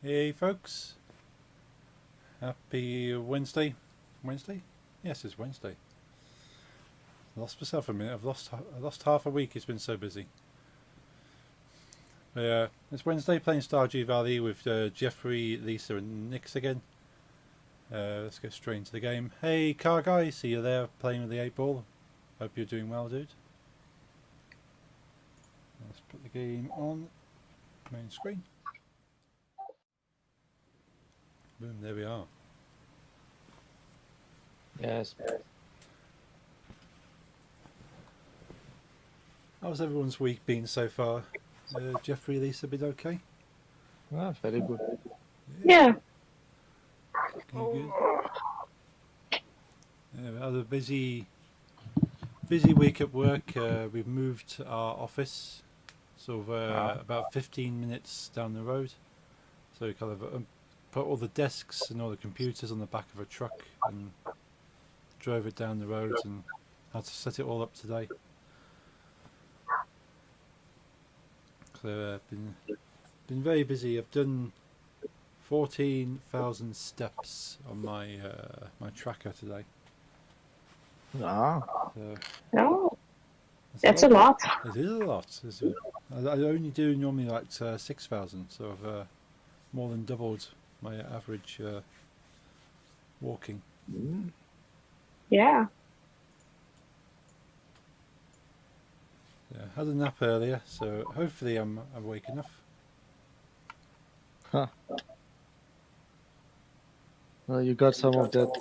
Hey folks, happy Wednesday. Wednesday? Yes, it's Wednesday. I lost myself a minute. I lost half a week. It's been so busy. It's Wednesday playing Stardew Valley with Jeffrey, Lisa, and Nix again. Let's go straight into the game. Hey, car guy, see you there playing with the 8-ball. Hope you're doing well, dude. Let's put the game on main screen. Boom, there we are. Yes. How's everyone's week been so far? Jeffrey, Lisa, been okay? Ah, very good. Yeah. Good. We had a busy week at work. We've moved our office sort of about 15 minutes down the road. So we kind of put all the desks and all the computers on the back of a truck and drove it down the road and had to set it all up today. So been very busy. I've done 14,000 steps on my my tracker today. Ah, So No, that's a lot. It is a lot. I only do normally like 6,000, so I've more than doubled my average walking. Yeah. Yeah, had a nap earlier, so hopefully I'm awake enough. huh. Well, you got some of that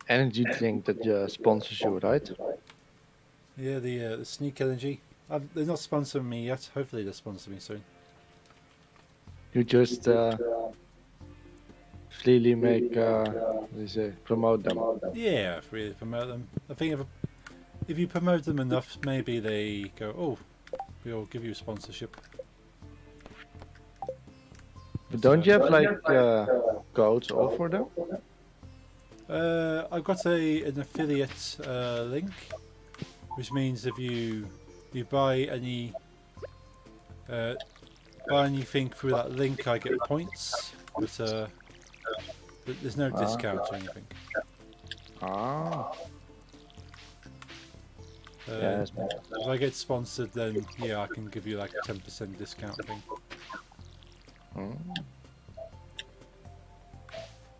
energy drink that sponsors you, right? Yeah, the Sneak Energy. They're not sponsoring me yet. Hopefully they'll sponsor me soon. You just freely make, promote them. Yeah, really promote them. I think if you promote them enough, maybe they go, oh, we'll give you a sponsorship. But don't you have like codes all for them? I've got an affiliate link, which means if you buy anything through that link, I get points, but there's no discount or anything. Ah. Yes. If I get sponsored, then yeah, I can give you like a 10% discount thing.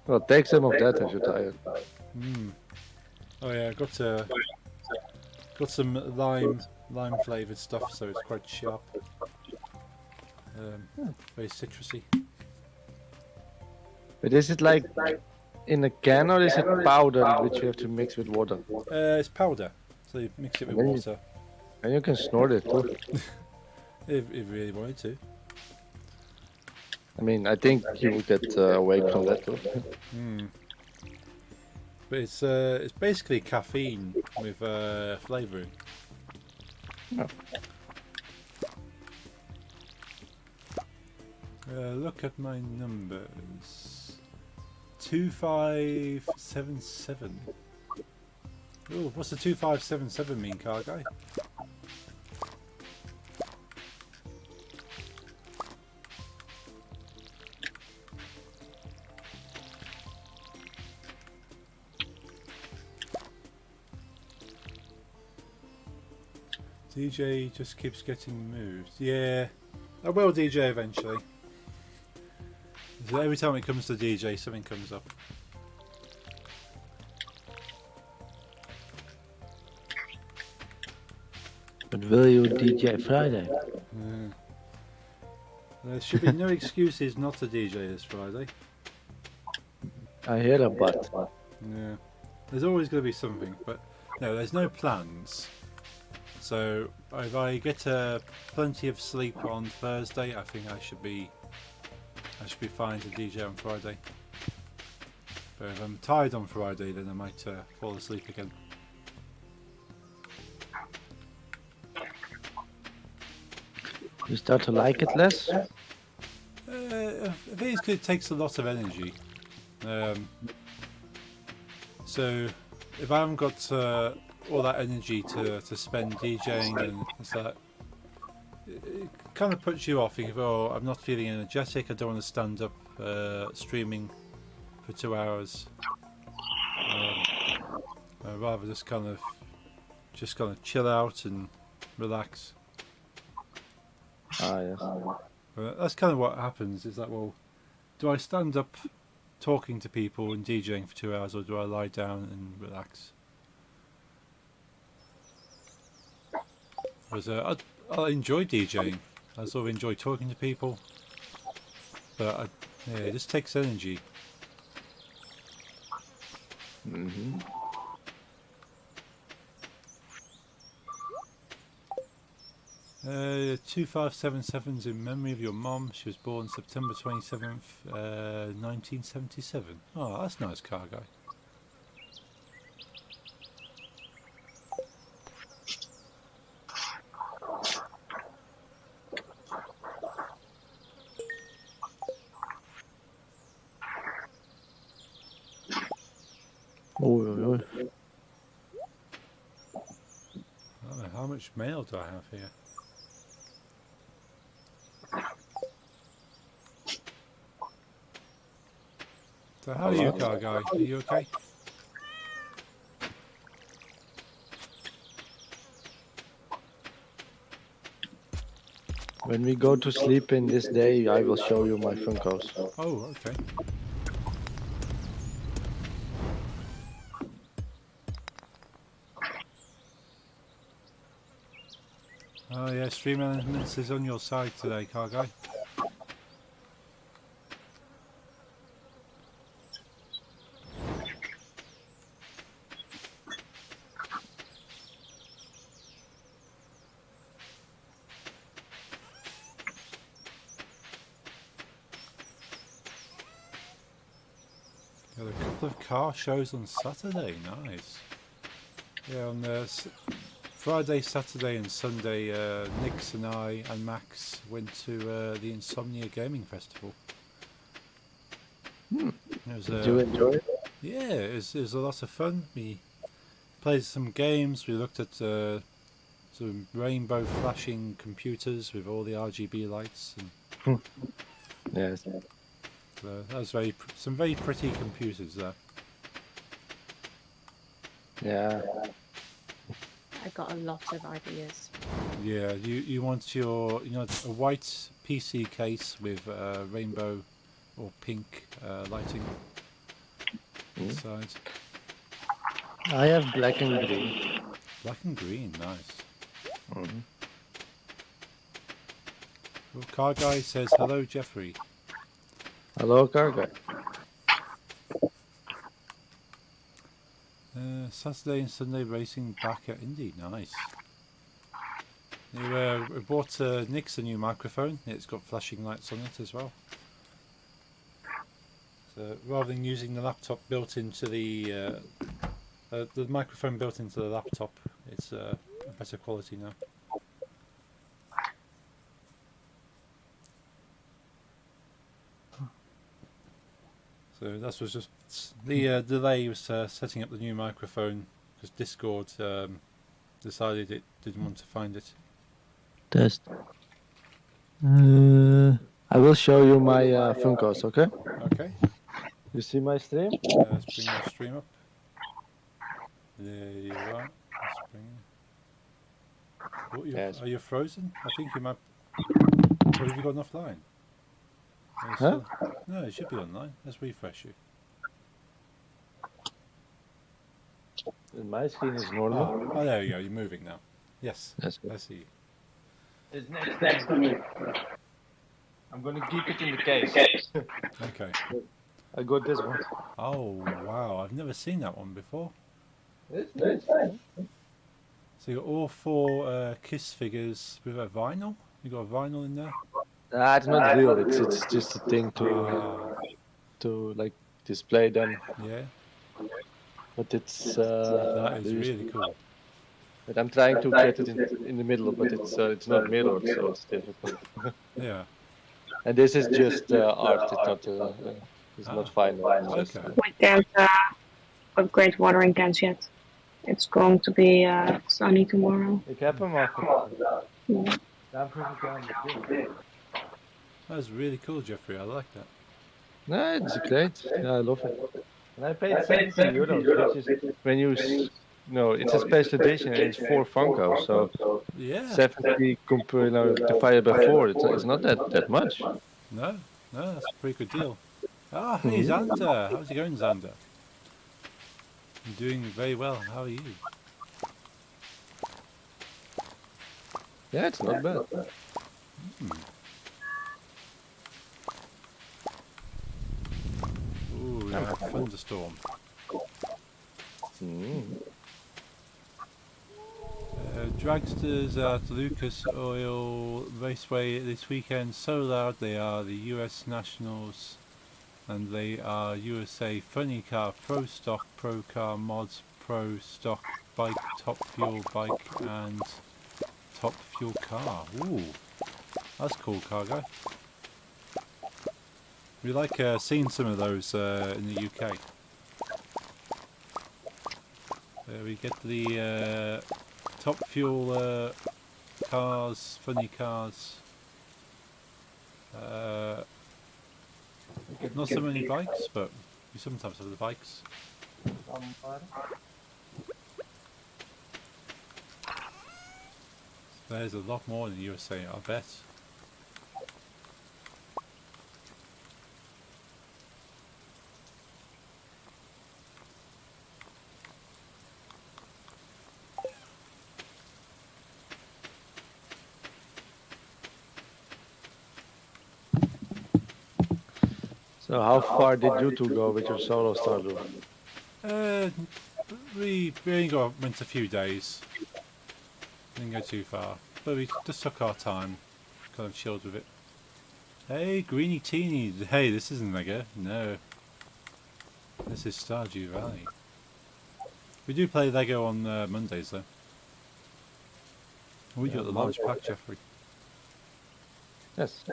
Well, take some of that if you're tired. Oh yeah, got some lime flavored stuff, so it's quite sharp. Very citrusy. But is it like in a can or is it powder which you have to mix with water? It's powder, so you mix it with water. And you can snort it too. If you really wanted to. I mean, I think you will get awake from that too. But it's basically caffeine with flavouring. Oh. Look at my numbers. 2577. Oh, what's the 2577 mean, car guy? DJ just keeps getting moved. Yeah, I will DJ eventually. So every time it comes to DJ, something comes up. But will you DJ Friday? There should be no excuses not to DJ this Friday. I hear a but. Yeah, there's always going to be something, but no, there's no plans. So if I get plenty of sleep on Thursday, I think I should be fine to DJ on Friday. But if I'm tired on Friday, then I might fall asleep again. You start to like it less? I think it's 'cause it takes a lot of energy. So if I haven't got all that energy to spend DJing and it's like, it kind of puts you off. Thinking, oh, I'm not feeling energetic. I don't want to stand up streaming for 2 hours. I'd rather just kind of chill out and relax. Ah, yes. That's kind of what happens. Is that, well, do I stand up talking to people and DJing for 2 hours, or do I lie down and relax? Because I enjoy DJing. I sort of enjoy talking to people, but it just takes energy. Mm-hmm. Uh, 2577's in memory of your mom. She was born September 27th, 1977. Oh, that's nice, car guy. Oh. Oh, how much mail do I have here? So how are you, car guy? Are you okay? When we go to sleep in this day, I will show you my Funkos. Oh, okay. Oh yeah, Stream Elements is on your side today, car guy. Got a couple of car shows on Saturday, nice. Yeah, on Friday, Saturday and Sunday, Nix and I and Max went to the Insomnia Gaming Festival. It was, Did you enjoy it? yeah, it was a lot of fun. We played some games, we looked at some rainbow flashing computers with all the RGB lights. And Yes. that was some very pretty computers there. Yeah. I got a lot of ideas. Yeah, you want your a white PC case with rainbow or pink lighting inside. I have black and green. Black and green, nice. Mm-hmm. Well, Car Guy says hello, Jeffrey. Hello, Cargo. Saturday and Sunday racing back at Indy, nice. We bought Nick's a new microphone. It's got flashing lights on it as well. So rather than using the laptop built into the microphone built into the laptop, it's a better quality now. So that was just the delay was setting up the new microphone because Discord decided it didn't want to find it. Test. I will show you my Funkos, okay? Okay, You see my stream? let's bring the stream up. There you are. Let's bring. Oh, Yes. Are you frozen? I think you might. Or have you gone offline? Huh? No, it should be online. Let's refresh you. My screen is normal. Oh, there you go. You're moving now. Yes. That's good. I see you. It's next to me. I'm gonna keep it in the case. Okay. I got this one. Oh wow! I've never seen that one before. It's nice. So you got all four Kiss figures with a vinyl. You got a vinyl in there. It's not real. It's just a thing Ah, to like display them. yeah, But it's that is really cool. But I'm trying to get it in the middle, but it's not mirrored, so it's difficult. Yeah. And this is just art. It's not final. It's just, Okay. We can't upgrade watering cans yet. It's going to be sunny tomorrow. Ik heb hem al gedaan. Yeah. I'm perfectly understood. That's really cool, Jeffrey. I like that. No, it's great. Yeah, I love it. And I paid 70 euros, which is when no, it's a special edition and it's 4 Funkos. So Yeah. 70 compared divided by 4, it's not that much. No, no, that's a pretty good deal. Ah, hey, Mhm. Xander. How's it going, Xander? I'm doing very well. How are you? Yeah, it's not bad. Ooh, we have a thunderstorm. Mm. Dragsters at Lucas Oil Raceway this weekend. So loud. They are the US Nationals, and they are USA Funny Car Pro Stock, Pro Car Mods, Pro Stock Bike, Top Fuel Bike, and Top Fuel Car. Ooh, that's cool, car guy. We like seeing some of those in the UK. We get the Top Fuel cars, funny cars. Not so many bikes, but we sometimes have the bikes. There's a lot more in the USA, I bet. So how far did you two go with your solo Stardew? We only went a few days. Didn't go too far, but we just took our time, kind of chilled with it. Hey, Greeny Teeny. Hey, this isn't Mega. No, this is Stardew Valley. We do play Lego on Mondays though. We got the large pack, Jeffrey. Yes.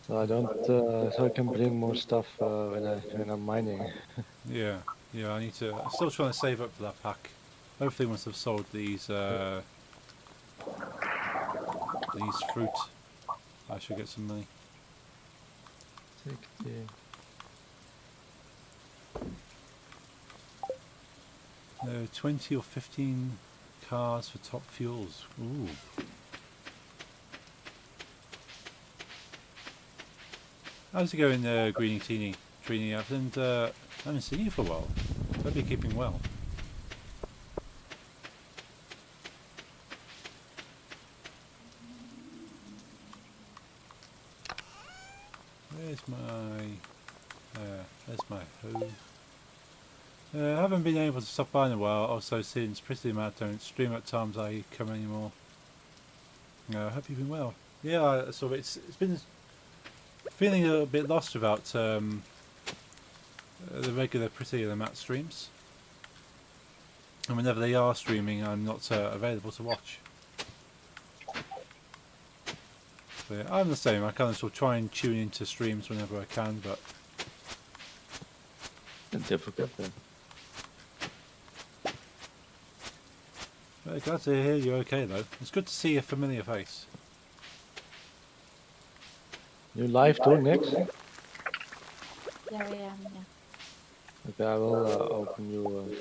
So I don't, so I can bring more stuff when I'm mining. Yeah, yeah. I need to. I'm still trying to save up for that pack. Hopefully, once I've sold these fruit, I should get some money. 60. 20 or 15 cars for top fuels. Ooh. How's it going, Greeny Teeny? Trini? I haven't seen you for a while. Hope you're keeping well. There's my hoe. I haven't been able to stop by in a while, also since Pretty Mad don't stream at times I come anymore. I hope you've been well. Yeah, so it's been feeling a little bit lost without the regular Pretty and the Matt streams. And whenever they are streaming, I'm not available to watch. So yeah, I'm the same. I kind of sort of try and tune into streams whenever I can, but It's difficult then. Glad to hear you're okay though. It's good to see a familiar face. You live too, next? Yeah, I am, yeah. Okay, I will open you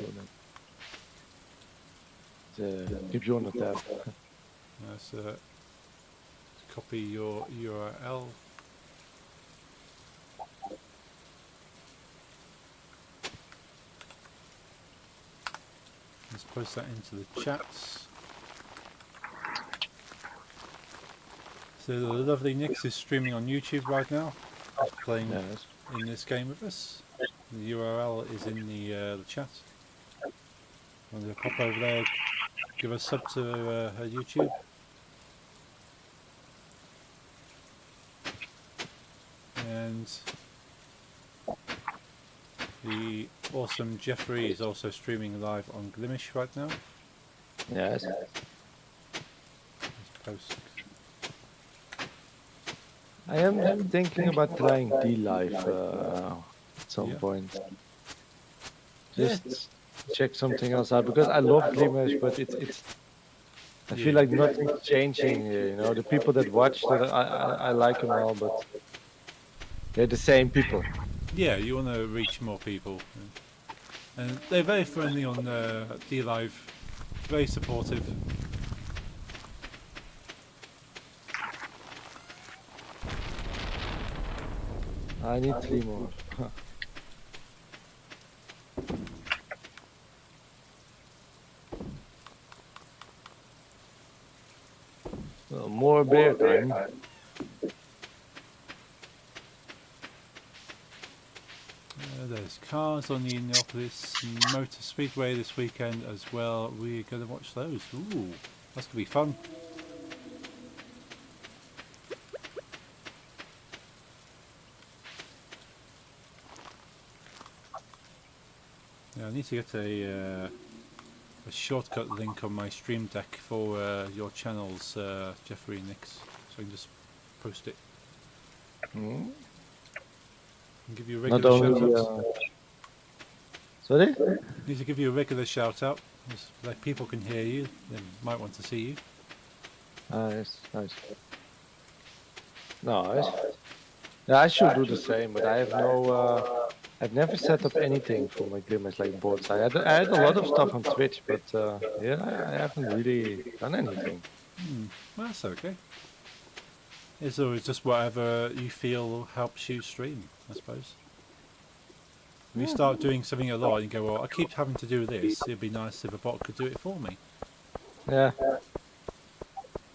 keep you on the tab. Let's copy your URL. Let's post that into the chats. So the lovely Nix is streaming on YouTube right now. He's playing Yes. in this game with us. The URL is in the chat. I'm going to pop over there, give a sub to her YouTube. And the awesome Jeffrey is also streaming live on Glimish right now. Yes. Let's post. I am thinking about trying D-Live at some point. Just check something else out because I love Glimmers, but it's I Yeah. feel like nothing's changing here. You know, the people that watch that I like them all, but they're the same people. Yeah, you want to reach more people. And they're very friendly on D-Live, very supportive. I need 3 more. Well, more bear time. There's cars on the Indianapolis Motor Speedway this weekend as well. We're going to watch those. Ooh, that's going to be fun. Yeah, I need to get a shortcut link on my stream deck for your channels, Jeffrey and Nix, so I can just post it Hmm? and give you a Not regular only. shout out. Sorry? Need to give you a regular shout out, like people can hear you, they might want to see you. Nice, nice. Nice. Yeah, I should do the same, but I have no. I've never set up anything for my glimmers like bots. I had a lot of stuff on Twitch, but yeah, I haven't really done anything. Well, that's okay. It's always just whatever you feel helps you stream, I suppose. If you start doing something a lot and you go, well, I keep having to do this, it'd be nice if a bot could do it for me. Yeah.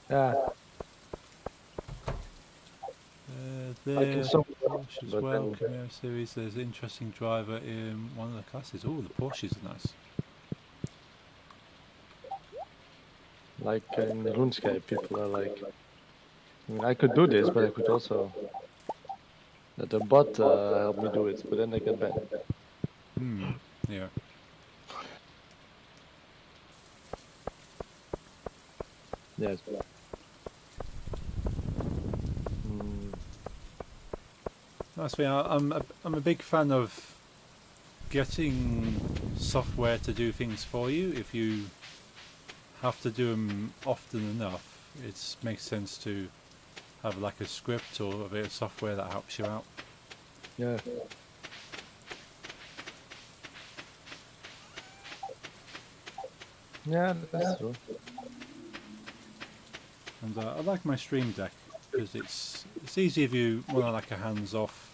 Yeah. I can There, so Porsche as but well, then Camaro Series, there's an interesting driver in one of the classes. Oh, the Porsches are nice. like in RuneScape, people are like, I mean, I could do this, but I could also let the bot help me do it, but then they get banned. Yeah. Yes. Mm, Nice thing. I'm a big fan of getting software to do things for you. If you have to do them often enough, it makes sense to have like a script or a bit of software that helps you out. yeah. Yeah, that's true. And I like my Stream Deck because it's easy if you want to like a hands-off.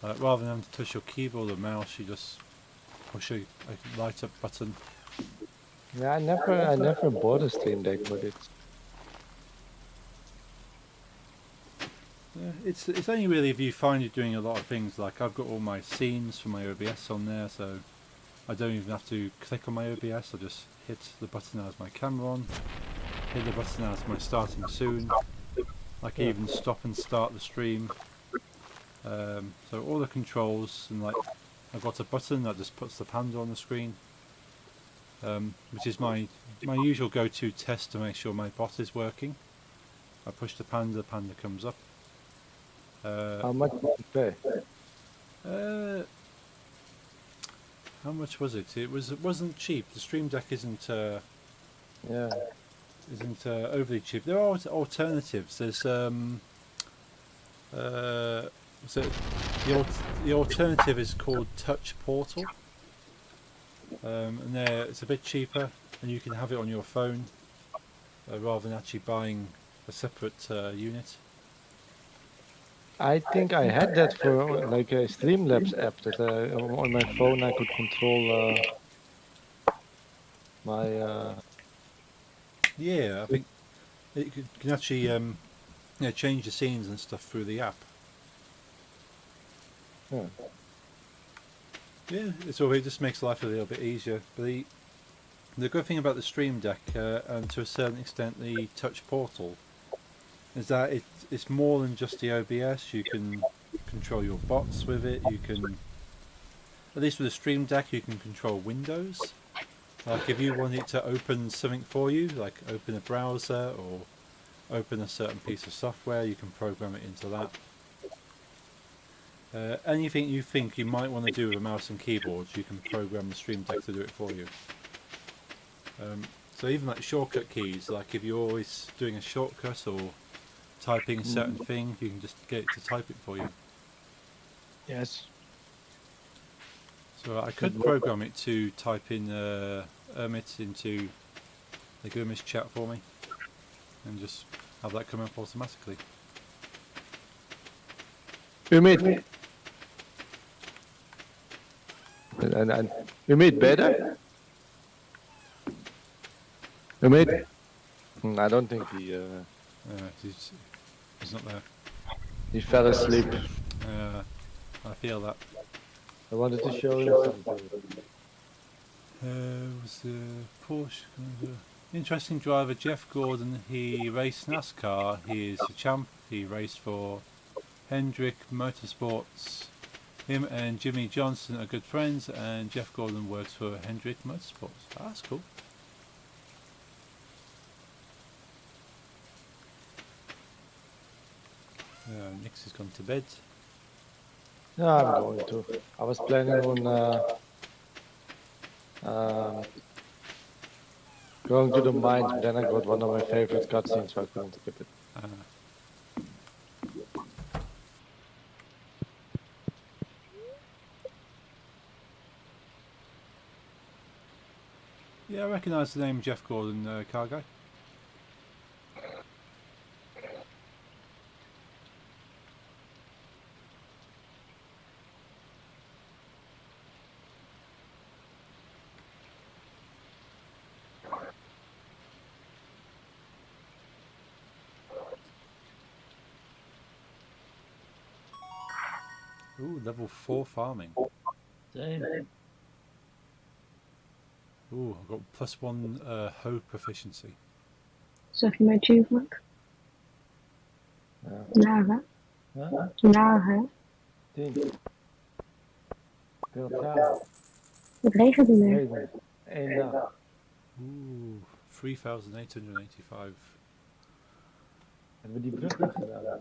Rather than having to touch your keyboard or mouse, you just push a light up button. Yeah, I never bought a Stream Deck, but it's It's only really if you find you're doing a lot of things. Like I've got all my scenes for my OBS on there, so I don't even have to click on my OBS. I just hit the button that has my camera on, hit the button that has my starting soon. I can even stop and start the stream. So all the controls, and like I've got a button that just puts the panda on the screen, which is my usual go-to test to make sure my bot is working. I push the panda comes up. how much did you pay? How much was it? It wasn't cheap. The Stream Deck isn't Yeah. overly cheap. There are alternatives. There's so the alternative is called Touch Portal, and it's a bit cheaper, and you can have it on your phone rather than actually buying a separate unit. I think I had that for like a Streamlabs app that on my phone I could control my. Yeah, I think it can actually change the scenes and stuff through the app. Yeah. Yeah, it just makes life a little bit easier. But the good thing about the Stream Deck, and to a certain extent the Touch Portal, is that it's more than just the OBS. You can control your bots with it. You can, at least with the Stream Deck, you can control windows. Like if you want it to open something for you, like open a browser or open a certain piece of software, you can program it into that. Anything you think you might want to do with a mouse and keyboard, you can program the Stream Deck to do it for you. So even like shortcut keys, like if you're always doing a shortcut or typing a certain thing, you can just get it to type it for you. Yes. So I could program it to type in Ermit into the Grimace chat for me, and just have that come up automatically. Umid. And Umid better? Umid? I don't think He's not there. he fell asleep. I feel that. I wanted to show him something. Was the Porsche? Interesting driver Jeff Gordon. He raced NASCAR. He is a champ. He raced for Hendrick Motorsports. Him and Jimmy Johnson are good friends, and Jeff Gordon works for Hendrick Motorsports. Oh, that's cool. Nix has gone to bed. Yeah, I'm going to. I was planning on going to the mines, but then I got one of my favorite cutscenes, so I couldn't skip it. Yeah, I recognise the name Jeff Gordon, car guy. Ooh, level 4 farming. Damn. Ooh, I've got +1 hoe proficiency. Zeg je mijn achievement? Ja. Nou, hè? Huh? Nou, hè? 10. Veel taal. Het regent niet meer. Nee, 1 dag. Ooh, 3,885. Hebben we die brug nog gedaan?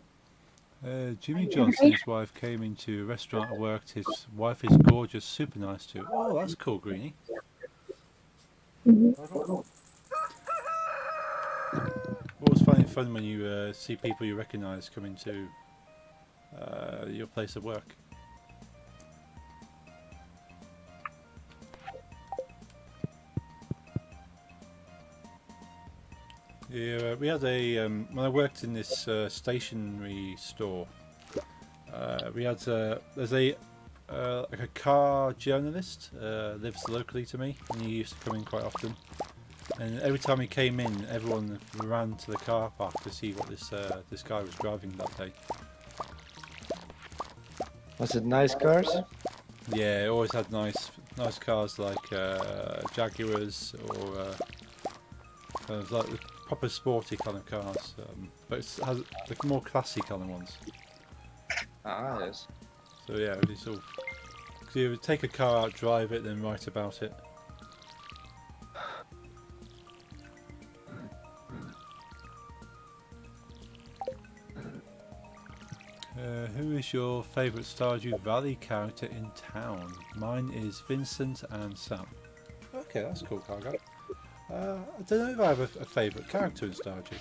Jimmy Johnson, his wife, came into a restaurant I worked. His wife is gorgeous, super nice too. Oh, that's cool, Greenie. Always find it fun when you see people you recognise come into your place of work. Yeah, we had a when I worked in this stationery store. We had there's a like a car journalist lives locally to me, and he used to come in quite often. And every time he came in, everyone ran to the car park to see what this guy was driving that day. Was it nice cars? Yeah, it always had nice cars like Jaguars or kind of like the proper sporty kind of cars, but it has the more classy kind of ones. Ah, yes. So yeah, it sort of, so you would take a car out, drive it, then write about it. Who is your favourite Stardew Valley character in town? Mine is Vincent and Sam. Okay, that's cool, Cargo. I don't know if I have a favourite character in Stardew.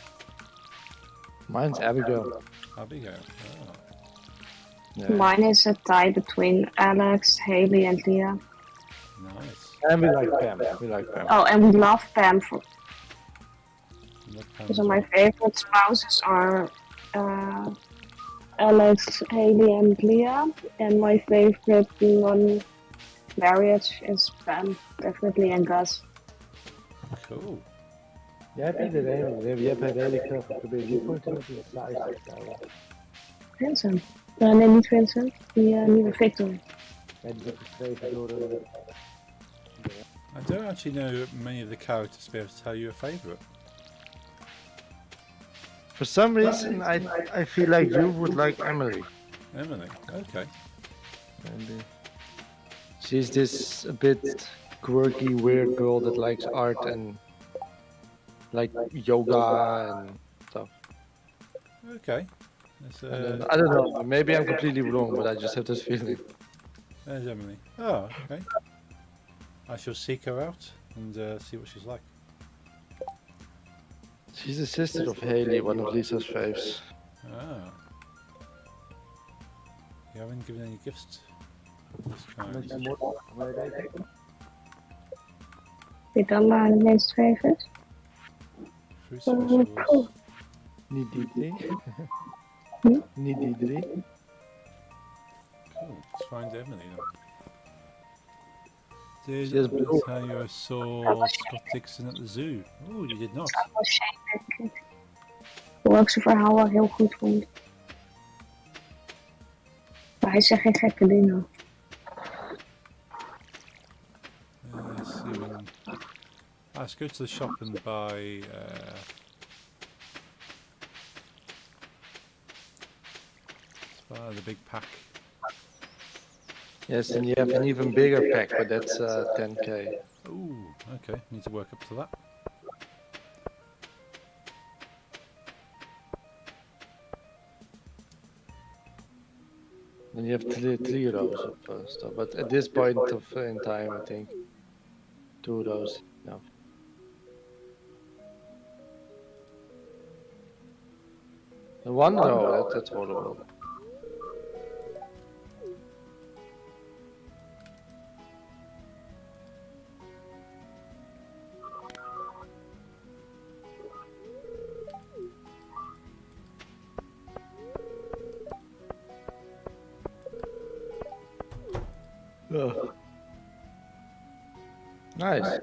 Mine's Abigail. Abigail. Oh. Yeah. Mine is a tie between Alex, Haley, and Leah. Nice. And we like Pam. We like Pam. Oh, and we love Pam. Love Pam So as my well. favorite spouses are Alex, Haley, and Leah. And my favorite non-marriage is Pam, definitely, and Gus. Cool. Jij hebt iedereen. Je hebt redelijk veel geprobeerd. Die vond je natuurlijk saai te stellen. Vincent. Nee, niet Vincent. Die nieuwe Victor. Ja, die wordt geschreven door I don't actually know many of the characters to be able to tell you a favourite. For some reason, I feel like you would like Emily. Emily. Okay. And, she's this a bit quirky, weird girl that likes art and like yoga and stuff. Okay. I don't know. Maybe I'm completely wrong, but I just have this feeling. There's Emily. Oh, okay. I shall seek her out and see what she's like. She's the sister of Haley, one of Lisa's faves. Ah. You haven't given any gifts this kind. Heb je dan de meest favorites? Fruit specials. Niet die drie. Hm? Niet die drie. Cool. Let's find Emily then. She has Did blue. you saw Scott Dixon at the zoo? Oh, you did not. Dat was shame, denk ik. Hoewel ik zijn verhaal wel heel goed vond. Maar hij zegt geen gekke dingen. Let's see when. Let's go to the shop and buy. Let's buy the big pack. Yes, and you have an even bigger pack, but that's 10k. Ooh, okay. Need to work up to that. And you have three rows of stuff, but at this point of in time, I think 2 rows. No. And 1 row, that's horrible. Ugh. Nice.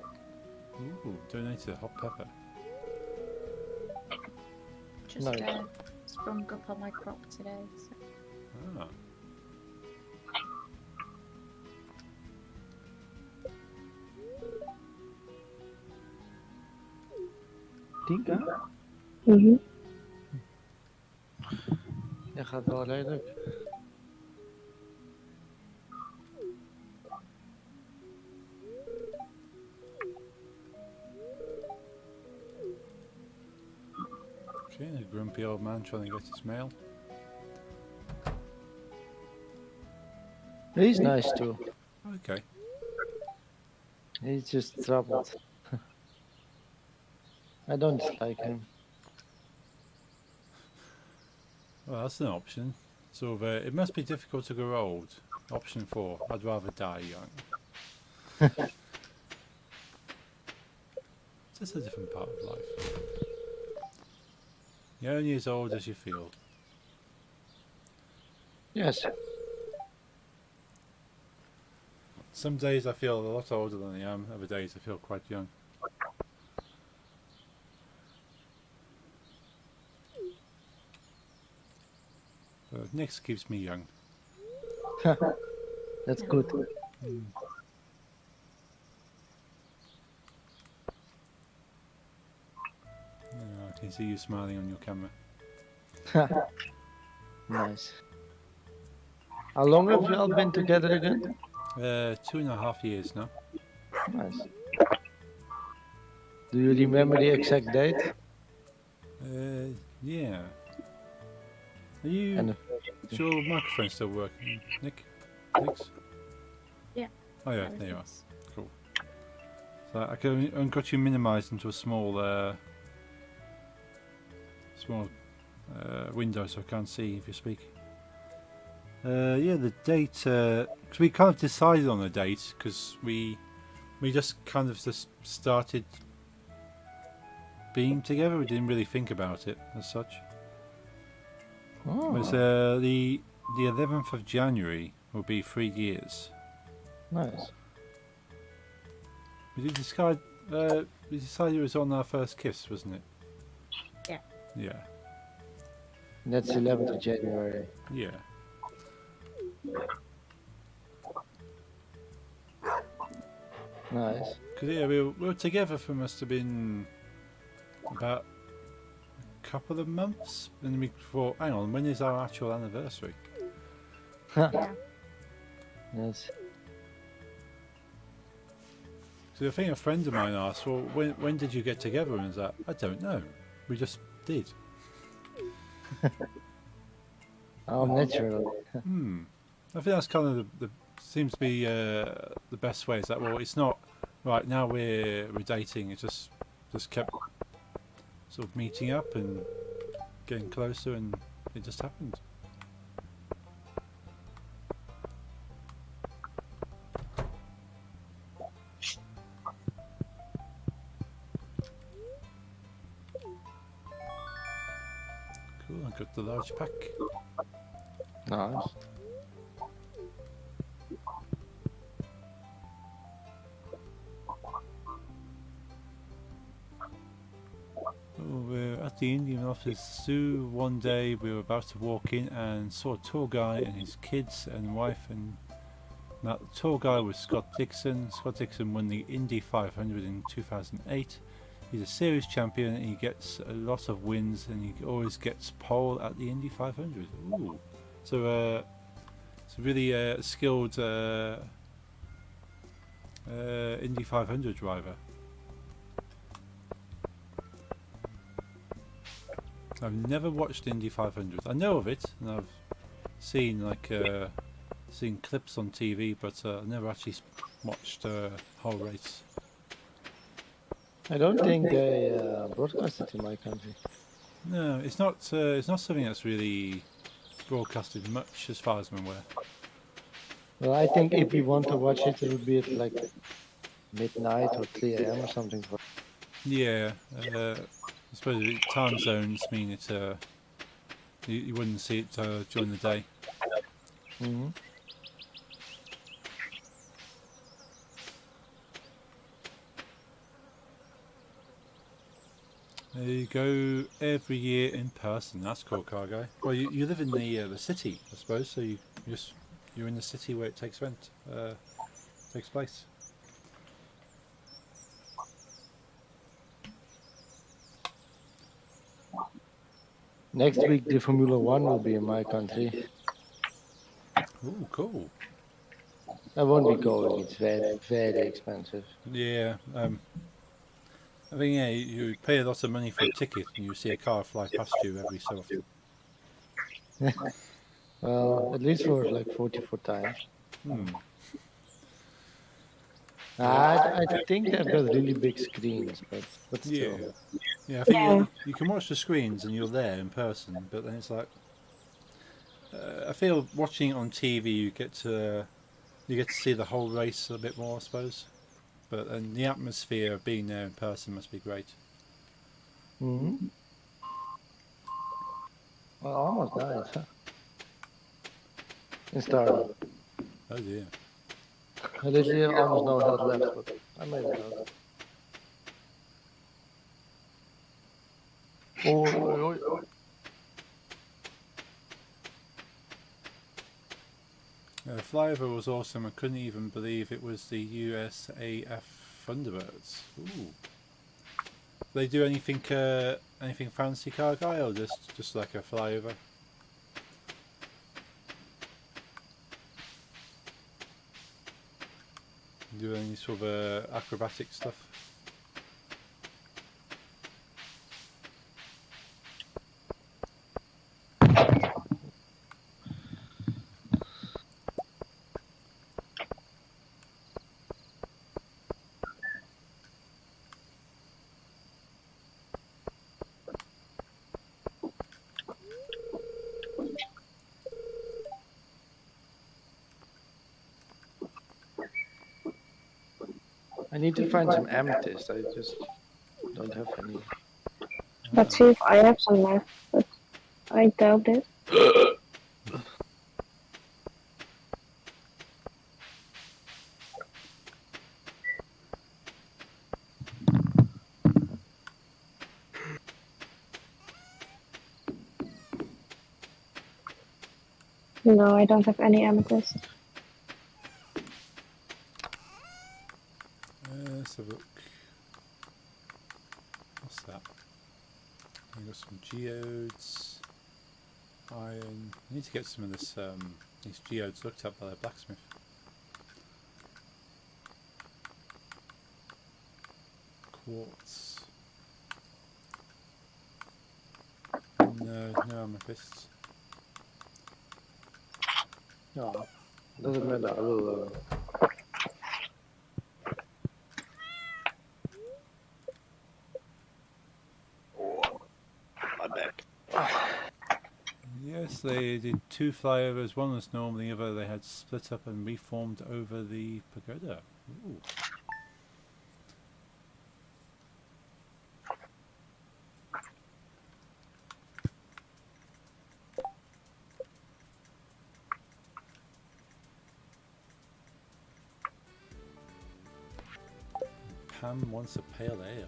Ooh, donated a hot pepper. Just Nice. sprung up on my crop today. So. Ah. Tinka? Mhm. Ja, gaat wel redelijk. Okay, a grumpy old man trying to get his mail. He's nice too. Okay. He's just troubled. I don't dislike him. Well, that's an option. So it must be difficult to grow old. Option 4. I'd rather die young. It's just a different part of life. You're only as old as you feel. Yes. Some days I feel a lot older than I am. Other days I feel quite young. But Nix keeps me young. That's good. I can see you smiling on your camera. Nice. How long have you all been together again? 2.5 years now. Nice. Do you remember the exact date? Yeah. Are you And is your microphone still working, Nick? Nix? Yeah. Oh yeah, there you are. Everything's- Cool. So I got you minimised into a small window, so I can't see if you speak. Yeah, the date. Because we kind of decided on the date because we just kind of just started being together. We didn't really think about it as such. It was the 11th of January will be 3 years. nice. We decided it was on our first kiss, wasn't it? Yeah. Yeah. That's 11th of January. Yeah. Nice. Because yeah, we were together for must have been about a couple of months, and then we thought, hang on, when is our actual anniversary? Yeah. Yes. So I think a friend of mine asked, well, when did you get together? And I was like, I don't know. We just did. Oh, naturally. I think that's kind of the seems to be the best way. Is that well, it's not right now we're dating. It just kept sort of meeting up and getting closer, and it just happened. Cool, I got the large pack. Nice. Oh, we're at the Indian office zoo one day. We were about to walk in and saw a tour guy and his kids and wife, and that tour guy was Scott Dixon. Scott Dixon won the Indy 500 in 2008. He's a series champion and he gets a lot of wins, and he always gets pole at the Indy 500. Ooh. So it's a really skilled Indy 500 driver. I've never watched Indy 500. I know of it, and I've seen seen clips on TV, but I've never actually watched a whole race. I don't think they broadcast it in my country. No, it's not. It's not something that's really broadcasted much, as far as I'm aware. Well, I think if we want to watch it, it would be at like midnight or 3 a.m. or something. Yeah, I suppose time zones mean it. You wouldn't see it during the day. Mm-hmm. There you go, every year in person. That's cool, car guy. Well, you live in the city, I suppose. So you're in the city where it takes place. Next week, the Formula One will be in my country. Ooh, cool. I won't be going. It's very, very expensive. Yeah, I think you pay a lot of money for a ticket, and you see a car fly past you every so often. Well, at least for like 44 times. I think they've got really big screens, but still. Yeah. I think you can watch the screens and you're there in person, but then it's like I feel watching it on TV, you get to see the whole race a bit more, I suppose. But then the atmosphere of being there in person must be great. Mm-hmm. Well, I almost died. Huh? In Stardew. Oh dear. I literally almost no health left, but I made it out. Oh. Flyover was awesome. I couldn't even believe it was the USAF Thunderbirds. Ooh. They do anything fancy, car guy, or just like a flyover? Do any sort of acrobatic stuff? I need to find some amethyst. I just don't have any. Let's see if I have some left, but I doubt it. No, I don't have any amethyst. Let's have a look. What's that? I got some geodes, iron. I need to get some of these geodes looked at by the blacksmith. Quartz. No amethysts. No, doesn't matter. I will. they did 2 flyovers. One was normal, the other they had split up and reformed over the pagoda. Ooh. Pam wants a pale ale.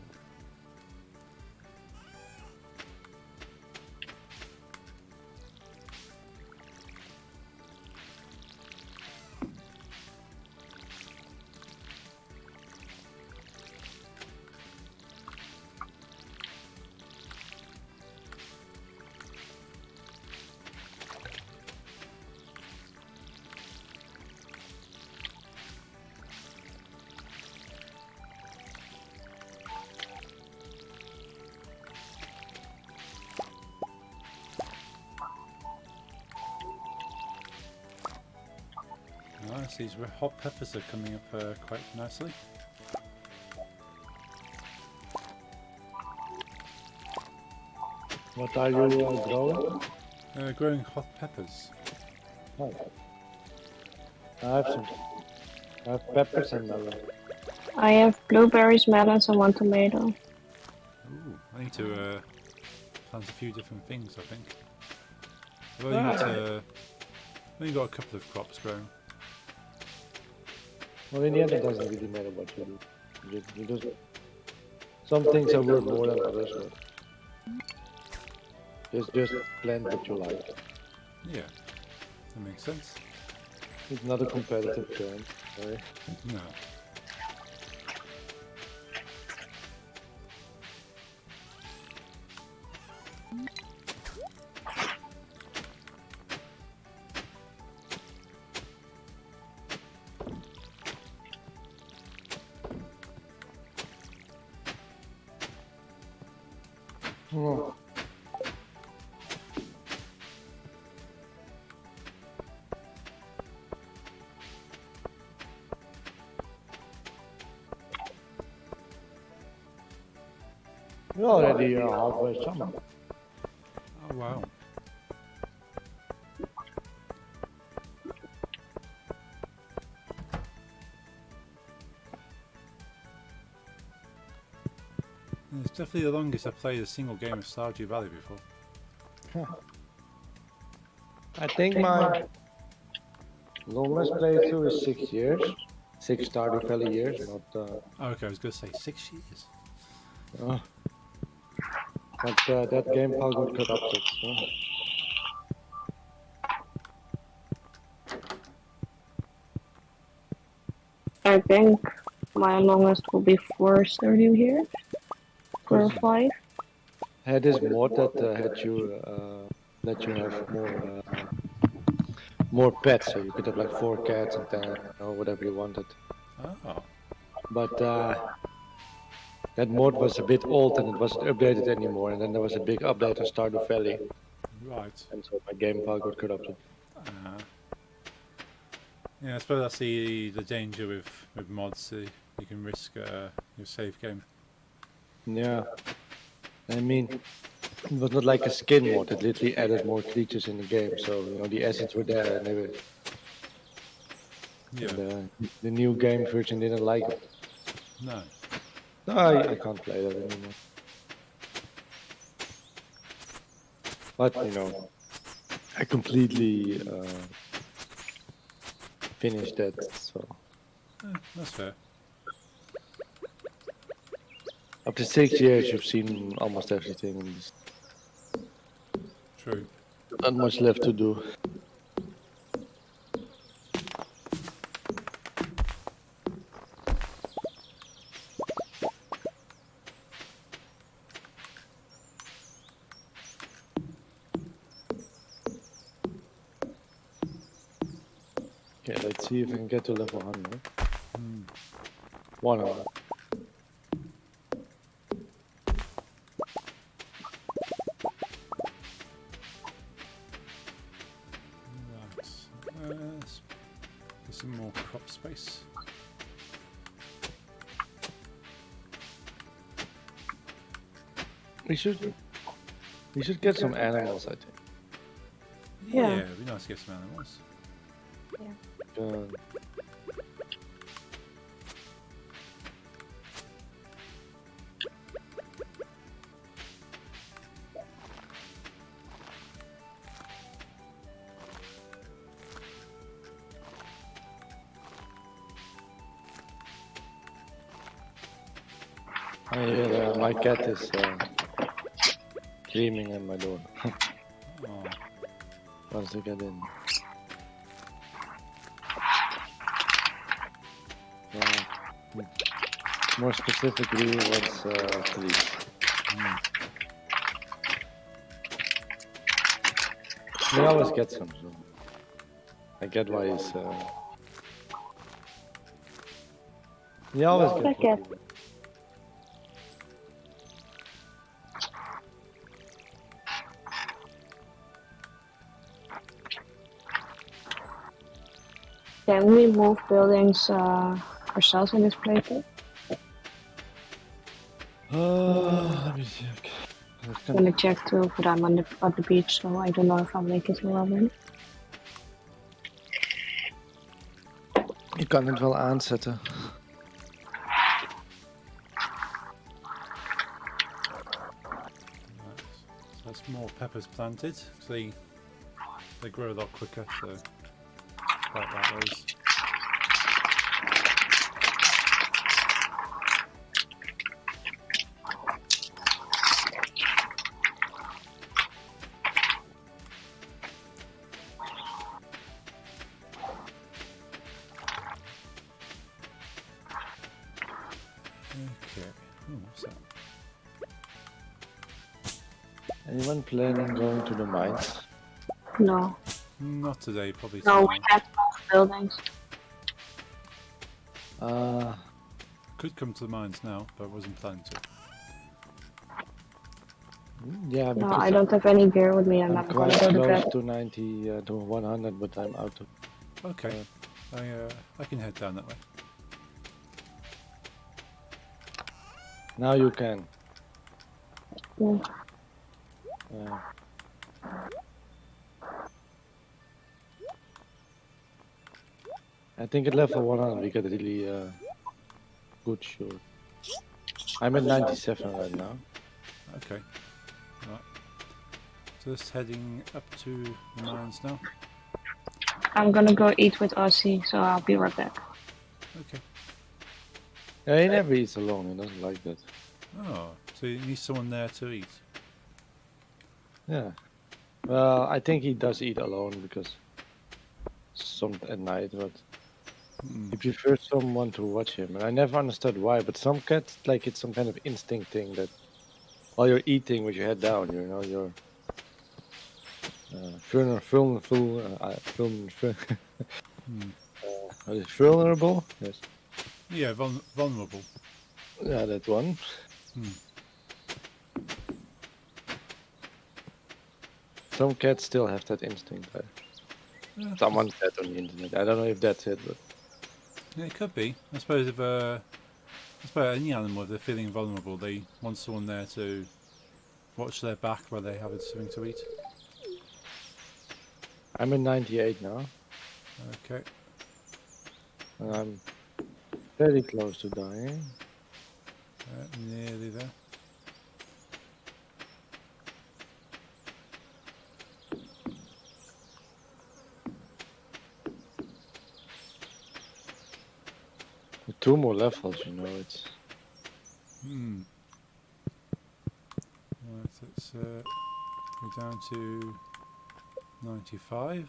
Nice, these hot peppers are coming up quite nicely. What are you growing? Growing hot peppers. Oh. I have some. I have peppers and melon. I have blueberries, melons, and 1 tomato. Ooh, I need to plant a few different things, I think. I've only got a couple of crops growing. Well, in the end, it doesn't really matter what you do. You just, some things are worth more than others. But just plant what you like. Yeah, that makes sense. It's not a competitive game. Sorry. No. Oh. We're already halfway summer. Oh wow. It's definitely the longest I've played a single game of Stardew Valley before. I think my longest playthrough is 6 years. 6 Stardew Valley years, not. Okay, I was going to say 6 years. But that game file got corrupted. So. I think my longest will be 4 Stardew here. 4 or 5. I had this mod that had you let you have more pets, so you could have like 4 cats and 10 or whatever you wanted. Oh. But that mod was a bit old and it wasn't updated anymore. And then there was a big update on Stardew Valley, Right. and so my game file got corrupted. Yeah, I suppose that's the danger with mods. You can risk your save game. Yeah, I mean, it was not like a skin mod. It literally added more creatures in the game, so you know the assets were there, and they were. Yeah. And, the new game version didn't like it. No. No, I can't play that anymore. But you know, I completely finished that. So That's fair. after 6 years, you've seen almost everything, and there's True. not much left to do. Okay, let's see if I can get to level 100. 100. Right. Let's get some more crop space. We We should get some animals, I think. Yeah. it'd be nice to get some animals. I hear my cat is screaming at my door. Oh, Wants to get in. More specifically, wants treats. He always gets some, so I get why he's. He always gets. I what get. he wants. Can we move buildings ourselves in this playthrough? Let me check. I'm gonna check too, but I'm on the beach, so I don't know if I'll make it while I'm in. Je kan het wel aanzetten. so that's more peppers planted. So they grow a lot quicker. So quite like those. Okay. Oh, what's that? Anyone planning going to the mines? No. Not today, probably No, tomorrow. we can't move buildings. Could come to the mines now, but I wasn't planning to. Yeah, No, because I don't have any beer with me. I'm I'm not gonna quite go to close bed. to 90 to 100, but I'm out of. Okay. I can head down that way. Now you can. Yeah. I think at level 100 we get really good shot. I'm at 97 right now. Okay. Right. Just heading up to the mines now. I'm gonna go eat with Aussie, so I'll be right back. Okay. Yeah, he never eats alone. He doesn't like that. Oh, so you need someone there to eat. Yeah. Well, I think he does eat alone because some at night, but he prefers someone to watch him. And I never understood why. But some cats like it's some kind of instinct thing that while you're eating with your head down, you know, you're vulnerable. Yes. Yeah, vulnerable. Yeah, that one. Some cats still have that instinct. Yeah, Someone said on the internet. I don't know if that's it, but yeah, it could be. I suppose if I suppose any animal, if they're feeling vulnerable, they want someone there to watch their back while they have something to eat. I'm in 98 now, Okay. and I'm very close to dying. Nearly there. With 2 more levels, you know, it's Right, let's go down to 95.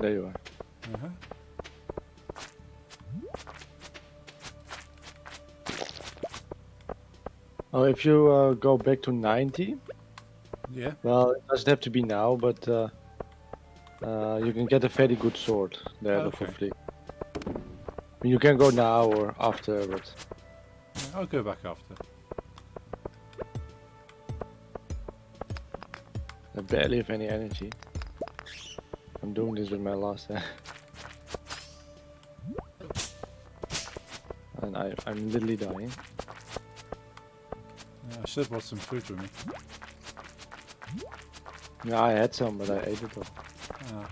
there you are. Uh-huh. Oh, if you go back to 90, Yeah. Well, it doesn't have to be now, but you can get a very good sword there for Okay. free. I mean, you can go now or after, but Yeah, I'll go back after. I barely have any energy. I'm doing this with my last and I'm literally dying. Yeah, I should have brought some food with me. Yeah, I had some, but I ate it all. Ah,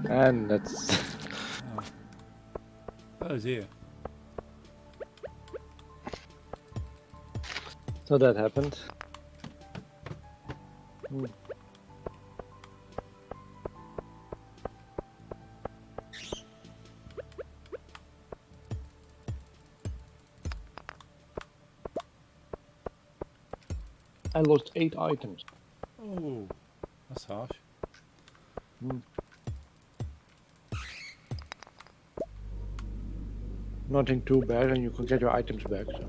And that's ah. Oh dear. so that happened. Hmm. I lost 8 items. Oh, that's harsh. Nothing too bad, and you can get your items back. So.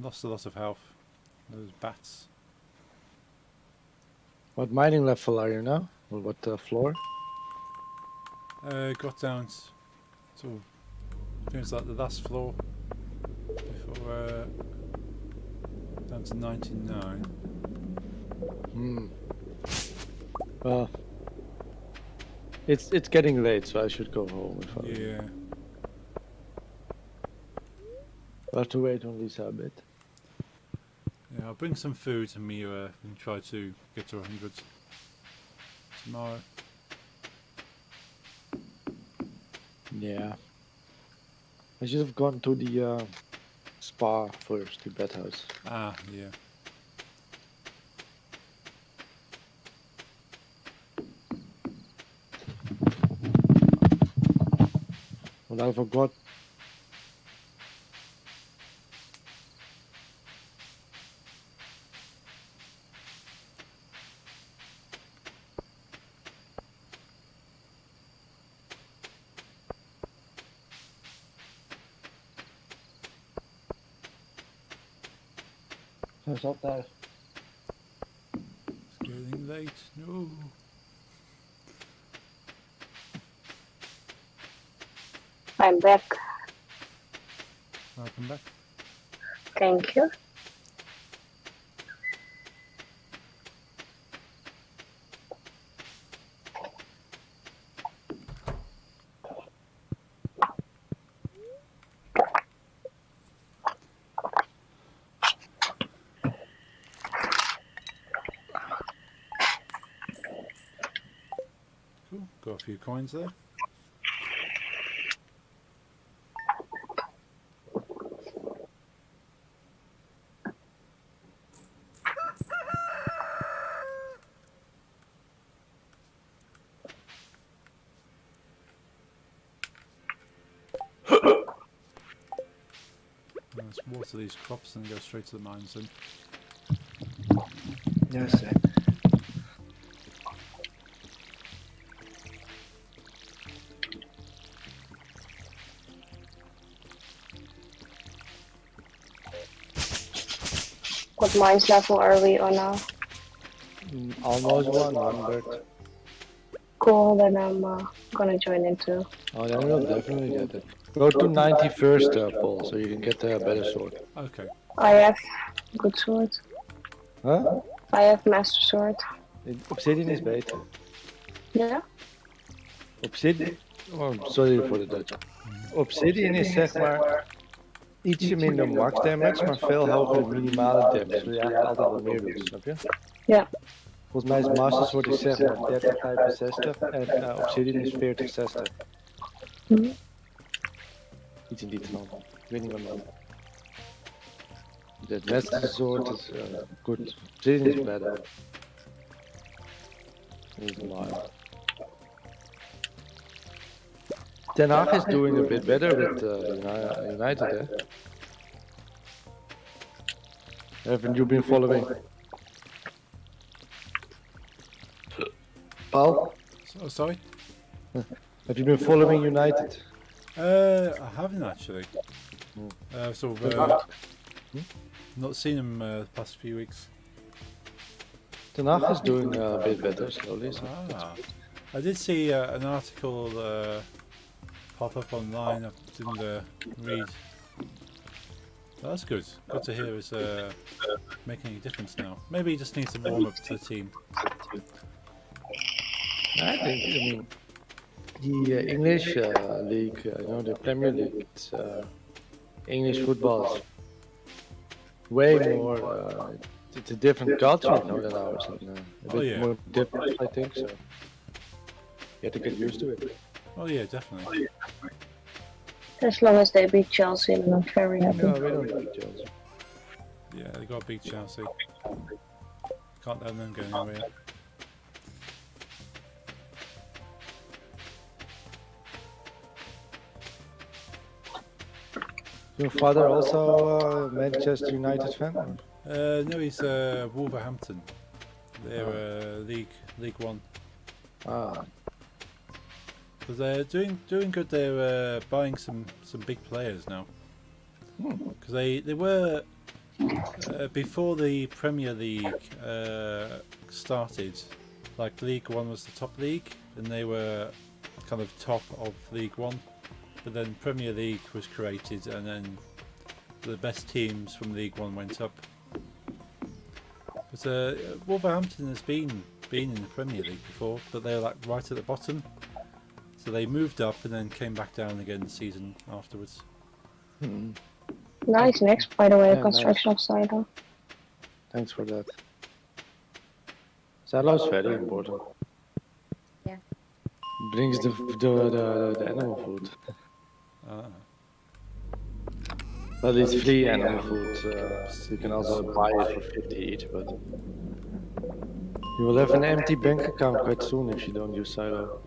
Lost a lot of health. Those bats. What mining level are you now? Or what floor? Got down to things like the last floor before down to 99. Well, it's getting late, so I should go home. If I Yeah. I'll have to wait on Lisa a bit. Yeah, I'll bring some food to Mira and try to get to 100 tomorrow. Yeah. I should have gone to the spa first, the bed house. Ah, yeah. Well, I forgot. Hij zat daar. It's getting late. No. I'm back. Welcome back. Thank you. Cool. Got a few coins there. Let's water these crops and go straight to the mines then. Yes. What mines level are we on now? Almost 100. Cool, then I'm gonna join in too. Oh, then we'll definitely get it. Go to 91st, Paul, so you can get a better sword. Okay. I have good sword. Huh? I have master sword. Obsidian is beter. Yeah? Obsidian... Oh, sorry voor de Dutch. Obsidian is zeg maar Ietsje minder max damage, maar veel hogere minimale damage. Wil je eigenlijk altijd wat meer doen, snap je? Ja. Volgens mij is Master Sword is zeg maar 30, 65 en Obsidian is 40, 60. Hm. Iets in die trant. Ik weet niet wat dan. The Master Sword is good. Obsidian is better. Is mild. Den Haag is doing a bit better with United, eh? Haven't you been following? Paul? Sorry? Have you been following United? I haven't actually. Not seen him the past few weeks. Den Haag is doing a bit better slowly. So I did see an article pop up online. I didn't read. That's good. Good to hear it's making a difference now. Maybe he just needs to warm up to the team. I mean, the English league, the Premier League, it's, English football is way more. It's a different culture, than ours, and a bit more different, I think. So you have to get used to it. Oh yeah, definitely. As long as they beat Chelsea, then I'm very happy. No, we don't beat Chelsea. Yeah, they got to beat Chelsea. Can't let them go anywhere. Your father also a Manchester United fan? No, he's Wolverhampton. They're League One. Ah, But they're doing good. They're buying some big players now. Because they were before the Premier League started. Like League One was the top league, and they were kind of top of League One. But then Premier League was created, and then the best teams from League One went up. But Wolverhampton has been in the Premier League before, but they're like right at the bottom. So they moved up and then came back down again the season afterwards. Nice next, by the way, Yeah, construction of Silo. thanks for that. Silo is very important. Yeah. Brings the animal food. Well, it's free animal food. You can also buy it for 50 each, but you will have an empty bank account quite soon if you don't use Silo.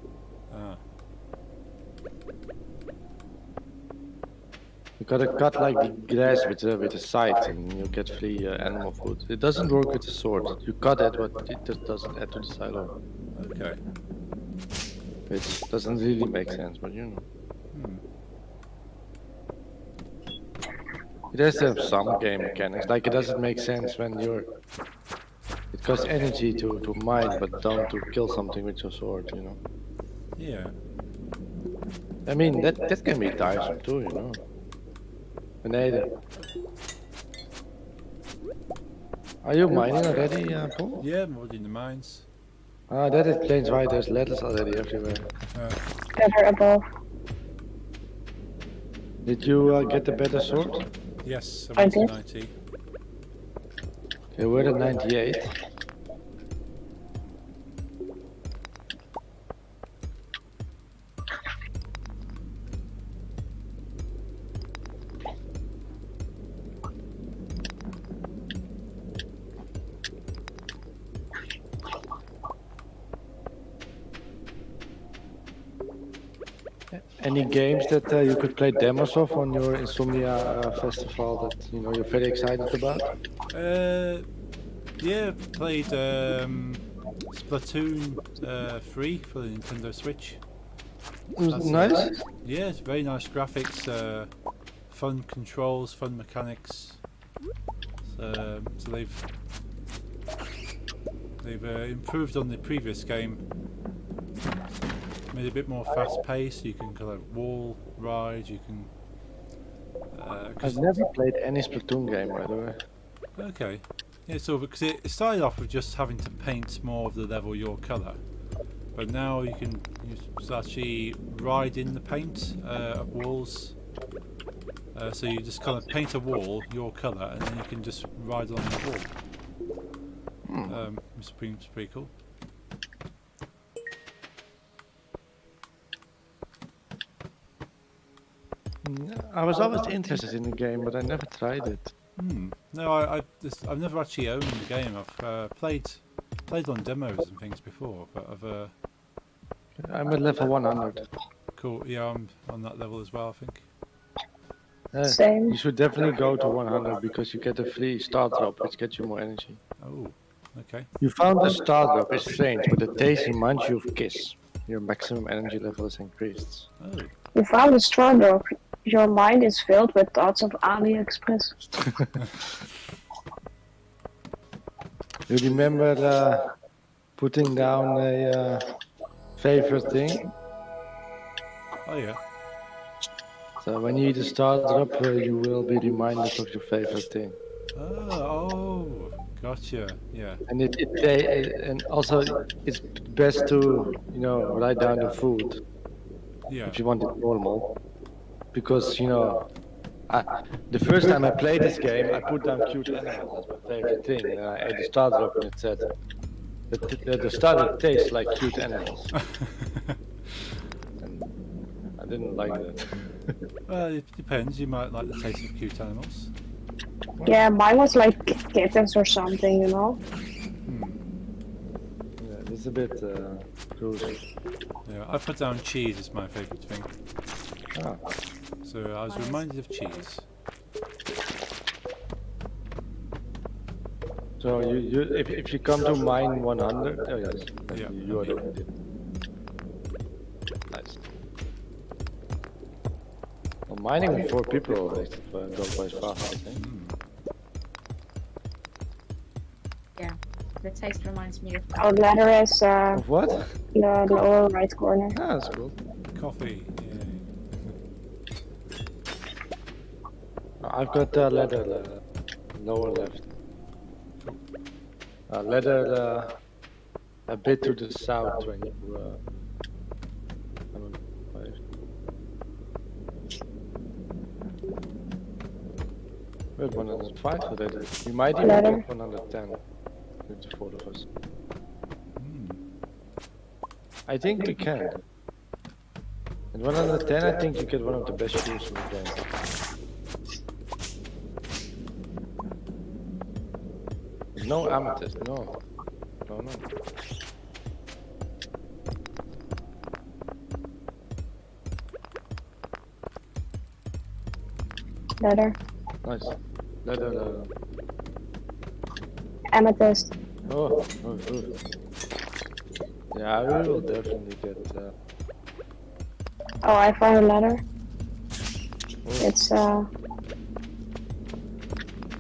You gotta cut like the grass with a scythe and you get free animal food. It doesn't work with the sword. You cut it, but it just doesn't add to the silo. Okay. Which doesn't really make sense, but you know. It has to have some game mechanics. Like it doesn't make sense when you're. It costs energy to mine, but don't to kill something with your sword, you know. Yeah. I mean that can be tiresome too, you know. Beneden. Are you mining already, Paul? Yeah, more in the mines. Ah, that explains why there's letters already everywhere. Better above. Did you get the better sword? Yes, I 90. Okay, we're at 98. Any games that you could play demos of on your Insomnia festival that you know you're very excited about? Yeah, played Splatoon 3 for the Nintendo Switch. Nice. Yeah, it's very nice graphics, fun controls, fun mechanics. So they've improved on the previous game. Made it a bit more fast paced. You can kind of wall ride. You can. I've never played any Splatoon game, by the way. Okay. Yeah, so because it started off with just having to paint more of the level your colour, but now you can actually ride in the paint up walls. So you just kind of paint a wall your colour, and then you can just ride along the wall. It's pretty cool. I was always interested in the game, but I never tried it. No, I've never actually owned the game. I've played on demos and things before, but I've I'm at level 100. cool. Yeah, I'm on that level as well, I think. Same. You should definitely go to 100 because you get a free star drop, which gets you more energy. Oh, okay. You found the star drop is strange, but the taste reminds you of Kiss. Your maximum energy level is increased. Oh, You found a straw dog. Your mind is filled with thoughts of AliExpress. You remember putting down a favorite thing? oh yeah. So when you eat a star drop, you will be reminded of your favorite thing. Oh, gotcha. Yeah. And and also it's best to write down the food Yeah. if you want it normal, because the first time I played this game, I put down cute animals as my favorite thing, and I ate the star drop and it said that the star drop tastes like cute animals. And I didn't like that. Well, it depends. You might like the taste of cute animals. Yeah, mine was like kittens or something, you know? Yeah, it's a bit gross. Yeah, I put down cheese as my favourite thing. Ah. So I was reminded of cheese. So if you come to mine 100, oh yes, Yeah, you are okay. doing it. Nice. Well, mining with 4 people makes it go quite fast, I think. Yeah. The taste reminds me of Our ladder is Of what? in the lower right corner. Ah, that's cool. Coffee. I've got the ladder lower left. Ladder a bit to the south when you. We're at 105 already. We might even Ladder. get 110 with the 4 of us. I think we can. At 110, I think you get one of the best shoes in the game. No amethyst, no. No. Ladder. Nice. Ladder. Amethyst. Oh. Yeah, we will definitely get. Oh, I found a ladder. Oh. It's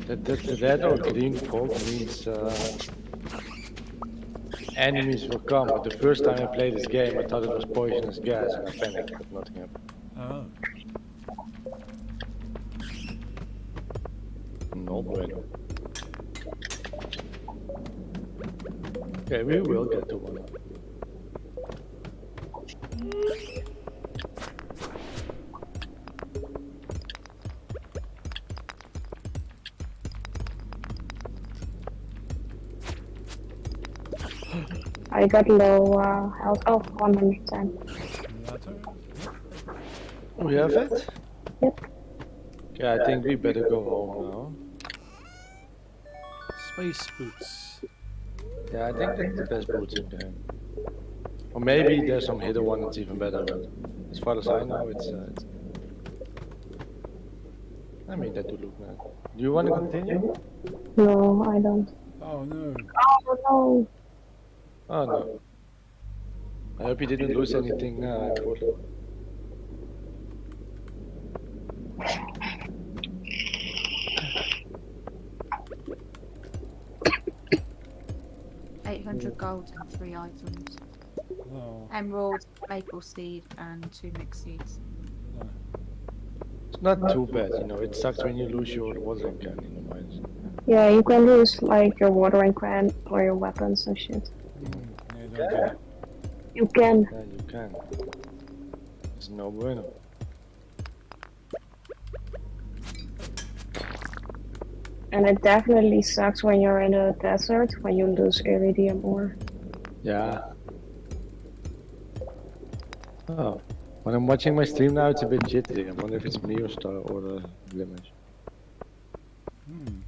The red or green fog means enemies will come. But the first time I played this game, I thought it was poisonous gas and I panicked, but nothing happened. Oh. No bueno. Okay, we will get to one. I got low health. Oh, 110. Ladder? We have it? Yep. Okay, I think we better go home now. Space boots. Yeah, I think that's the best boots in the game. Or maybe there's some hidden one that's even better, but as far as I know, it's I mean, that would look nice. Do you want to continue? No, I don't. Oh no. Oh no. Oh no. I hope you didn't lose anything important. $800 gold and 3 items. Oh. Emerald, maple seed, and 2 mixed seeds. It's not too bad, it sucks when you lose your watering can in the mines. Yeah, you can lose like your watering can or your weapons and shit. Yeah, don't do that. You can. Yeah, you can. It's no bueno. And it definitely sucks when you're in a desert when you lose iridium ore. Yeah. Oh, when I'm watching my stream now, it's a bit jittery. I wonder if it's me or Star or Glimmers. Hmm.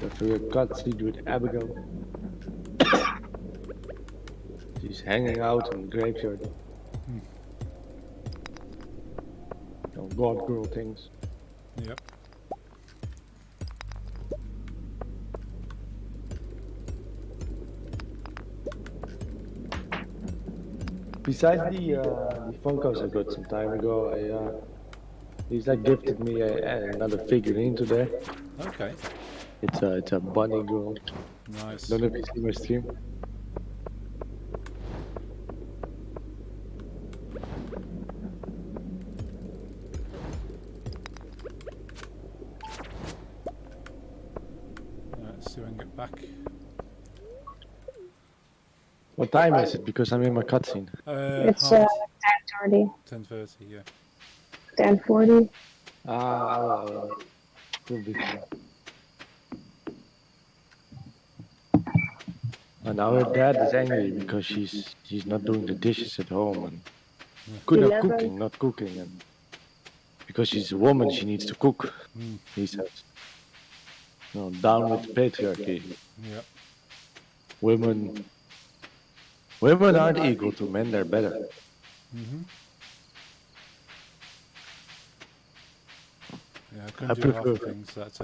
Go through a cutscene with Abigail. She's hanging out in the graveyard. God girl things. Yep. Besides the Funkos I got some time ago, he's like gifted me another figurine today. Okay. It's a bunny girl. Nice. Don't know if you see my stream. Let's see if I can get back. What time is it? Because I'm in my cutscene. It's Half 10:30, 10:30. Yeah. 10:40. Will be fine. And now her dad is angry because she's not doing the dishes at home and not 11. cooking, not cooking, and because she's a woman, she needs to cook. He says, "No, down with the patriarchy. Yep. Women aren't equal to men; they're better." Yeah, I I couldn't do half the prefer- things that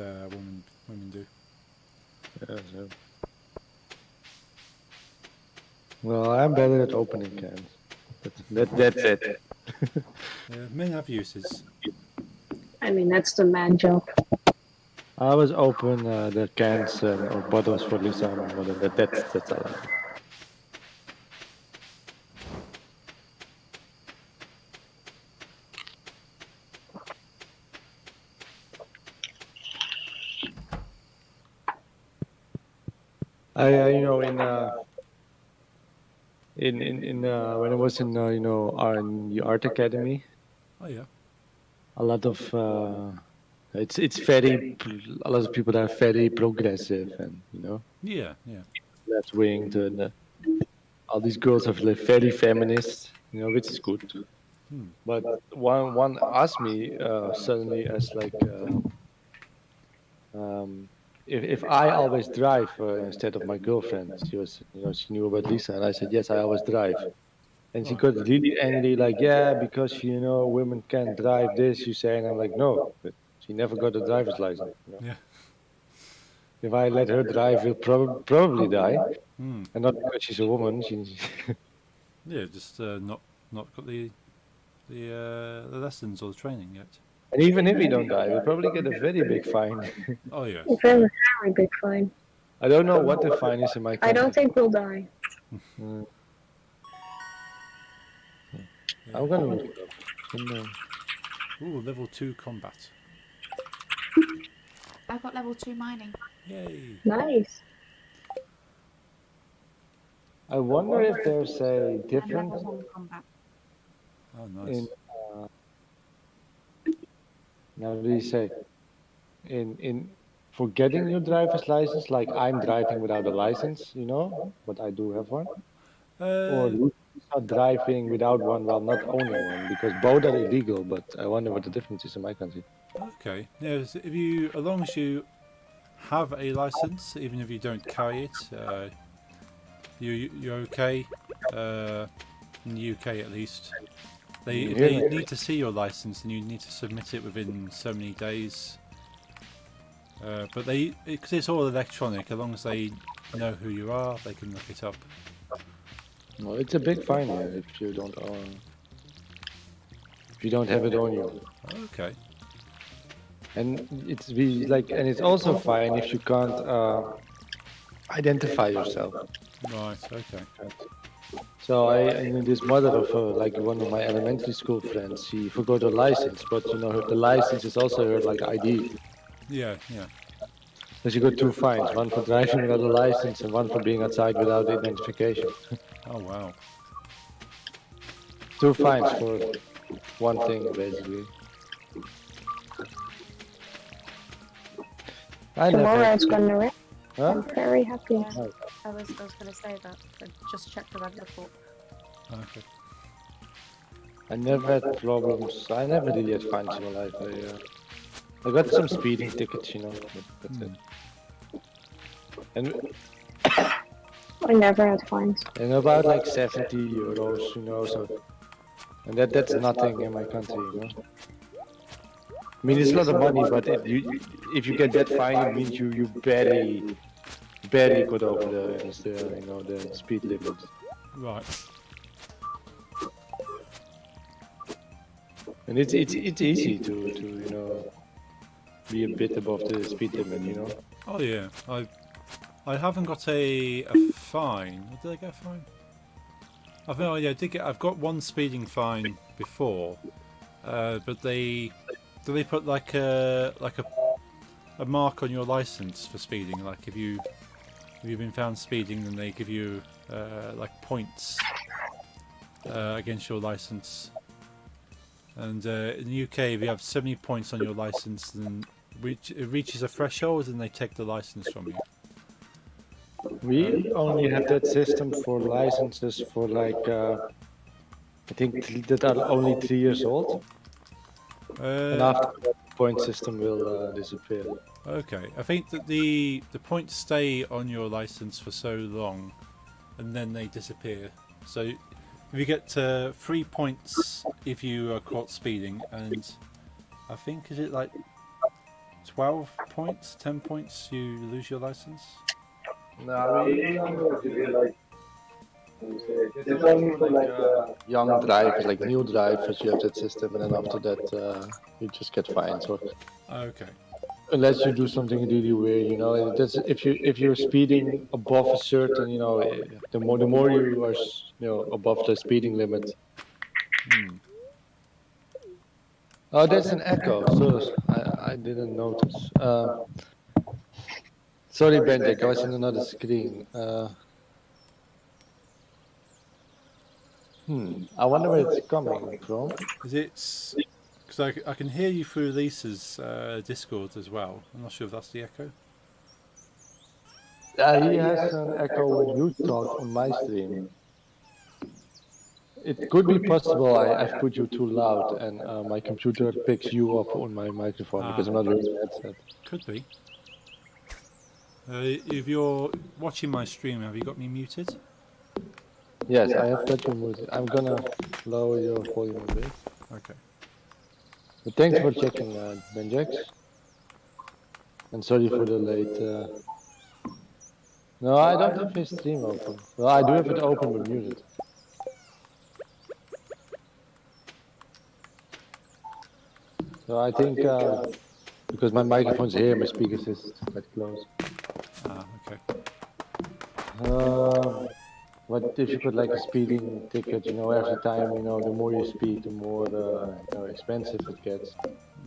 women do. Yeah, so. Well, I'm better at opening cans. That's it. Yeah, men have uses. I mean, that's the man job. I always open the cans or bottles for Lisa and my mother. That's all I do. You know, in when I was in in the art academy, Oh yeah. a lot of it's very a lot of people are very progressive and Yeah. Yeah. left winged and all these girls are like very feminist, which is good. But one asked me suddenly as like um, if I always drive instead of my girlfriend. She knew about Lisa, and I said yes, I always drive. And she got really angry, like, yeah, because women can't drive this, you say, and I'm like, no, but she never got a driver's license. Yeah. If I let her drive, we'll probably die, Hmm. and not because she's a woman. Yeah. Just not got the lessons or the training yet. And even if we don't die, we'll probably get a very big fine. Oh yes. Very, very big fine. I don't know what the fine is in my I country. don't think we'll die. I'm gonna look it up. And, Ooh, level 2 combat. I got level 2 mining. Yay. Nice. I wonder if there's a And difference level 1 combat. Oh nice. in how do you say in for getting your driver's license, like I'm driving without a license, but I do have one, or Uh, not driving without one while not owning one, because both are illegal. But I wonder what the difference is in my country. okay. Yeah. So if you, as long as you have a license, even if you don't carry it, you're okay. In the UK at least, they need to see your license and you need to submit it within so many days. But because it's all electronic, as long as they know who you are, they can look it up. Well, it's a big fine here if you don't have it on you. Okay. And it's also fine if you can't identify yourself. Right. Okay. So I knew this mother of like one of my elementary school friends. She forgot her license, but the license is also her like ID. Yeah. Yeah. So she got 2 fines: one for driving without a license, and one for being outside without identification. Oh wow. 2 fines for one thing, basically. I Tomorrow never. it's gonna rain. Huh? I'm very happy. Yeah, I was going to say that. I just checked the weather report. Okay. I never had problems. I never really had fines in my life. I got some speeding tickets, you know, but that's it. And I never had fines. about like 70 euros, you know, so and that's nothing in my country, you know. I mean, it's a lot of money, but if you get that fine, it means you barely got over the speed limit. Right. And it's easy to you know be a bit above the speed limit, you know. Oh yeah. I haven't got a fine. Did I get a fine? Oh yeah, I did get. I've got one speeding fine before, but they put like a mark on your license for speeding. Like if you've been found speeding, then they give you like points against your license. And in the UK, if you have 70 points on your license, then it reaches a threshold, and they take the license from you. We only have that system for licenses for like I think that are only 3 years old, and after that, the point system will disappear. Okay, I think that the points stay on your license for so long, and then they disappear. So if you get 3 points if you are caught speeding, and I think is it like 12 points, 10 points, you lose your license. No, we only like it's only for like young drivers, like new drivers. You have that system, and then after that, you just get fined. So Okay. unless you do something really weird, you know, that's if you're speeding above a certain, you know, the more you are, you know, above the speeding limit. Oh, there's an echo. So I didn't notice. Sorry, Benjik, I was in another screen. I wonder where it's coming from. Is it? Because I can hear you through Lisa's Discord as well. I'm not sure if that's the echo. He has an echo when you talk on my stream. It could be possible I've put you too loud and my computer picks you up on my microphone because I'm not wearing a headset. Could be. If you're watching my stream, have you got me muted? Yes, I have got you muted. I'm gonna lower your volume a bit. Okay. But thanks for checking, Benjax. And sorry for the late. No, I don't have his stream open. Well, I do have it open but muted. So I think because my microphone's here, my speakers is quite close. Okay. But if you put like a speeding ticket, you know, every time, you know, the more you speed, the more you know, expensive it gets.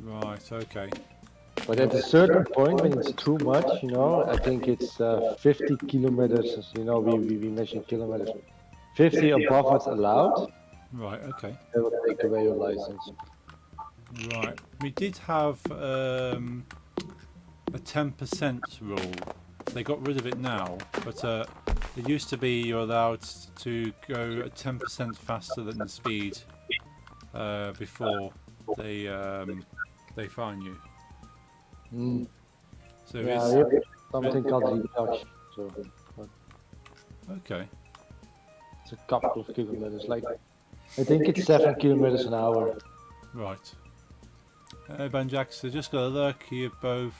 Right. Okay. But at a certain point, when it's too much, you know, I think it's 50 kilometers. You know, we measure kilometers. 50 above what's allowed. Right. Okay. They will take away your license. Right. We did have a 10% rule. They got rid of it now, but it used to be you're allowed to go at 10% faster than the speed before they fine you. So Yeah, we have something called reduction. So okay. it's a couple of kilometers. Like I think it's 7 kilometers an hour. Right. Banjax, so just got a look. You both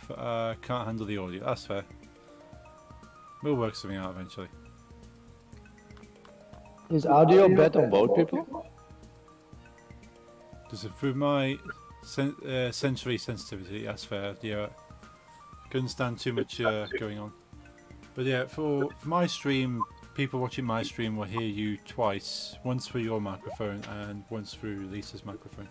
can't handle the audio. That's fair. We'll work something out eventually. Is audio bad on both people? Just through my sensory sensitivity, that's fair. Yeah, couldn't stand too much going on. But yeah, for my stream, people watching my stream will hear you twice. Once through your microphone and once through Lisa's microphone.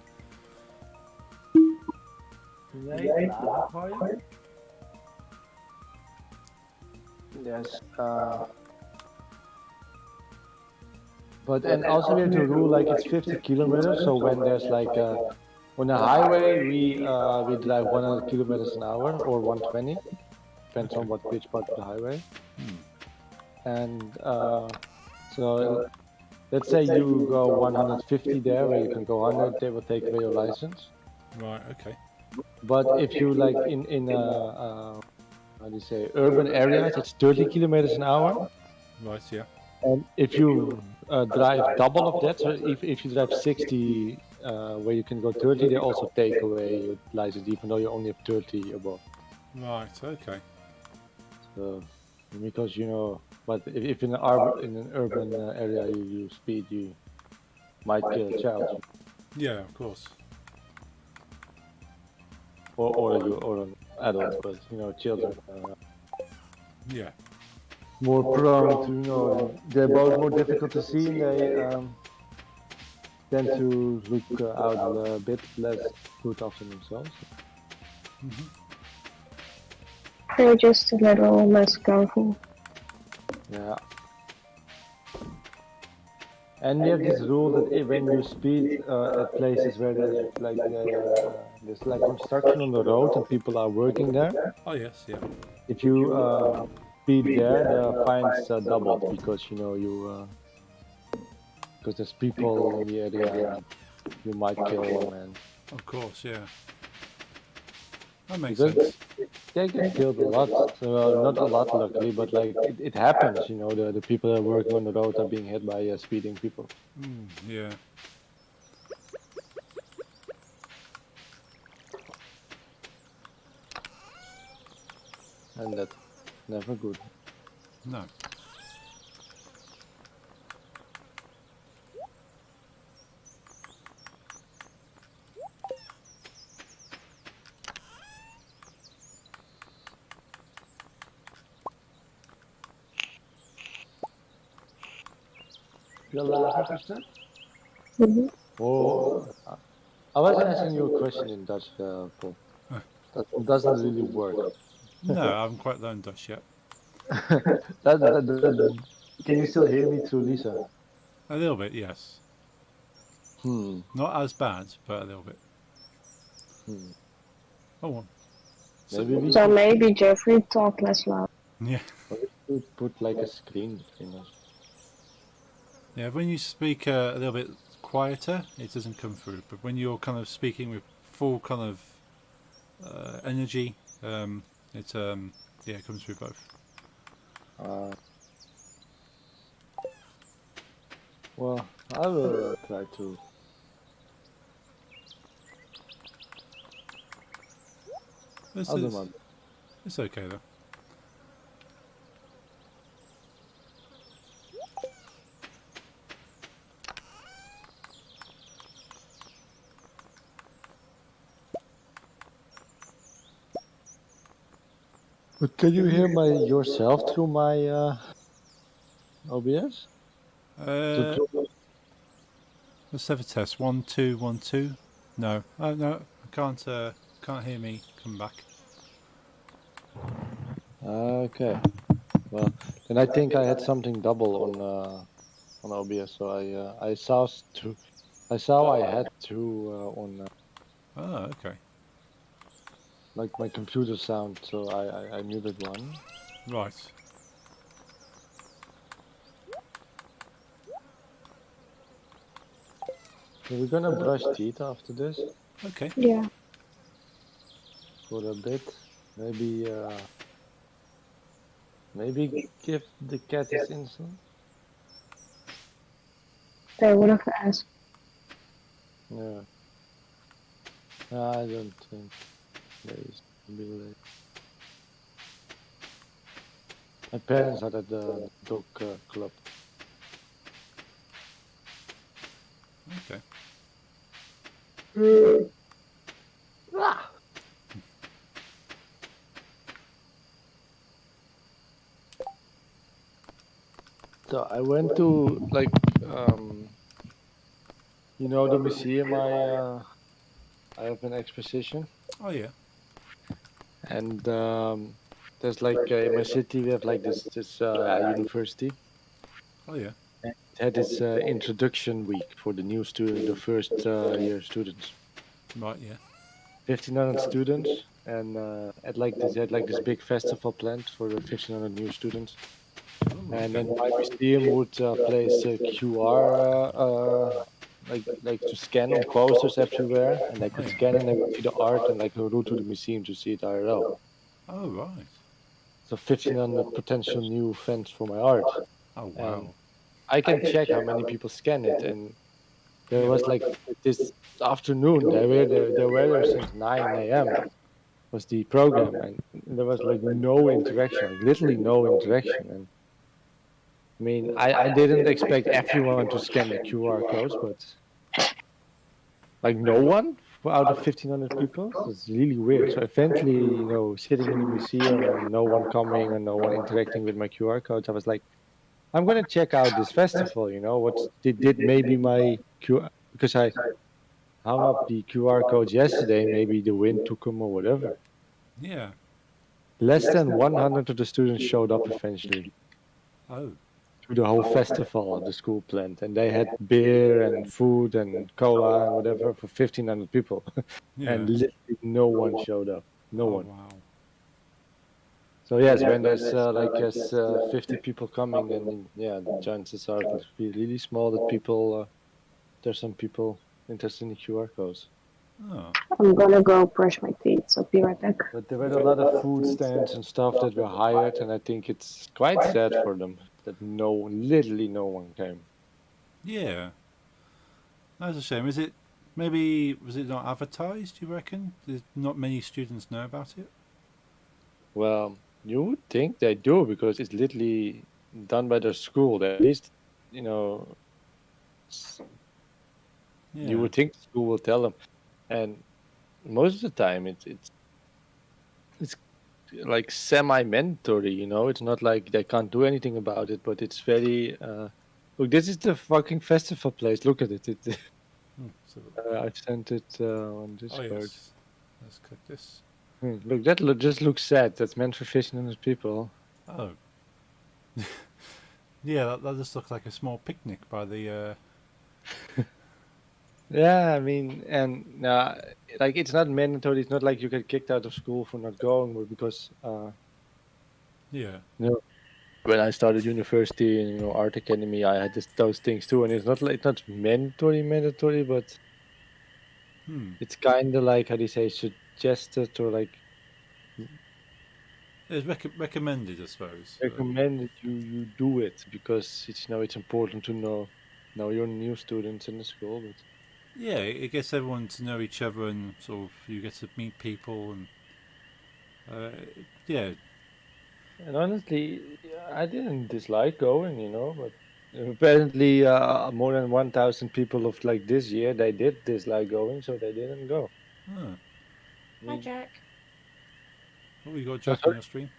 Yes. But and also we have to rule like it's 50 kilometers. So when there's like on a highway we drive 100 kilometers an hour or 120. depends Okay. on which part of the highway. Hmm. And so let's say you go 150 there, where you can go 100, they will take away your license. Right. Okay. But if you like in how do you say, urban areas, it's 30 kilometers an hour. Right. Yeah. And if you drive double of that, so if you drive 60, where you can go 30, they also take away your license, even though you only have 30 above. Right. Okay. So because but if in an urban area you speed, you might kill a child, Yeah. Of course. or an adult, but children Yeah. more prone to they're both more difficult to see, and they tend to look out a bit less good after themselves. They're just a little less careful. Yeah. And we have this rule that when you speed at places where there's like construction on the road and people are working there, Oh yes. Yeah. if you speed there, the fines doubled because because there's people in the area and you might kill them, and Of course. Yeah. That makes because sense. they get killed a lot. So not a lot, luckily, but like it happens. The people that are working on the road are being hit by speeding people. Yeah. And that's never good. No. You're laughing, Kristen? Mhm. Oh, I was asking you a question in Dutch, Paul. That doesn't really work. No, I haven't quite learned Dutch yet. Can you still hear me through Lisa? A little bit, yes. Hmm. Not as bad, but a little bit. Hmm. Oh, well. Maybe we So should, maybe Jeffrey talk less loud. Yeah. put like a screen between us. Yeah, when you speak a little bit quieter, it doesn't come through. But when you're kind of speaking with full kind of energy, it comes through both. Well, I will try to. This I'll do is my. it's okay though. But can you hear yourself through my OBS? Uh, let's have a test. 1 2 1 2. No, oh no, I can't hear me come back. Okay. Well, then I think I had something double on OBS, so I saw I had two on Oh, okay, like my computer sound, so I muted one. right. So we're gonna brush teeth after this Okay. Yeah. for a bit. Maybe maybe give the cat his insulin. They would have asked. Yeah. I don't think there is be late. My parents are at the dog club. Okay. So I went to like the museum I have an exposition, Oh yeah. and there's like in my city we have like this university. Oh yeah. It had this introduction week for the the first year students. Right. Yeah. 1,500 students, and at like this, they had like this big festival planned for the 1,500 new students. Oh, And okay. then my museum would place a QR, like to scan on posters everywhere, and they Oh, could yeah. scan and they would see the art and like a route to the museum to see it IRL. Oh, right. So 1,500 potential new fans for my art, Oh, and wow. I can check how many people scan it. And there Yeah. was like this afternoon, they were there since 9 a.m. was the program, and there was like no interaction, like literally no interaction. And I mean, I didn't expect everyone to scan the QR codes, but like no one out of 1,500 people. So it's really weird. So eventually, sitting in the museum and no one coming and no one interacting with my QR codes, I was like, I'm gonna check out this festival. What did maybe my QR, because I hung up the QR codes yesterday, maybe the wind took them or whatever. Yeah. Less than 100 of the students showed up eventually Oh, to the whole festival the school planned, and they had beer and food and cola and whatever for 1,500 people, yeah. and literally no one showed up. No Oh, one. wow. So yes, when there's 50 people coming, then yeah, the chances are really small that there's some people interested in the QR codes. Oh, I'm gonna go brush my teeth, so be right back. But there were a lot of food stands and stuff that were hired, and I think it's quite sad for them that literally no one came. yeah. That's a shame. Is it maybe was it not advertised? You reckon? Did not many students know about it? Well, you would think they do because it's literally done by their school. At least, you know, s- you Yeah. would think the school will tell them. And most of the time, it's like semi-mandatory. It's not like they can't do anything about it, but it's very. Look, this is the fucking festival place. Look at it. So, I sent it on oh Discord. yes. Let's click this. Look, that just looks sad. That's meant for 1,500 people. Oh, yeah. That just looks like a small picnic by the. Yeah, I mean, and like it's not mandatory. It's not like you get kicked out of school for not going, but because Yeah. you know, when I started university and art academy, I had those things too. And it's not mandatory, but Hmm. it's kind of like how do you say suggested or like It's recommended, I suppose. recommended you do it because it's important to know your new students in the school. But Yeah, it gets everyone to know each other and sort of you get to meet people and uh, yeah, and honestly, I didn't dislike going, but apparently more than 1,000 people of like this year they did dislike going, so they didn't go. oh, I Hi, mean, Jack. oh, we got oh, Jack on sorry. your stream.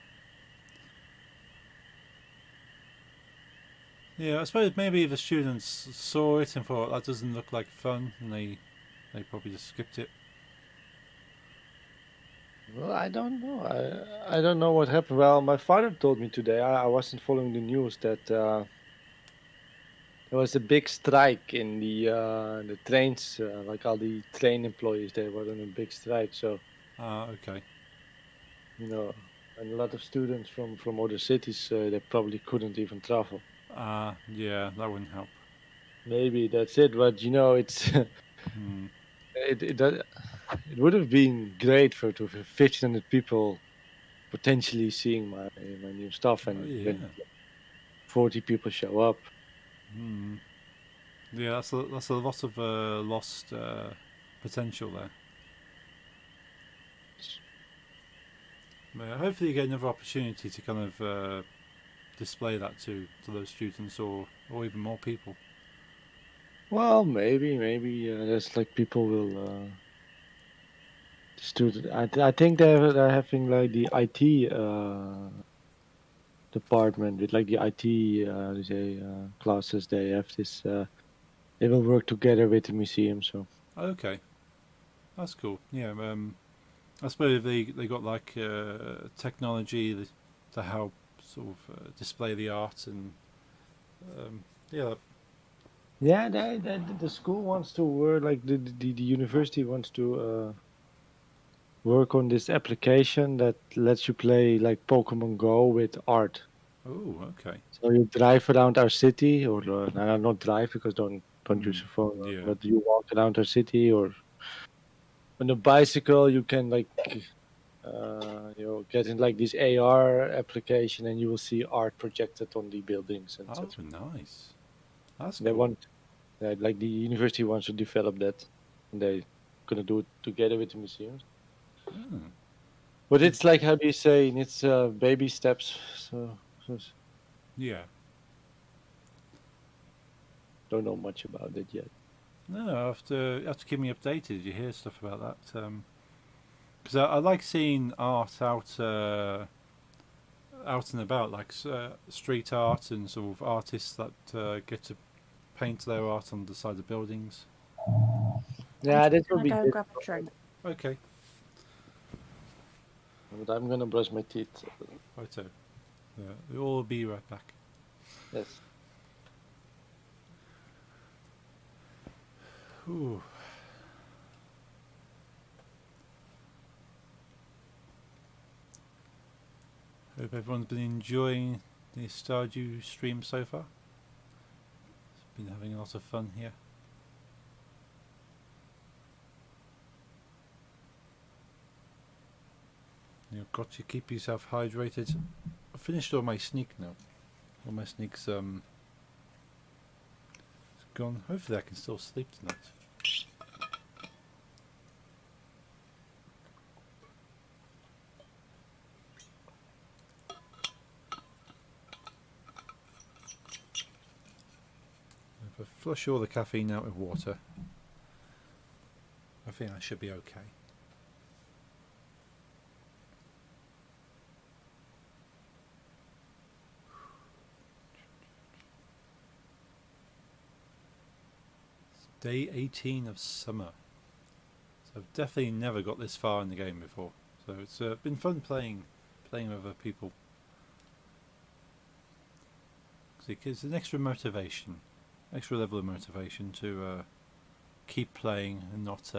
Yeah, I suppose maybe the students saw it and thought that doesn't look like fun, and they probably just skipped it. Well, I don't know. I don't know what happened. Well, my father told me today. I wasn't following the news that there was a big strike in the trains. Like all the train employees, they were on a big strike. So Ah, okay. you know, and a lot of students from other cities they probably couldn't even travel. Ah, yeah, that wouldn't help. Maybe that's it. But it's Hmm. it would have been great for 1,500 people potentially seeing my new stuff, Oh and yeah. when 40 people show up. Hmm. Yeah, that's a lot of lost potential there. But hopefully, you get another opportunity to kind of display that to those students or even more people. Well, maybe there's like people will student. I think they're having like the IT department with like the IT they say classes. They have this. They will work together with the museum. So Okay, that's cool. Yeah, I suppose they got like technology to help sort of display the art and yeah. yeah, the school wants to work like the university wants to work on this application that lets you play like Pokemon Go with art. Oh, okay. So you drive around our city, or no, not drive because don't use Mm, your phone. yeah. But you walk around our city, or on a bicycle, you can like get in like this AR application, and you will see art projected on the buildings, and Oh, etc. nice. That's They cool. want like the university wants to develop that, and they gonna do it together with the museums. Hmm. But Did it's like how do you say? It's baby steps. So yeah. don't know much about it yet. No, you have to keep me updated. You hear stuff about that? Because I like seeing art out and about, like street art and sort of artists that get to paint their art on the side of buildings. I'm Yeah, just this will gonna be go and good. grab a drink. Okay, But I'm gonna brush my teeth. righto. Yeah, we'll be right back. Yes. Ooh. Hope everyone's been enjoying the Stardew stream so far. Been having a lot of fun here. You've got to keep yourself hydrated. I finished all my sneak now. All my sneaks gone. Hopefully I can still sleep tonight. If I flush all the caffeine out with water, I think I should be okay. It's day 18 of summer. So I've definitely never got this far in the game before. So it's been fun playing with other people. It's an extra motivation, extra level of motivation to keep playing and not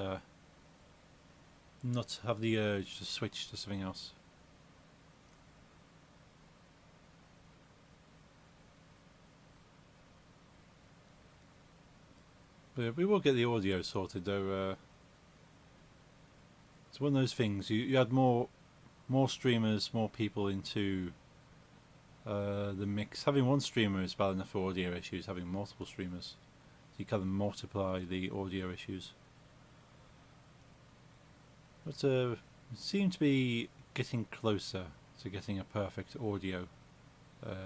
have the urge to switch to something else. But we will get the audio sorted though. It's one of those things. You add more streamers, more people into the mix. Having one streamer is bad enough for audio issues. Having multiple streamers, so you kind of multiply the audio issues. But seem to be getting closer to getting a perfect audio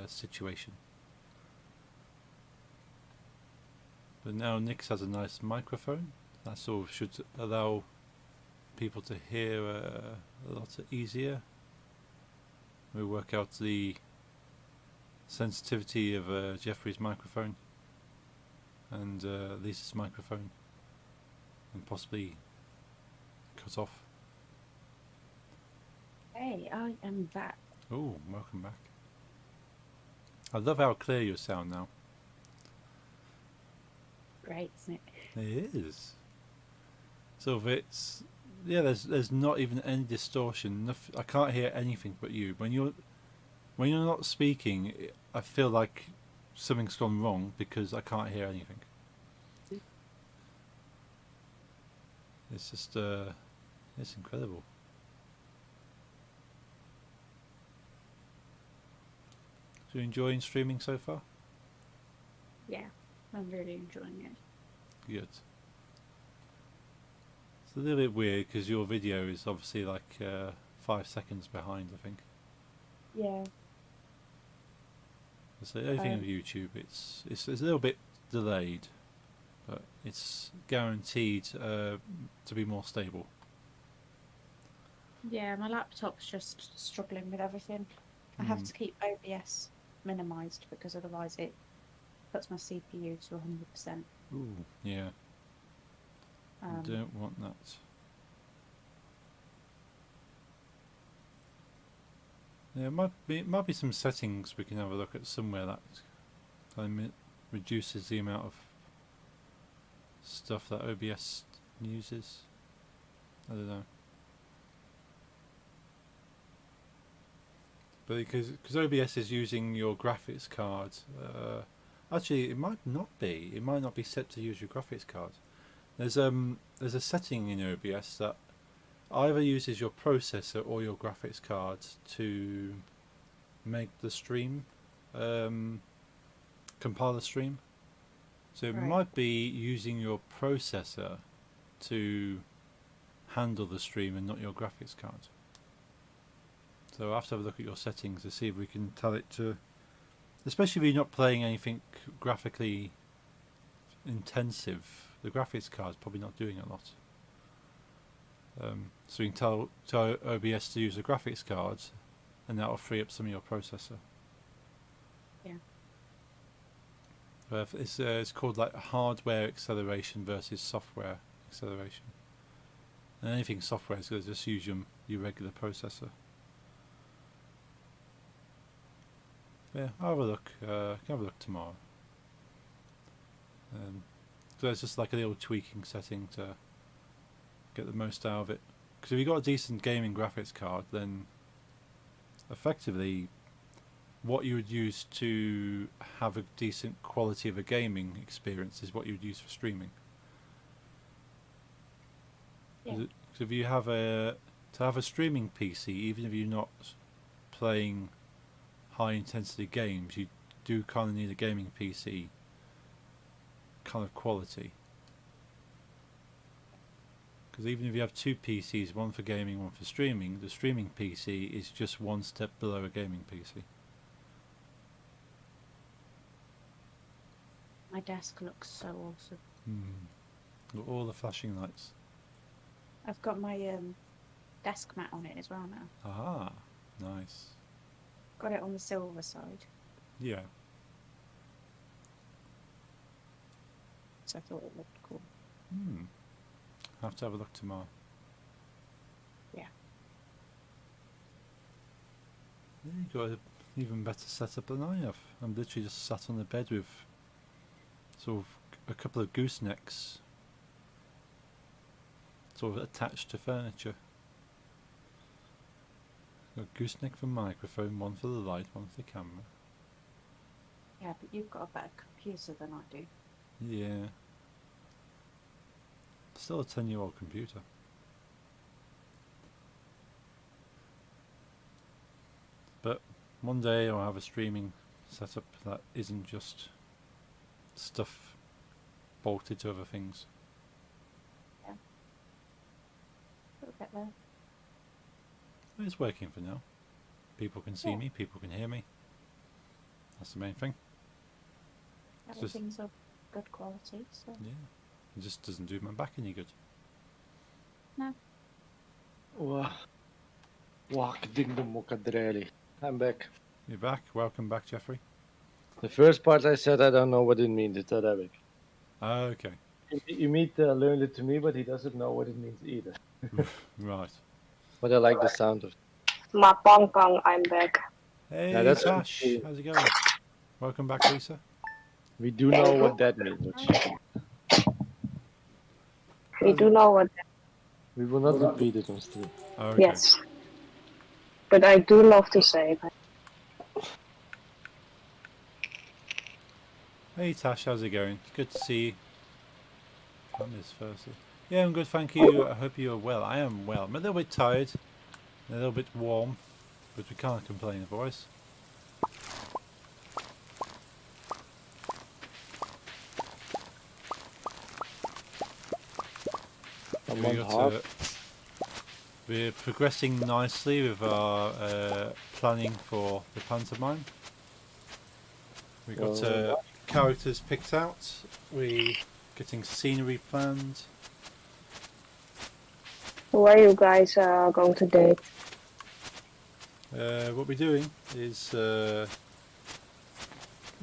situation. But now Nix has a nice microphone. That sort of should allow people to hear a lot easier. We work out the sensitivity of Jeffrey's microphone and Lisa's microphone, and possibly cut off. Hey, I am back. Oh, welcome back. I love how clear you sound now. Great, isn't it? It is. So if it's there's not even any distortion. I can't hear anything but you. When you're not speaking, I feel like something's gone wrong because I can't hear anything. It's just it's incredible. So you enjoying streaming so far? Yeah, I'm really enjoying it. Good. It's a little bit weird because your video is obviously like 5 seconds behind, I think. Yeah. So everything of YouTube, it's a little bit delayed, but it's guaranteed to be more stable. Yeah, my laptop's just struggling with everything. I have to keep OBS minimized because otherwise it puts my CPU to 100%. Ooh, yeah. Don't want that. Yeah, it might be some settings we can have a look at somewhere that kind of reduces the amount of stuff that OBS uses. I don't know. But because OBS is using your graphics card, actually it might not be. It might not be set to use your graphics card. There's a setting in OBS that either uses your processor or your graphics card to make the stream, compile the stream. So it Right. might be using your processor to handle the stream and not your graphics card. So I'll have to have a look at your settings to see if we can tell it to, especially if you're not playing anything graphically intensive. The graphics card's probably not doing a lot. So you can tell OBS to use the graphics card, and that will free up some of your processor. Yeah. But it's called like hardware acceleration versus software acceleration. And anything software is going to just use your regular processor. Yeah, I'll have a look. Can have a look tomorrow. So it's just like a little tweaking setting to get the most out of it. Because if you've got a decent gaming graphics card, then effectively what you would use to have a decent quality of a gaming experience is what you would use for streaming. Yeah. Because if you have to have a streaming PC, even if you're not playing high intensity games, you do kind of need a gaming PC kind of quality. Because even if you have two PCs, one for gaming, one for streaming, the streaming PC is just one step below a gaming PC. My desk looks so awesome. Got all the flashing lights. I've got my desk mat on it as well now. Ah, nice. Got it on the silver side, Yeah. so I thought it looked cool. I'll have to have a look tomorrow. Yeah. Yeah, you got an even better setup than I have. I'm literally just sat on the bed with sort of a couple of goosenecks sort of attached to furniture. Got a gooseneck for microphone, one for the light, one for the camera. Yeah, but you've got a better computer than I do. Yeah. Still a 10-year-old computer. But one day I'll have a streaming setup that isn't just stuff bolted to other things. We'll get there. It's working for now. People can see Yeah. me, people can hear me. That's the main thing. It's just- Everything's of good quality, so Yeah. It just doesn't do my back any good. I'm back. You're back. Welcome back, Jeffrey. The first part I said I don't know what it means. It's Arabic. Okay. Ümit learned it to me, but he doesn't know what it means either. Right. But I like the sound of it. Mapangkang, I'm back. Hey, Yeah, that's Tash. cool. How's it going? Welcome back, Lisa. We do know what that means. We do know what. We will not repeat it on stream. Okay. Yes. But I do love to say it. Hey, Tash. How's it going? Good to see you. On this Thursday. Yeah, I'm good, thank you. I hope you're well. I am well. I'm a little bit tired, a little bit warm, but we can't complain otherwise. I'm We on got half. we're progressing nicely with our planning for the pantomime. We got characters picked out. We're getting scenery planned. Who are you guys going to date? What we're doing is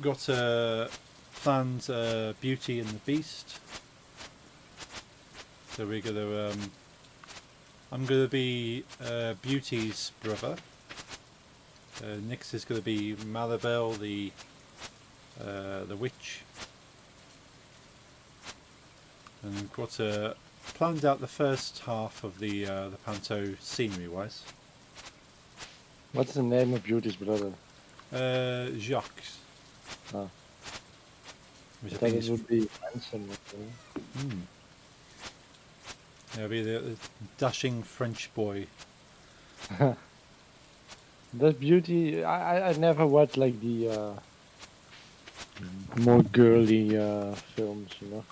got planned Beauty and the Beast. So we're gonna I'm gonna be Beauty's brother. Nix is gonna be Malabelle, the witch. And we've got planned out the first half of the panto scenery wise. What's the name of Beauty's brother? Jacques. Ah. Which I That think it is would be handsome. yeah, be the dashing French boy. That Beauty, I never watched like the more girly films, you know.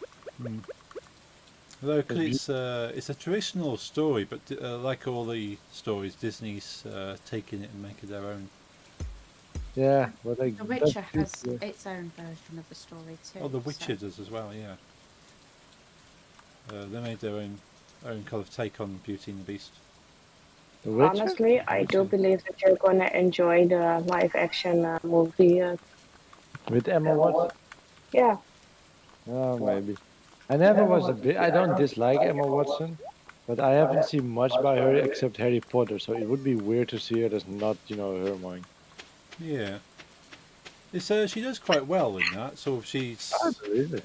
Although That's it's a traditional story, but like all the stories, Disney's taking it and making it their own. Yeah, but like The that Witcher has Beauty, its own version of the story too. Oh, The so- Witcher does as well. Yeah, they made their own kind of take on Beauty and the Beast. The Witcher. Honestly, I do Witcher. believe that you're gonna enjoy the live action movie. With Emma Watson. Yeah, Oh, maybe. I never was a bit. I don't dislike Emma Watson, but I haven't seen much by her except Harry Potter. So it would be weird to see her as not, Hermione. Yeah, it's she does quite well in that. So Oh, really?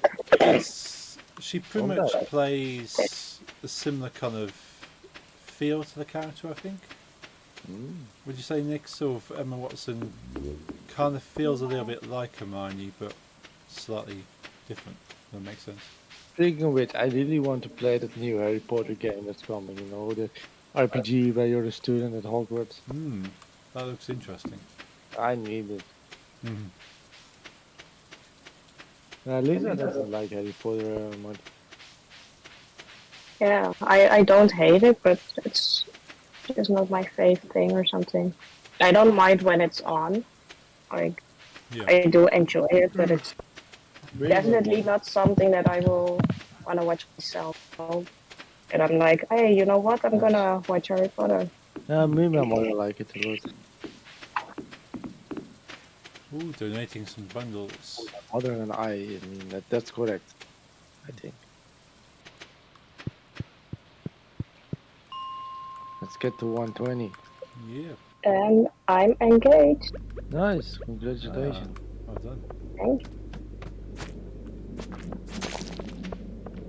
she pretty Well much done. plays a similar kind of feel to the character, I think. Would you say, Nick, sort of Emma Watson kind of feels a little bit like Hermione, but slightly different? That makes sense. Speaking of which, I really want to play that new Harry Potter game that's coming. You know, the RPG where you're a student at Hogwarts. That looks interesting. I need it. Lisa doesn't like Harry Potter much. yeah. I don't hate it, but it's just not my favorite thing or something. I don't mind when it's on. Like Yeah. I do enjoy it, but it's Really? definitely not something that I will want to watch myself. And I'm like, hey, you know what? I'm gonna watch Harry Potter. Me and my mother like it a lot. Ooh, donating some bundles. Mother and I mean that's correct. I think. Let's get to 120. Yeah. And I'm engaged. Nice, congratulations. Well done. Thank you.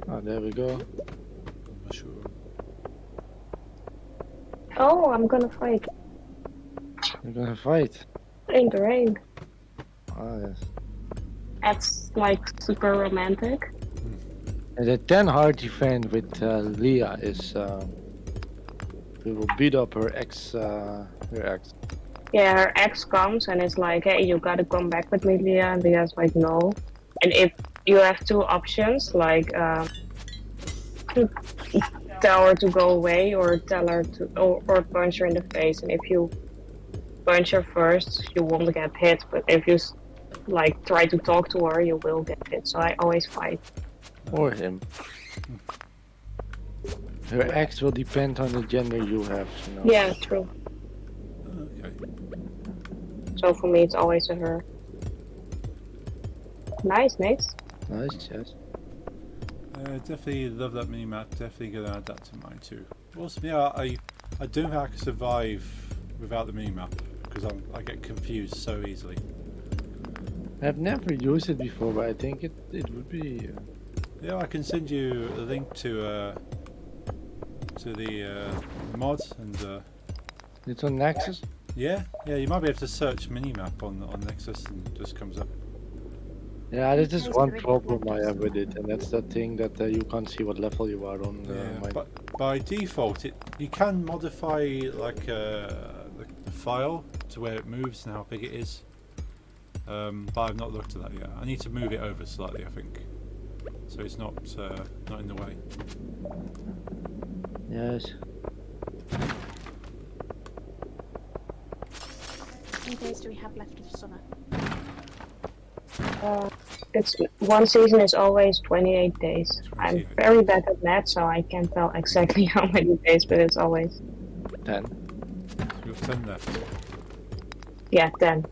Oh, there we go. Sure. Oh, I'm gonna fight We're gonna fight. in the rain. Ah, yes. That's like super romantic. And the 10 heart event with Leah is we will beat up her ex. Yeah, her ex comes and is like, hey, you gotta come back with me, Leah. And Leah's like, no. And if you have two options, like tell her to go away or tell her to, or punch her in the face. And if you punch her first, you won't get hit. But if you like try to talk to her, you will get hit. So I always fight. Or him. Her ex will depend on the gender you have. You know. Yeah, true. Okay. So for me, it's always a her. Nice, nice. Nice, yes. Definitely love that mini map. Definitely gonna add that to mine too. Also, yeah, I don't think I can survive without the mini map because I get confused so easily. I've never used it before, but I think it would be. Yeah, I can send you a link to the mod and It's on Nexus. yeah, you might be able to search minimap on Nexus and it just comes up. Yeah, this is Nice one to problem I recommend have with it, and that's that thing that you can't see what level you are on. Yeah, but by default, you can modify like the file to where it moves and how big it is. But I've not looked at that yet. I need to move it over slightly, I think, so it's not in the way. Yes. How many days do we have left of summer? It's one season is always 28 days. I'm 28. very bad at math, so I can't tell exactly how many days, but it's always 10. We've got 10 left. 10. Okay.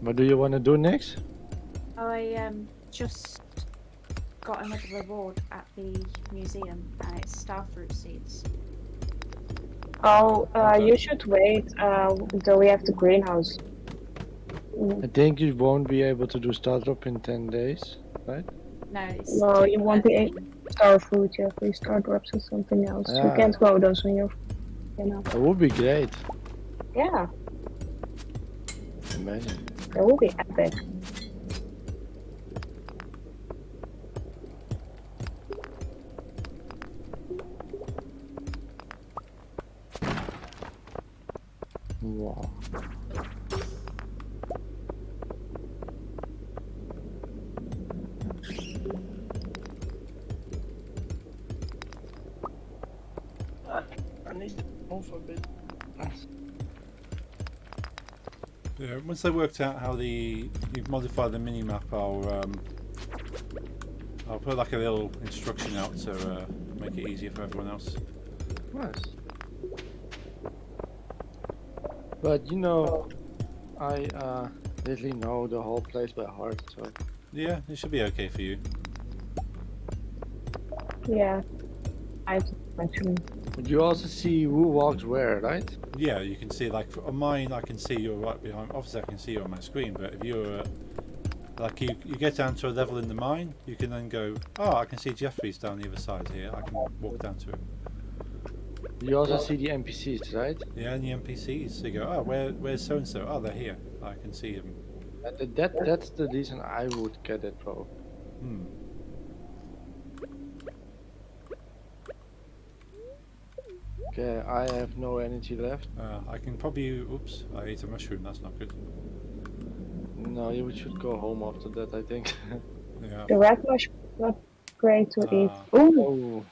What do you want to do next? I just got another reward at the museum, and it's starfruit seeds. Oh, you should wait until we have the greenhouse. I think you won't be able to do Stardrop in 10 days, right? No, it's No, you won't be 13. Star food, you have to start drops or something else. You Yeah. can't grow those when you're, That would be great. Yeah, Imagine. that will be epic. Wow. I need to move a bit. Yeah, once I worked out how you've modified the mini map, I'll put like a little instruction out to make it easier for everyone else. Nice. But you know, I literally know the whole place by heart, so Yeah, it should be okay for you. Yeah, I actually. but you also see who walks where, right? Yeah, you can see like on mine, I can see you're right behind. Obviously, I can see you on my screen, but if you're like you get down to a level in the mine, you can then go. Oh, I can see Jeffrey's down the other side here. I can walk down to him. You also see the NPCs, right? Yeah, and the NPCs. So you go. Oh, where's so and so? Oh, they're here. I can see them. That's the reason I would get it, bro. Hmm. Okay, I have no energy left. I can probably. Oops, I ate a mushroom. That's not good. No, you should go home after that, I think. Yeah. The red mushroom is not great to eat. Ah. Ooh, Oh,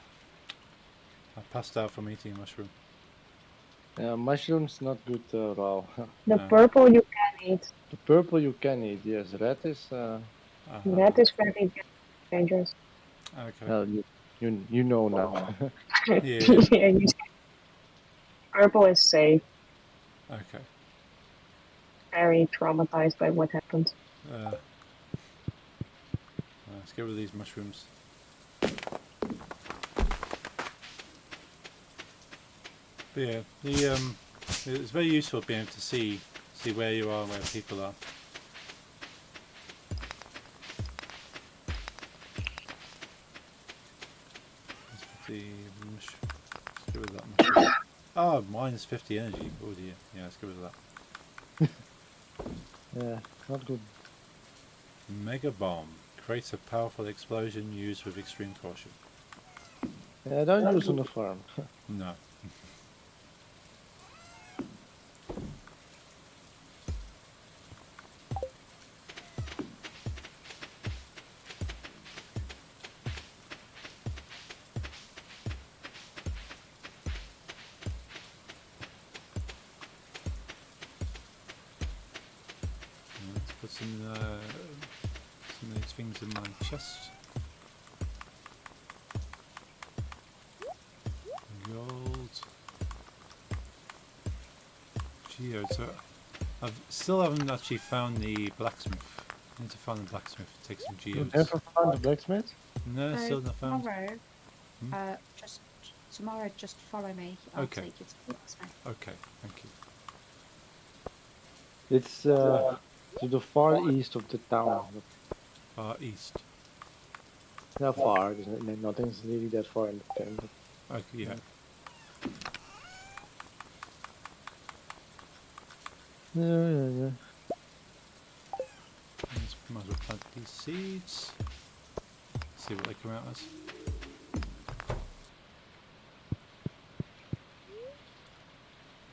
I passed out from eating a mushroom. yeah, mushrooms not good raw. the No. purple you can eat. The purple you can eat, yes. Red is That is very dangerous. Okay. well, you know now. Yeah. Yeah, purple is safe. Okay. Very traumatized by what happened. Let's get rid of these mushrooms. But yeah, it's very useful being able to see where you are and where people are. Let's put the let's get rid of that mushroom. Oh, minus 50 energy. Oh dear. Yeah, let's get rid of that. Yeah, not good. Mega bomb creates a powerful explosion used with extreme caution. Yeah, don't use on the farm. No. Let's put some of these things in my chest. Gold. Geodes. I still haven't actually found the blacksmith. I need to find the blacksmith to take some You geodes. never found the blacksmith? No, still not found. Tomorrow, Hmm? just follow me. I'll Okay. take you to the blacksmith. Okay, thank you. It's to the far east of the town. East. Not far. Nothing's really that far in the game. Okay, yeah. Yeah. Might as well plant these seeds. See what they come out as.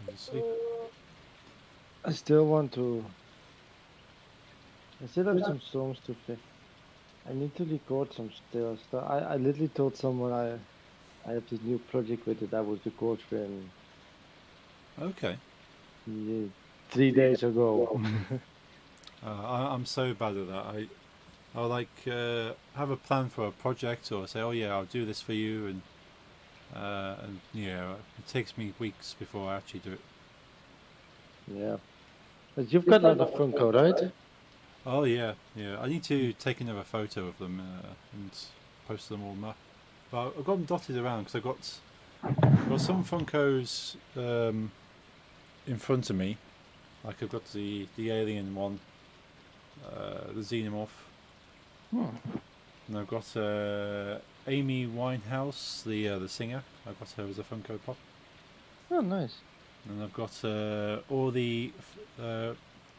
And sleep. I still want to. I still have some songs to fix. I need to record some still stuff. I literally told someone I have this new project with it. I would record for him Okay. 3 days ago. I'm so bad at that. I'll like have a plan for a project or say, oh yeah, I'll do this for you, and yeah, it takes me weeks before I actually do it. Yeah. But you've got a lot of Funko, right? Oh yeah, yeah. I need to take another photo of them and post them all. But I've got them dotted around because I've got some Funkos in front of me. Like I've got the alien one, the Xenomorph, and I've got Amy Winehouse, the singer. I've got her as a Funko Pop. Oh, nice. And I've got all the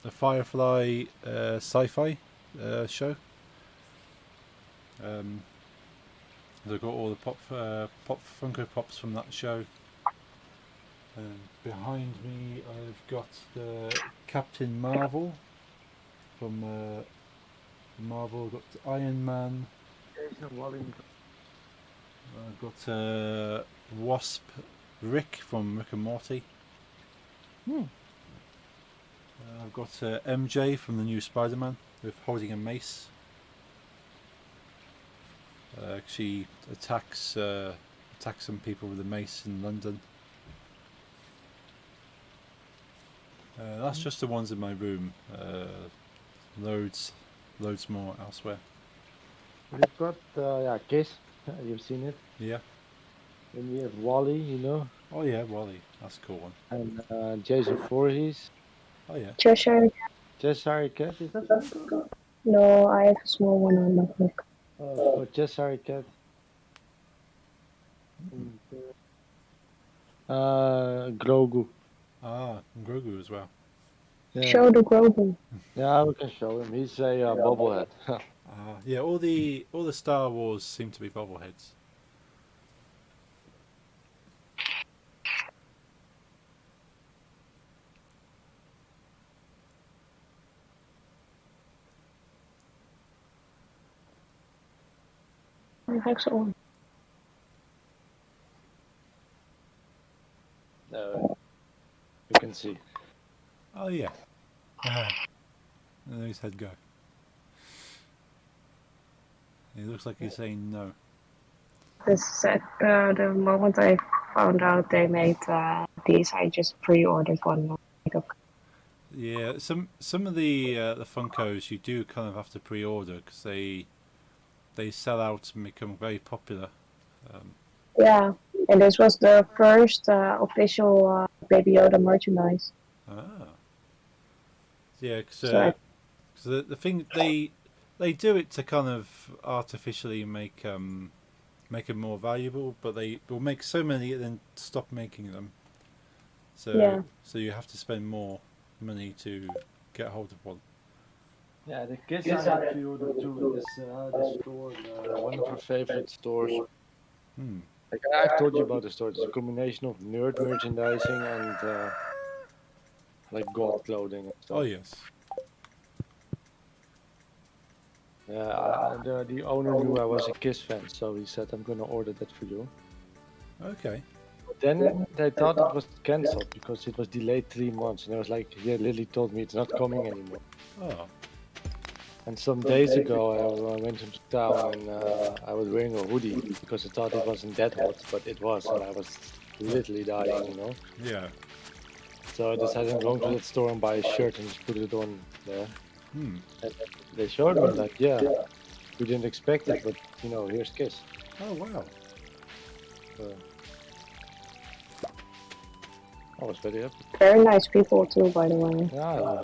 Firefly sci-fi show. I've got all the pop Funko Pops from that show. And behind me, I've got the Captain Marvel from Marvel. I've got Iron Man. I've got Wasp Rick from Rick and Morty. I've got MJ from the new Spider-Man with holding a mace. She attacks some people with a mace in London. That's just the ones in my room. Loads more elsewhere. We've got Kiss. You've seen it. Yeah. Then we have Wally, you know, Oh yeah, Wally. That's a cool one. and Jason Voorhees. Oh yeah. Cheshire. Cheshire Cat, is that Funko? No, I have a small one on my book. Oh, Cheshire Cat. Grogu. Ah, and Grogu as well. Yeah. Show the Grogu. Yeah, we can show him. He's a bobblehead. Yeah, all the Star Wars seem to be bobbleheads. I have some. No, you can see. Oh yeah. And his head go. It looks like he's saying no. This is at the moment I found out they made these. I just pre-ordered one. Yeah, some of the Funkos you do kind of have to pre-order because they sell out and become very popular. Yeah, and this was the first official Baby Yoda merchandise. Ah. Yeah, because So the thing they do it to kind of artificially make them more valuable, but they will make so many and then stop making them. So Yeah. so you have to spend more money to get hold of one. Yeah, the Kiss I had pre-ordered too. This store, one of our favorite stores. Like I've told you about the store. It's a combination of nerd merchandising and like god clothing and stuff. Oh yes. Yeah, the owner knew I was a Kiss fan, so he said, "I'm gonna order that for you." Okay. Then they thought it was cancelled because it was delayed 3 months, and I was like, "Yeah, Lily told me it's not coming anymore." Oh. And some days ago, I went into town and I was wearing a hoodie because I thought it wasn't that hot, but it was, and I was literally dying, you know. Yeah. So I decided I'm going to that store and buy a shirt and just put it on there. Hmm. And they showed me like, yeah, we didn't expect it, but you know, here's Kiss. Oh wow. I was very happy. very nice people too, by the way. Yeah,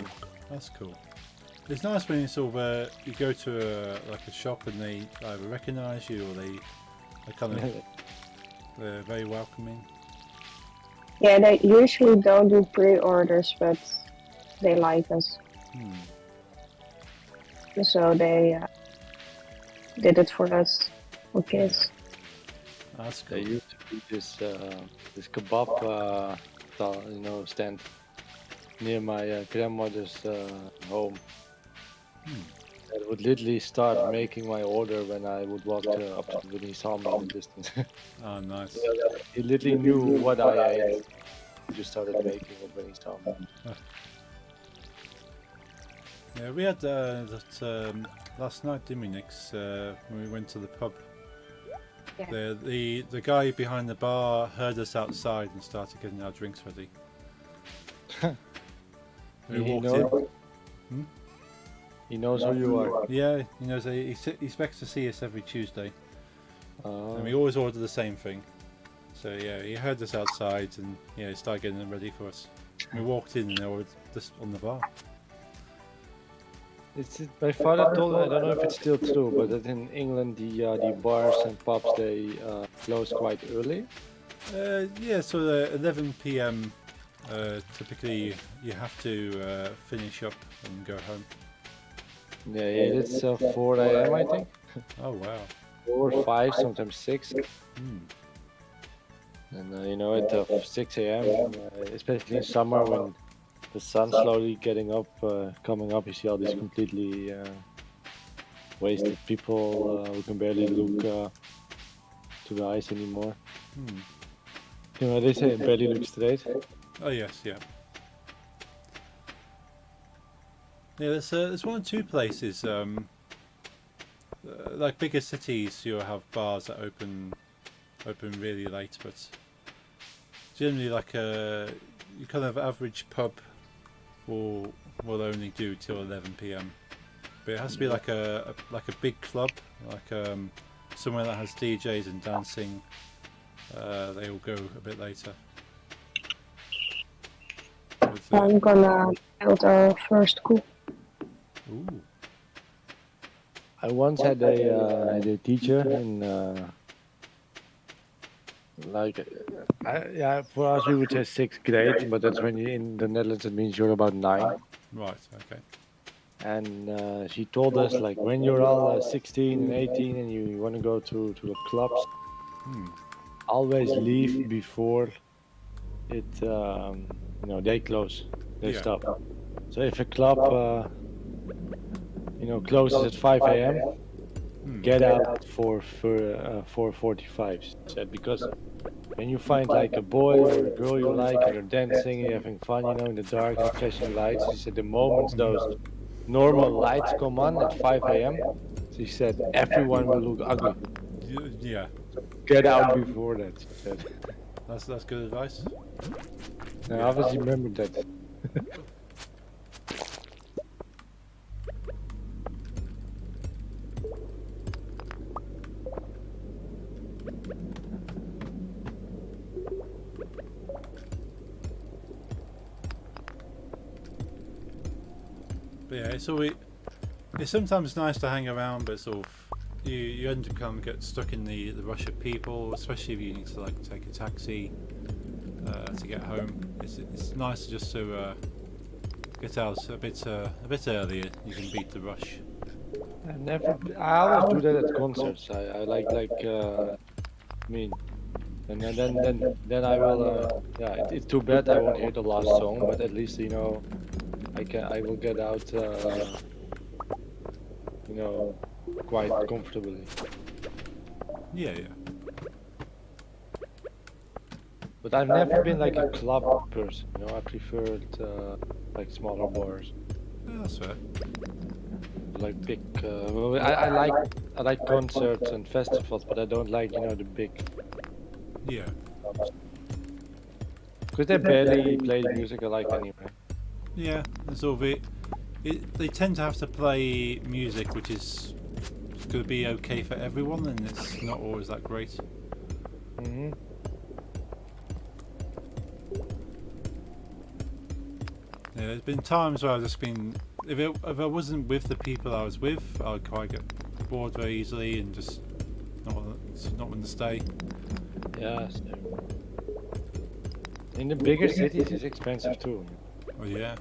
That's cool. It's nice when you sort of you go to a shop and they either recognise you or they kind of they're very welcoming. Yeah, they usually don't do pre-orders, but they like us, so they did it for us. For kids. That's They cool. used to be this kebab stand near my grandmother's home. I would literally start making my order when I would walk up to when he saw me in the distance. Oh nice. He literally knew what I ate. He just started making it when he saw me. Yeah, we had that last night, didn't we, Nix? When we went to the pub. Yeah. The guy behind the bar heard us outside and started getting our drinks ready. We He walked knows- in. He knows who you are. Yeah, he knows. He expects to see us every Tuesday, and we Uh, always order the same thing. So yeah, he heard us outside and he started getting them ready for us. We walked in and they were just on the bar. my father told me, I don't know if it's still true, but that in England the bars and pubs they close quite early. Yeah, so 11 p.m. typically you have to finish up and go home. Yeah, it's 4 a.m. I think. Oh wow. 4 or 5, sometimes 6. Hmm. And you know, at 6 a.m., especially in summer when the sun's slowly getting up, coming up, you see all these completely wasted people who can barely look to the eyes anymore. Hmm. You know, they say barely look straight. Oh yes, yeah. Yeah, there's one or two places, like bigger cities, you'll have bars that open really late, but generally like your kind of average pub will only do till 11 p.m. But it has to be like a big club, like somewhere that has DJs and dancing. They will go a bit later. But, I'm gonna build our first school. ooh. I once had a teacher in yeah, for us we would say 6th grade, but that's when you in the Netherlands it means you're about 9. Right. Okay. And she told us like when you're all 16 and 18 and you want to go to the clubs, Hmm. always leave before it you know they close, they Yeah. stop. So if a club you know closes at 5 a.m. Hmm. get out for 4:45. She said because when you find like a boy or a girl you like and you're dancing and you're having fun, you know, in the dark and flashing lights, she said the moments those normal lights come on at 5 a.m., she said everyone will look ugly. Yeah. Get out before that, she said. That's good advice. I obviously remember that. But yeah, it's sometimes nice to hang around, but sort of you end up kind of get stuck in the rush of people, especially if you need to like take a taxi to get home. It's nice just to get out a bit earlier. You can beat the rush. I always do that at concerts. I like I mean, and then I will yeah. It's too bad I won't hear the last song, but at least you know I will get out you know quite comfortably. Yeah, yeah. But I've never been like a club person. You know, I preferred like smaller bars, Yeah, that's fair. like big. Well, I like concerts and festivals, but I don't like you know the big Yeah. because they barely play the music I like anyway. Yeah, and sort of they tend to have to play music which is going to be okay for everyone, and it's not always that great. Hmm. Yeah, there's been times where I've just been if I wasn't with the people I was with, I'd quite get bored very easily and just not want to stay. Yeah. In the bigger cities, it's expensive too. Oh yeah.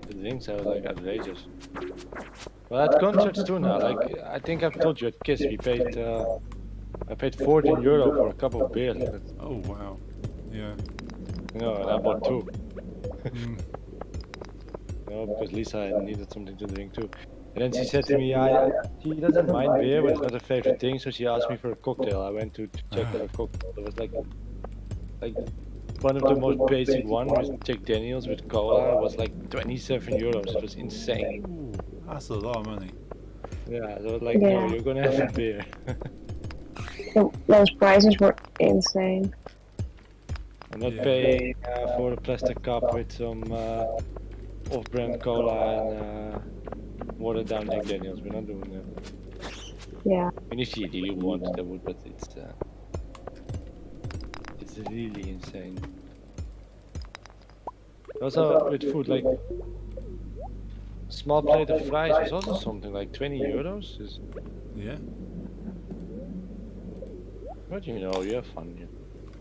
The drinks are like outrageous. Well, at concerts too now. Like I think I've told you at Kiss, we paid. I paid 14 euro for a cup of beer. That's, Oh wow. Yeah. you know, and I bought 2. Mm. You know, because Lisa needed something to drink too. And then she said to me, she doesn't mind beer, but it's not her favorite thing. So she asked me for a cocktail. I went to check her cocktail. It was like one of the most basic ones with Jack Daniels with cola. It was like 27 euros. It was insane. Ooh, that's a lot of money. Yeah, so I was like, no, you're gonna have a beer. Those prices were insane. I'm not paying for a plastic cup with some off-brand cola and watered down Jack Daniels. We're not doing that. Yeah. I mean, if you really wanted, I would, but it's really insane. Also, with food, like a small plate of fries was also something like 20 euros. Yeah. But you know, you have fun.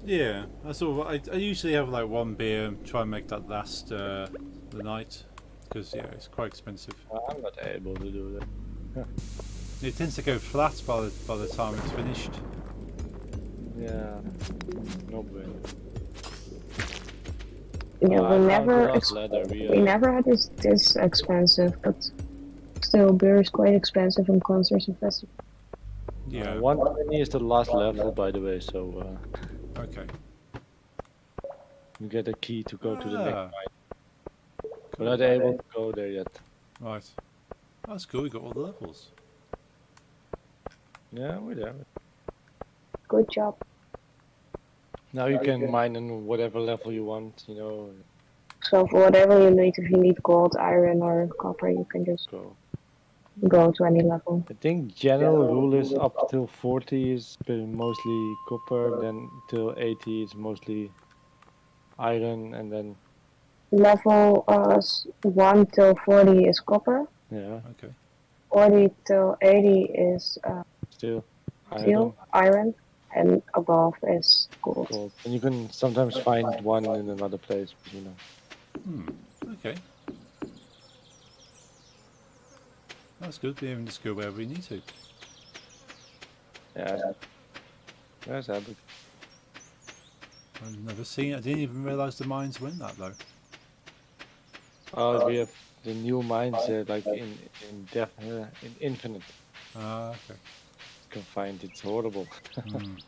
Yeah, I usually have like one beer, try and make that last the night, because yeah, it's quite expensive. I'm not able to do that. It tends to go flat by the time it's finished. Yeah, no way. Yeah, I we found never the last ladder. we never had this expensive, but still, beer is quite expensive in concerts and festivals. Yeah. 120 is the last level, by the way, so Okay. you get a key to go to the next Ah, mine. cool. We're not able to go there yet. Right. That's cool. We got all the levels. Yeah, we're there. Good job. Now you can mine in whatever level you want, you know, So for whatever you need, if you need gold, iron, or copper, you can just go. go to any level. I think general rule is up till 40 is mostly copper, then till 80 is mostly iron, and then Level 1 till 40 is copper. yeah, Okay. 40 till 80 is still steel, iron, and above is gold. gold. And you can sometimes find one in another place, but you know. Okay. That's good. We even just go wherever we need to. Yeah, that's epic. I've never seen. I didn't even realise the mines went that low. Oh, we have the new mines like in infinite. Ah, okay. You can find it's horrible. Mm,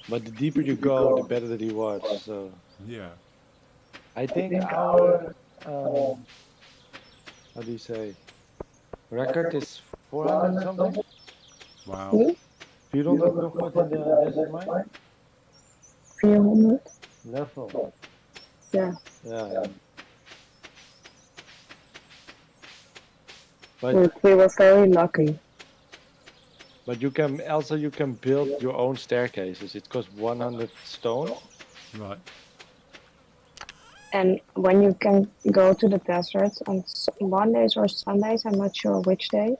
But the deeper you go, the better the rewards. So yeah. I think our how do you say record is 400 something. Wow. Hmm? 400 nog wat in the desert mine 400? level. Yeah. Yeah. We were very lucky. But you can build your own staircases. It costs 100 stone. Right. And when you can go to the desert on Mondays or Sundays, I'm not sure which day,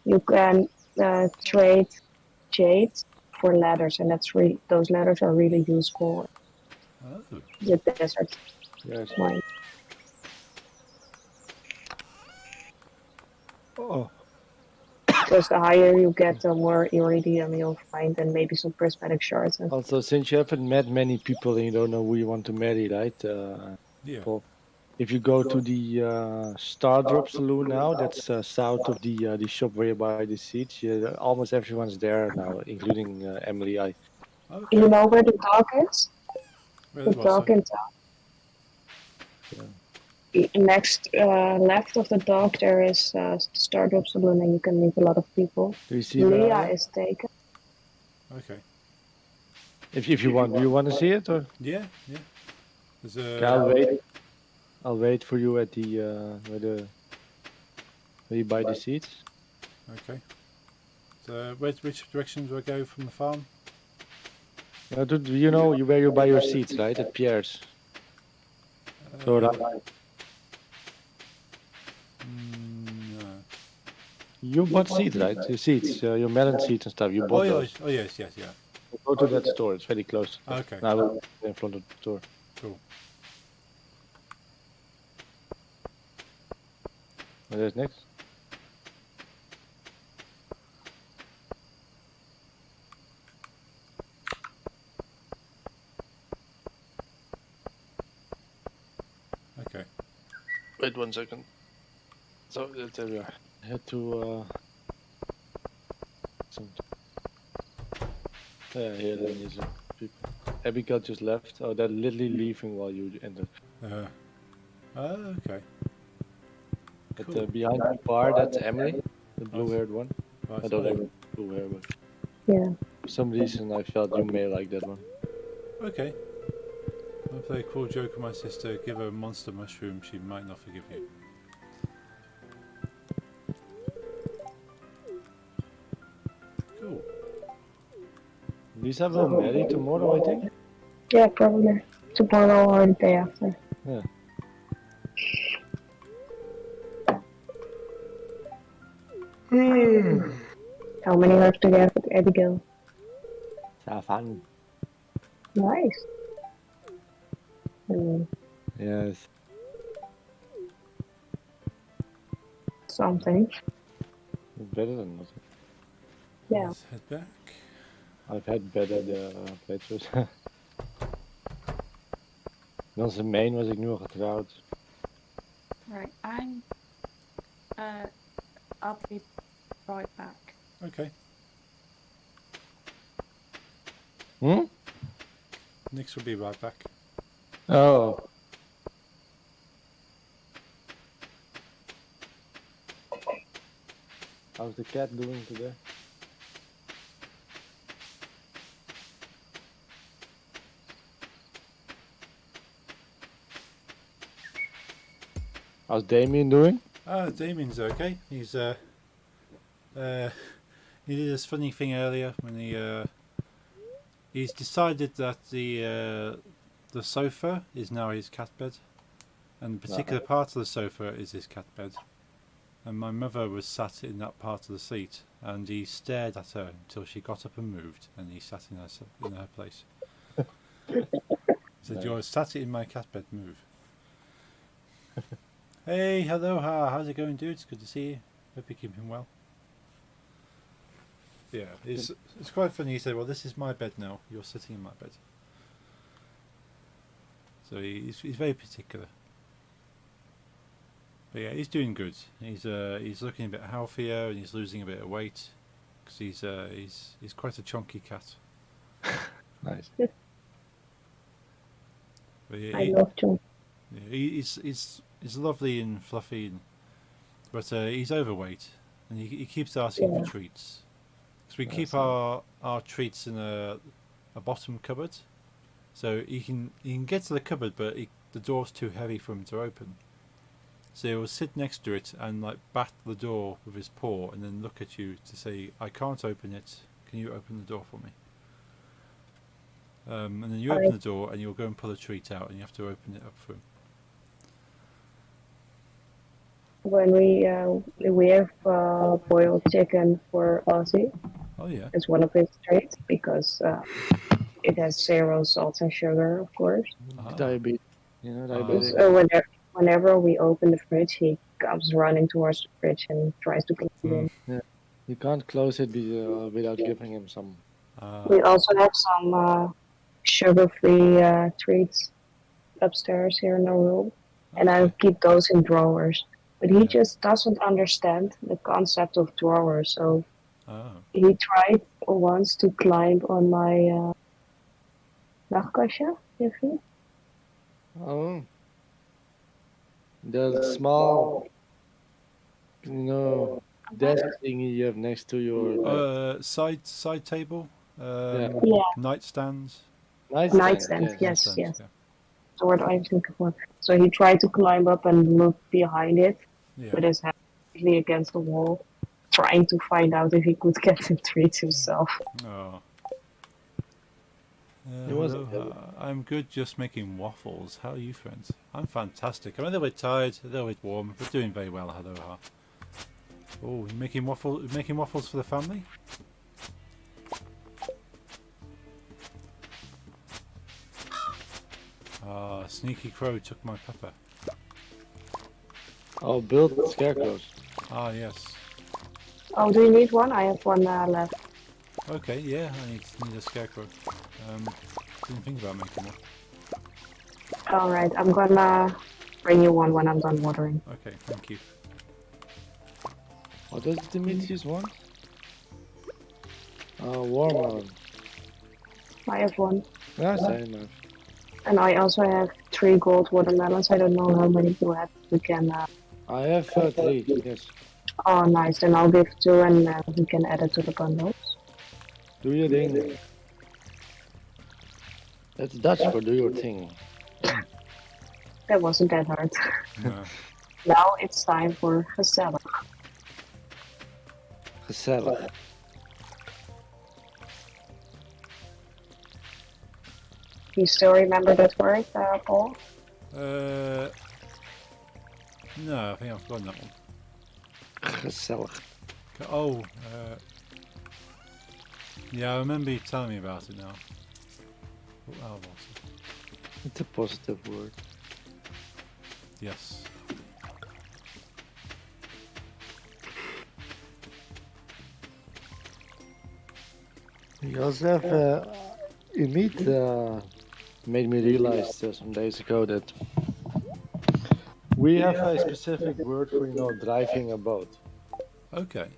you can trade jade for ladders, and those ladders are really useful Oh. in the desert Yes. mine. Oh. Because the higher you get, the more iridium you'll find, and maybe some prismatic shards. And Also, since you haven't met many people and you don't know who you want to marry, right? Yeah. Paul, if you go to the Stardrop Saloon now, that's south of the shop where you buy the seats. Almost everyone's there now, including Emily. Okay. you know where the dog is? Where The was dog I? in town. Next left of the dog, there is Stardew Saloon, and you can meet a lot of people. Do you see where I Leah am? is taken. Okay. If you want, do you want to see it or? Yeah. Yeah. There's a. Okay, I'll wait. I'll wait for you at the where you buy the seats. Okay. So which direction do I go from the farm? You know where you buy your seats, right? At Pierre's. So No. you bought seats, right? Your seats, your melon seats and stuff. You Oh bought yeah. those. Oh yes. Yes. Yeah. Go to that store. It's very close. Okay. I will be in front of the store. Cool. What is next? Okay. Wait 1 second. So there we are. I had to some. Yeah, here then is people. Abigail just left. Oh, they're literally leaving while you entered. Okay. But Cool. behind the bar, that's Emily, the blue-haired one. Right. I don't have blue hair, but Yeah. for some reason I felt you may like that one. Okay. I'll play a cool joke on my sister. Give her a monster mushroom. She might not forgive you. Cool. Lisa will marry tomorrow, I think. Yeah, probably tomorrow or the day after. Yeah. How many left do you have with Abigail? Have fun. Nice. Mm, Yes. something. Better than nothing. Yeah. Let's head back. I've had better playthroughs. In onze main was ik nu al getrouwd. Right, I'll be right back. Okay. Hm? Nix will be right back. Oh. How's the cat doing today? How's Damien doing? Damien's okay. He's he did this funny thing earlier when he's decided that the sofa is now his cat bed, and the particular part of the sofa is his cat bed. And my mother was sat in that part of the seat, and he stared at her until she got up and moved, and he sat in her place. He said, Nice. "You're sat in my cat bed. Move." Hey, hello, how's it going, dude? It's good to see you. Hope you're keeping well. Yeah, it's quite funny. He said, "Well, this is my bed now. You're sitting in my bed." So he's very particular. But yeah, he's doing good. He's looking a bit healthier and he's losing a bit of weight because he's quite a chunky cat. Nice. But yeah, I love John. he's lovely and fluffy, but he's overweight and he keeps asking Yeah. for treats. Because we That's keep our treats in a bottom cupboard, so he can get to the cupboard, but the door's too heavy for him to open. So he will sit next to it and like bat the door with his paw, and then look at you to say, "I can't open it. Can you open the door for me?" And then you open the door, and you'll go and pull a treat out, and you have to open it up for him. When we have boiled chicken for Ozzy, Oh yeah. it's one of his traits because it has 0 salt and sugar, of course. Diabetes. You know, diabetic. So whenever we open the fridge, he comes running towards the fridge and tries to clean it in. You can't close it without giving him some. We also have some sugar-free treats upstairs here in the room, and I Okay. keep those in drawers. But he Yeah. just doesn't understand the concept of drawers, so Oh. he tried once to climb on my nachtkastje, if you. Oh. The small, desk thingy you have next to your bed. Side table. Yeah. Nightstands. Nightstand, yes. Nightstands, Yes. yeah. The word I'm looking for. So he tried to climb up and look behind it, Yeah. with his head against the wall, trying to find out if he could get the treat himself. Oh. It wasn't Hello, I'm good, just making waffles. How are you, friends? I'm fantastic. I'm a little bit tired, a little bit warm, but doing very well. Hello, Oh, you making waffles for the family? Ah, Sneaky Crow took my pepper. Oh, build scarecrows. Ah, yes. Oh, do you need one? I have one left. Okay, yeah, I need a scarecrow. Didn't think about making one. Alright, I'm gonna bring you one when I'm done watering. Okay, thank you. What does Demetrius want? Watermelon. I have one. Yeah, same. And I also have 3 gold watermelons. I don't know how many you have. We can. I have 3, yes. Oh, nice. Then I'll give 2 and we can add it to the bundles. Do your thing. That's Dutch for do your thing. That wasn't that hard. No. Now it's time for gezellig. Gezellig. You still remember that word, Paul? No, I think I've forgotten that one. Gezellig. Oh, yeah, I remember you telling me about it now. Oh, what's it? It's a positive word. Yes. We also have Umid made me realize some days ago that we have a specific word for driving a boat. Okay.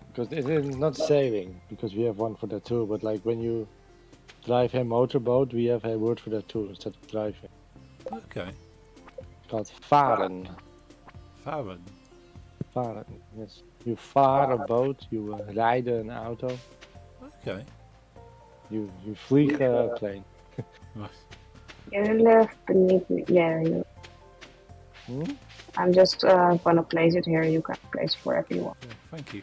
Because it is not sailing, because we have one for that too. But like when you drive a motorboat, we have a word for that too instead of driving. Okay. It's called varen. Farron. Varen, yes. You vaar a boat, you rijden een auto, Okay. you vliegen a plane. Right. You live beneath me. Yeah, you. Hmm? I'm just gonna place it here. You can place it wherever you want. Yeah, thank you.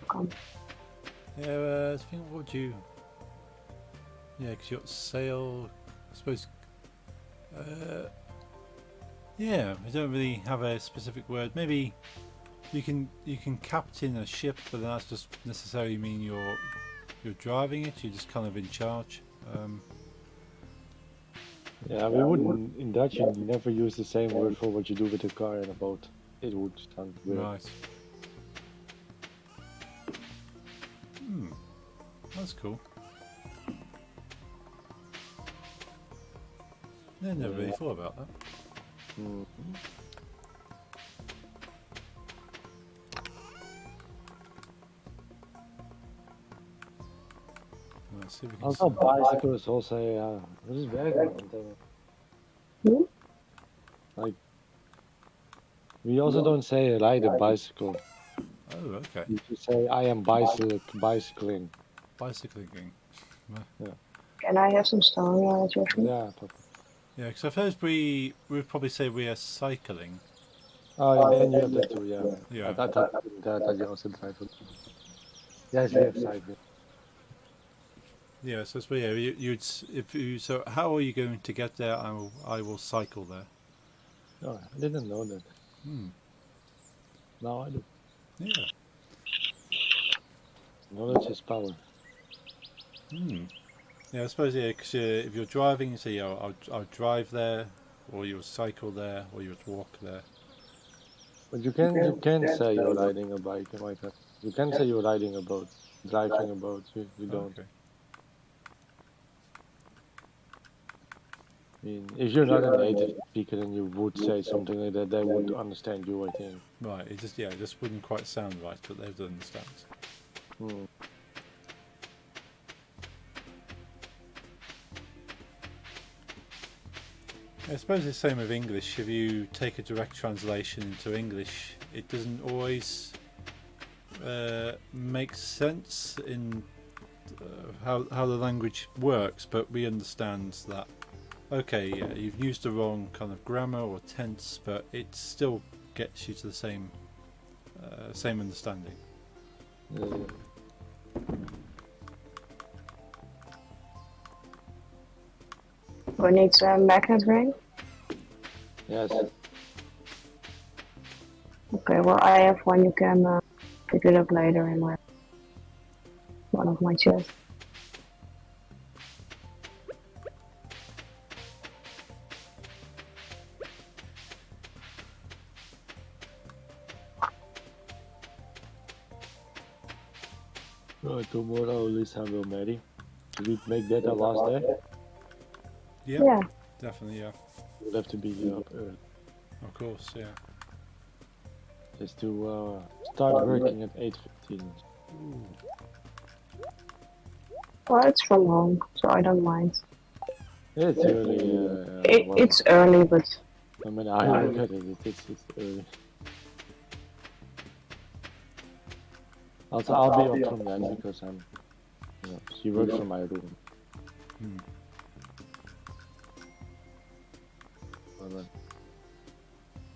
Come. Yeah, I think what would you? Yeah, because you got sail. I suppose. Yeah, I don't really have a specific word. Maybe you can captain a ship, but that's just necessarily mean you're driving it. You're just kind of in charge. Yeah, we wouldn't, in Dutch, you never use the same word for what you do with a car and a boat. It would sound weird. Right. That's cool. I never really thought about that. Mm. Let's see if we can. Also, bicycle is also what is werken? Hmm? Like, we also don't say ride a bicycle. Oh, okay. You just say I am bicycling. Bicycling. Can I have some stone, Joshua? Yeah. Yeah, because I suppose we would probably say we are cycling. Oh, yeah, then you have that too. Yeah. Yeah. I thought you also drive it. Yes, we have cycling. Yeah, so it's, yeah, you'd if you so how are you going to get there? I will cycle there. Oh, I didn't know that. Now I do. Yeah. Knowledge is power. Yeah, I suppose yeah, because if you're driving, you say yeah, I'll drive there, or you'll cycle there, or you'll walk there. But you can say you're riding a bike. You can say you're riding a boat, driving a boat. You don't. Okay. I mean, if you're not a native speaker and you would say something like that, they would understand you, I think. Right. It just wouldn't quite sound right, but they would understand. Hmm. I suppose it's the same with English. If you take a direct translation into English, it doesn't always make sense in how the language works, but we understand that. Okay, yeah, you've used the wrong kind of grammar or tense, but it still gets you to the same understanding. Who needs a magnet ring? Yes. Okay, well I have one. You can pick it up later in one of my chests. Tomorrow Lisa will marry. Should we make that our last day? Yeah, definitely, yeah. We'll have to be up early. Of course, yeah. Just to start working at 8:15. Well, it's from home, so I don't mind. It's early. It's early, but I mean, I look at it. It's early. Also, I'll be up from then because she works from my room.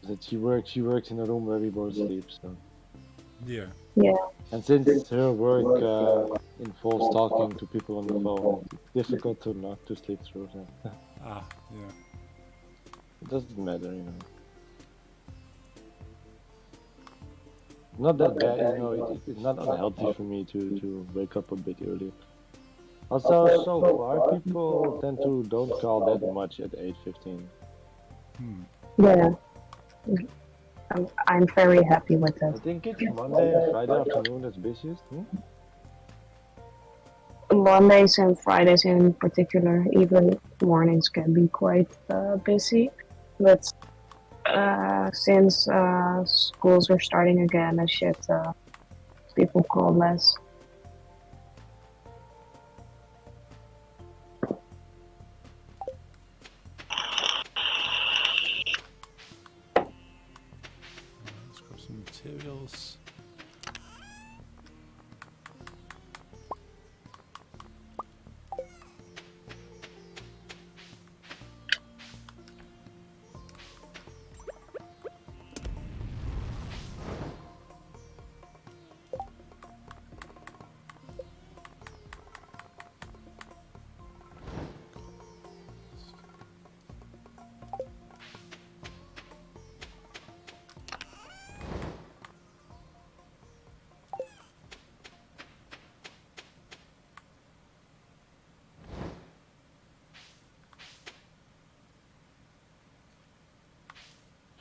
That she works in a room where we both sleep. So. Yeah. yeah. And since her work involves talking to people on the phone, it's difficult to not to sleep through. So. Yeah. It doesn't matter, Not that bad, it's not unhealthy for me to wake up a bit earlier. Also, so far, people tend to don't call that much at 8:15. Yeah, I'm very happy with I that. think it's Monday and Friday afternoon that's busiest. Mondays and Fridays in particular, even mornings can be quite busy. But since schools are starting again and shit, people call less. Let's grab some materials.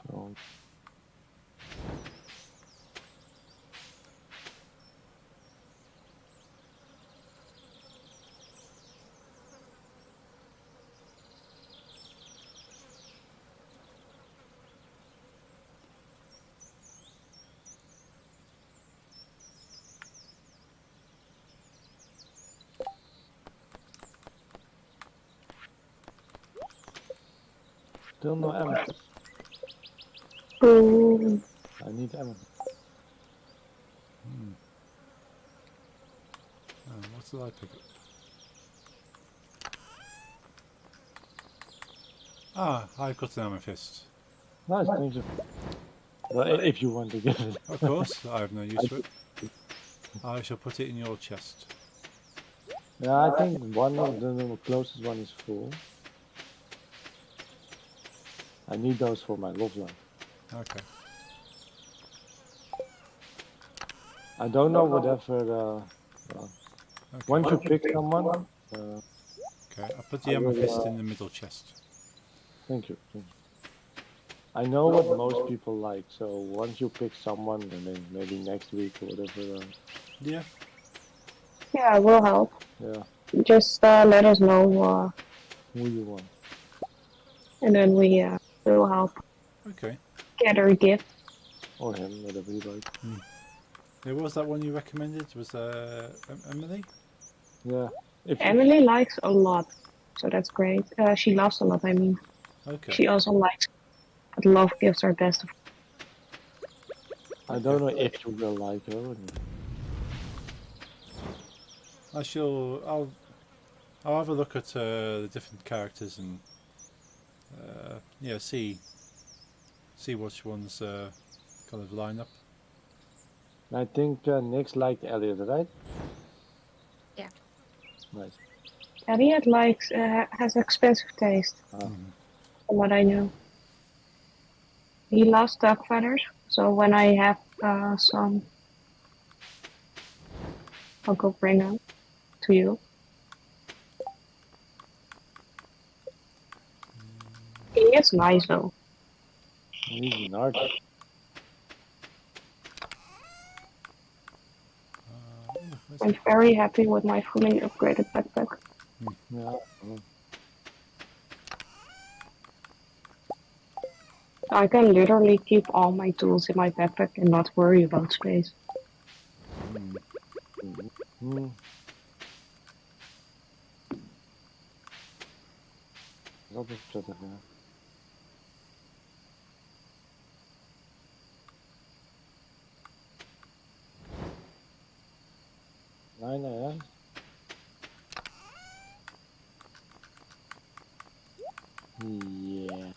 So, still no amethyst. Ooh, I need amethyst. What did I pick up? Ah, I've got an amethyst. Nice, thank you. Well, if you want to get it. Of course, I have no use for it. I shall put it in your chest. Yeah, I think one of the closest one is full. I need those for my love life. Okay. I don't know whatever. Okay. Once you pick someone, Okay, I put I the will, amethyst in the middle chest. thank you. Thank you. I know what most people like, so once you pick someone, and then maybe next week or whatever. Yeah. yeah, we'll help. Yeah, Just let us know, who you want. and then we will help Okay. gather a gift. Or him, whatever you like. Yeah, what was that one you recommended? Was Emily? Yeah. If Emily likes a lot, so that's great. She loves a lot. I mean, Okay. she also likes. But love gifts are best. I don't know if you will like her. Or not. I'll have a look at the different characters and yeah, see which ones kind of line up. I think Nick's liked Elliot, right? Yeah. Nice. Elliot likes has expensive taste, from what I know. He loves duck feathers, so when I have some, I'll go bring them to you. He is nice though. He's an artist. I'm very happy with my fully upgraded backpack. Yeah. I can literally keep all my tools in my backpack and not worry about space. Mm. Dat is prettig, ja. Nee, hè? Yeah.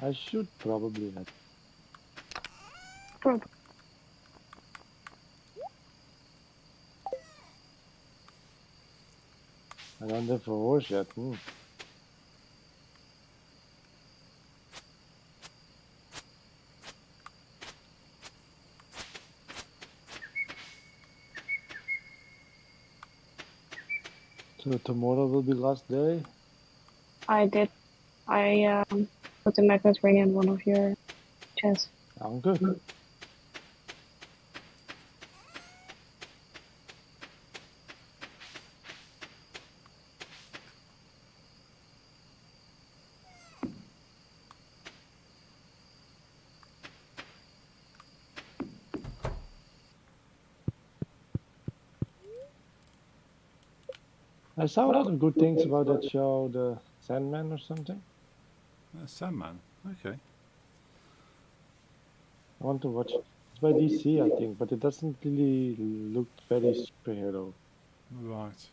I should probably have. Prob- I don't have a horse yet. So tomorrow will be last day. I did. I put the magnet ring in one of your chests. I'm good. I saw a lot of good things about that show, The Sandman or something. Sandman. Okay. I want to watch it. It's by DC, I think, but it doesn't really look very superhero. Right.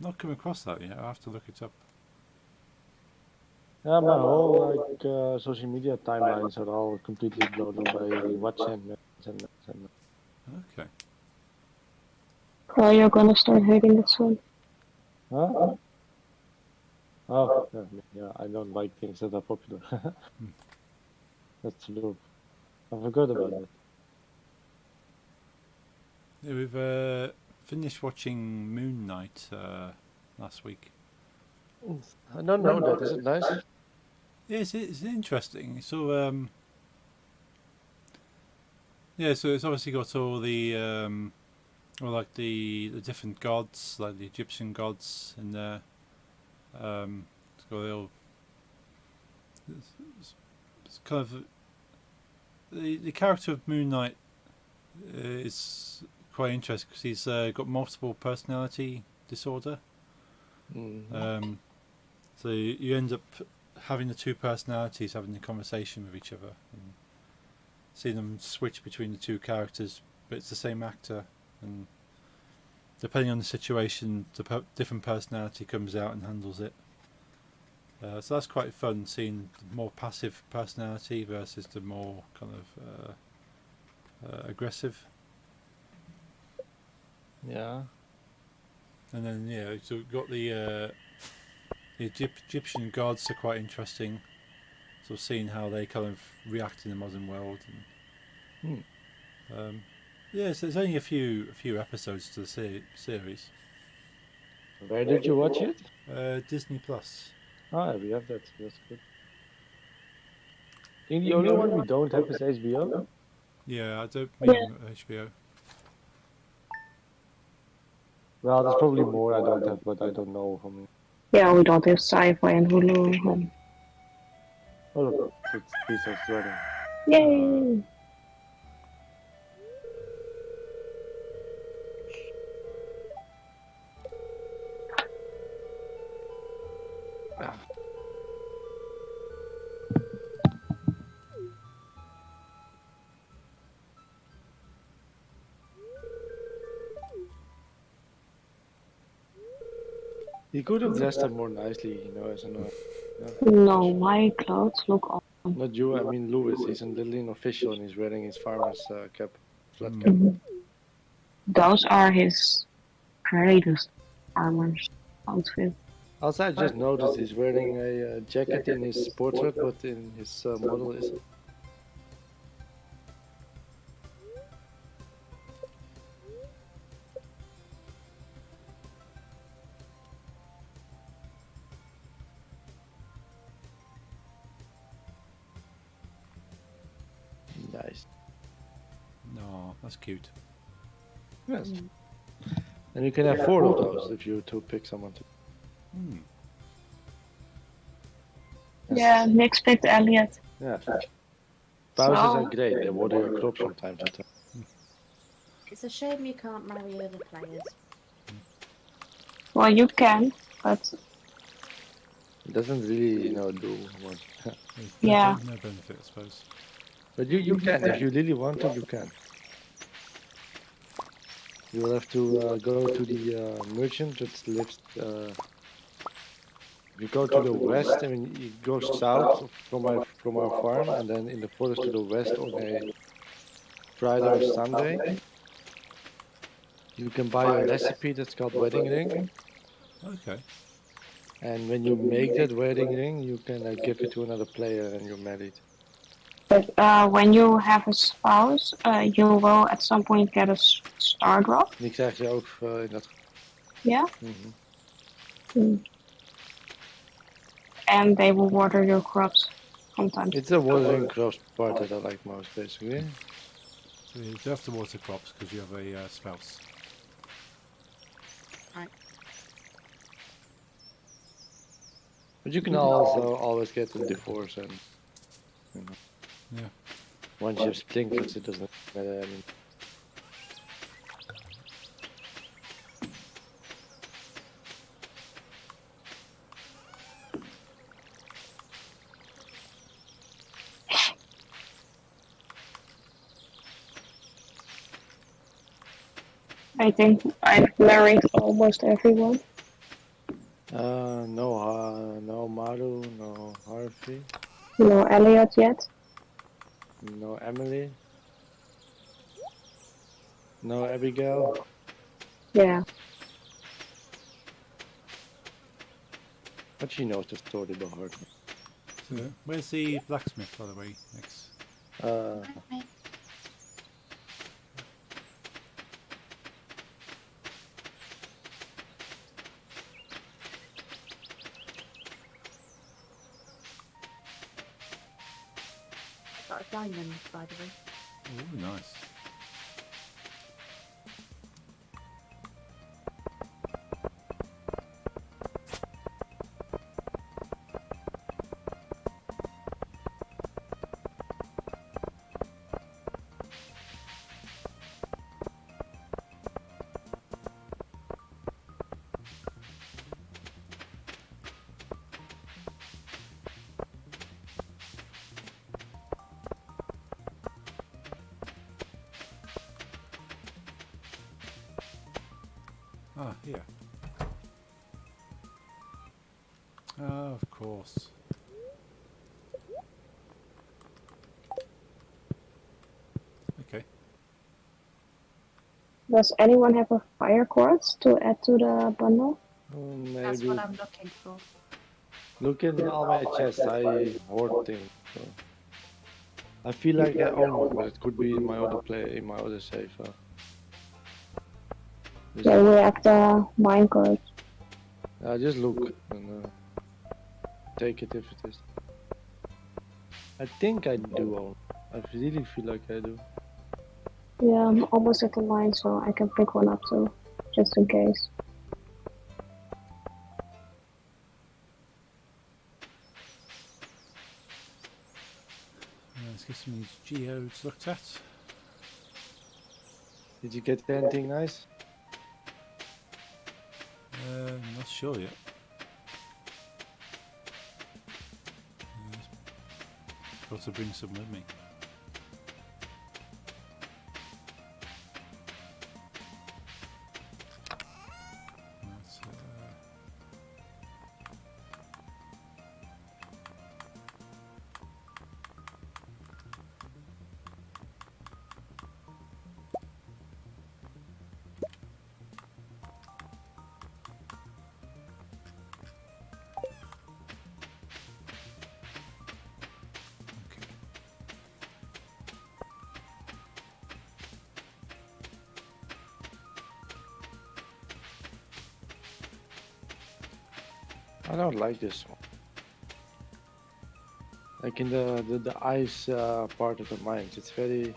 Not come across that yet. I'll have to look it up. Yeah, my whole social media timelines are all completely blown up by Watch Sandman, Sandman, Sandman. Okay. Well, you're gonna start hating it soon. Huh? Oh, yeah, I don't like things that are popular. That's true. I forgot about that. Yeah, we've finished watching Moon Knight last week. I don't know that. Is it nice? Yeah, it's interesting. So yeah, so it's obviously got all the well, like the different gods, like the Egyptian gods in there. It's got all. It's kind of the character of Moon Knight is quite interesting because he's got multiple personality disorder. Mm. So you end up having the two personalities having a conversation with each other and seeing them switch between the two characters, but it's the same actor, and depending on the situation, the different personality comes out and handles it. So that's quite fun, seeing the more passive personality versus the more kind of aggressive. Yeah. And then yeah, so we've got the Egyptian gods are quite interesting. Sort of seeing how they kind of react in the modern world. And, yeah, so there's only a few episodes to the series. Where did you watch it? Disney Plus. Ah, we have that. That's good. I think the only one we don't have is HBO. Yeah, I don't mean HBO. Well, there's probably more I don't have, but I don't know how many. Yeah, we don't have sci-fi and Hulu. Oh, look, it's Lisa's wedding. Yay! He could have dressed up more nicely, as an. No, my clothes look awesome. Not you, I mean Louis. He's a little unofficial and he's wearing his farmer's cap, flat cap. Those are his greatest armors outfit. Also, I just noticed he's wearing a jacket in his portrait, but in his model isn't. Nice. No, that's cute. Yes. And you can have 4 of those if you to pick someone to. Yeah, Nick picked Elliot. Yeah. Spouses are great. They water your crops from time to time. It's a shame you can't marry other players. Well, you can, but It doesn't really, do much. yeah. No benefit, I suppose. But you can. If you really want to, you can. You will have to go to the merchant that lives. If you go to the west, I mean, you go south from our farm, and then in the forest to the west on a Friday or Sunday, you can buy a recipe that's called wedding ring. Okay. And when you make that wedding ring, you can give it to another player, and you're married. But when you have a spouse, you will at some point get a star drop. Die krijg je ook in dat. Yeah. Hmm. Mm. And they will water your crops sometimes. It's the watering crops part that I like most, basically. So you do have to water crops because you have a spouse. Right. But you can also always get a divorce, and you know, Yeah. once you have sprinklers, it doesn't matter anymore. I think I've married almost everyone. No Maru, no Harvey, No Elliot yet. no Emily, no Abigail. Yeah. But she knows the story by heart. So where's the blacksmith, by the way, X? Uh, Right. Got a diamond, by the way. Oh, nice. Ah, here. Ah, of course. Okay. Does anyone have a fire quartz to add to the bundle? That's what maybe I'm looking for. look in all my chests. I hoard things. So I feel like I own one, but it could be in my other in my other safe. Yeah, we have the minecart. Just look and take it if it is. I think I do own. I really feel like I do. Yeah, I'm almost at the line, so I can pick one up too, just in case. Let's get some of these geodes looked at. Did you get anything nice? Not sure yet. Got to bring some with me. That's, okay. I don't like this one. Like in the ice part of the mines, it's very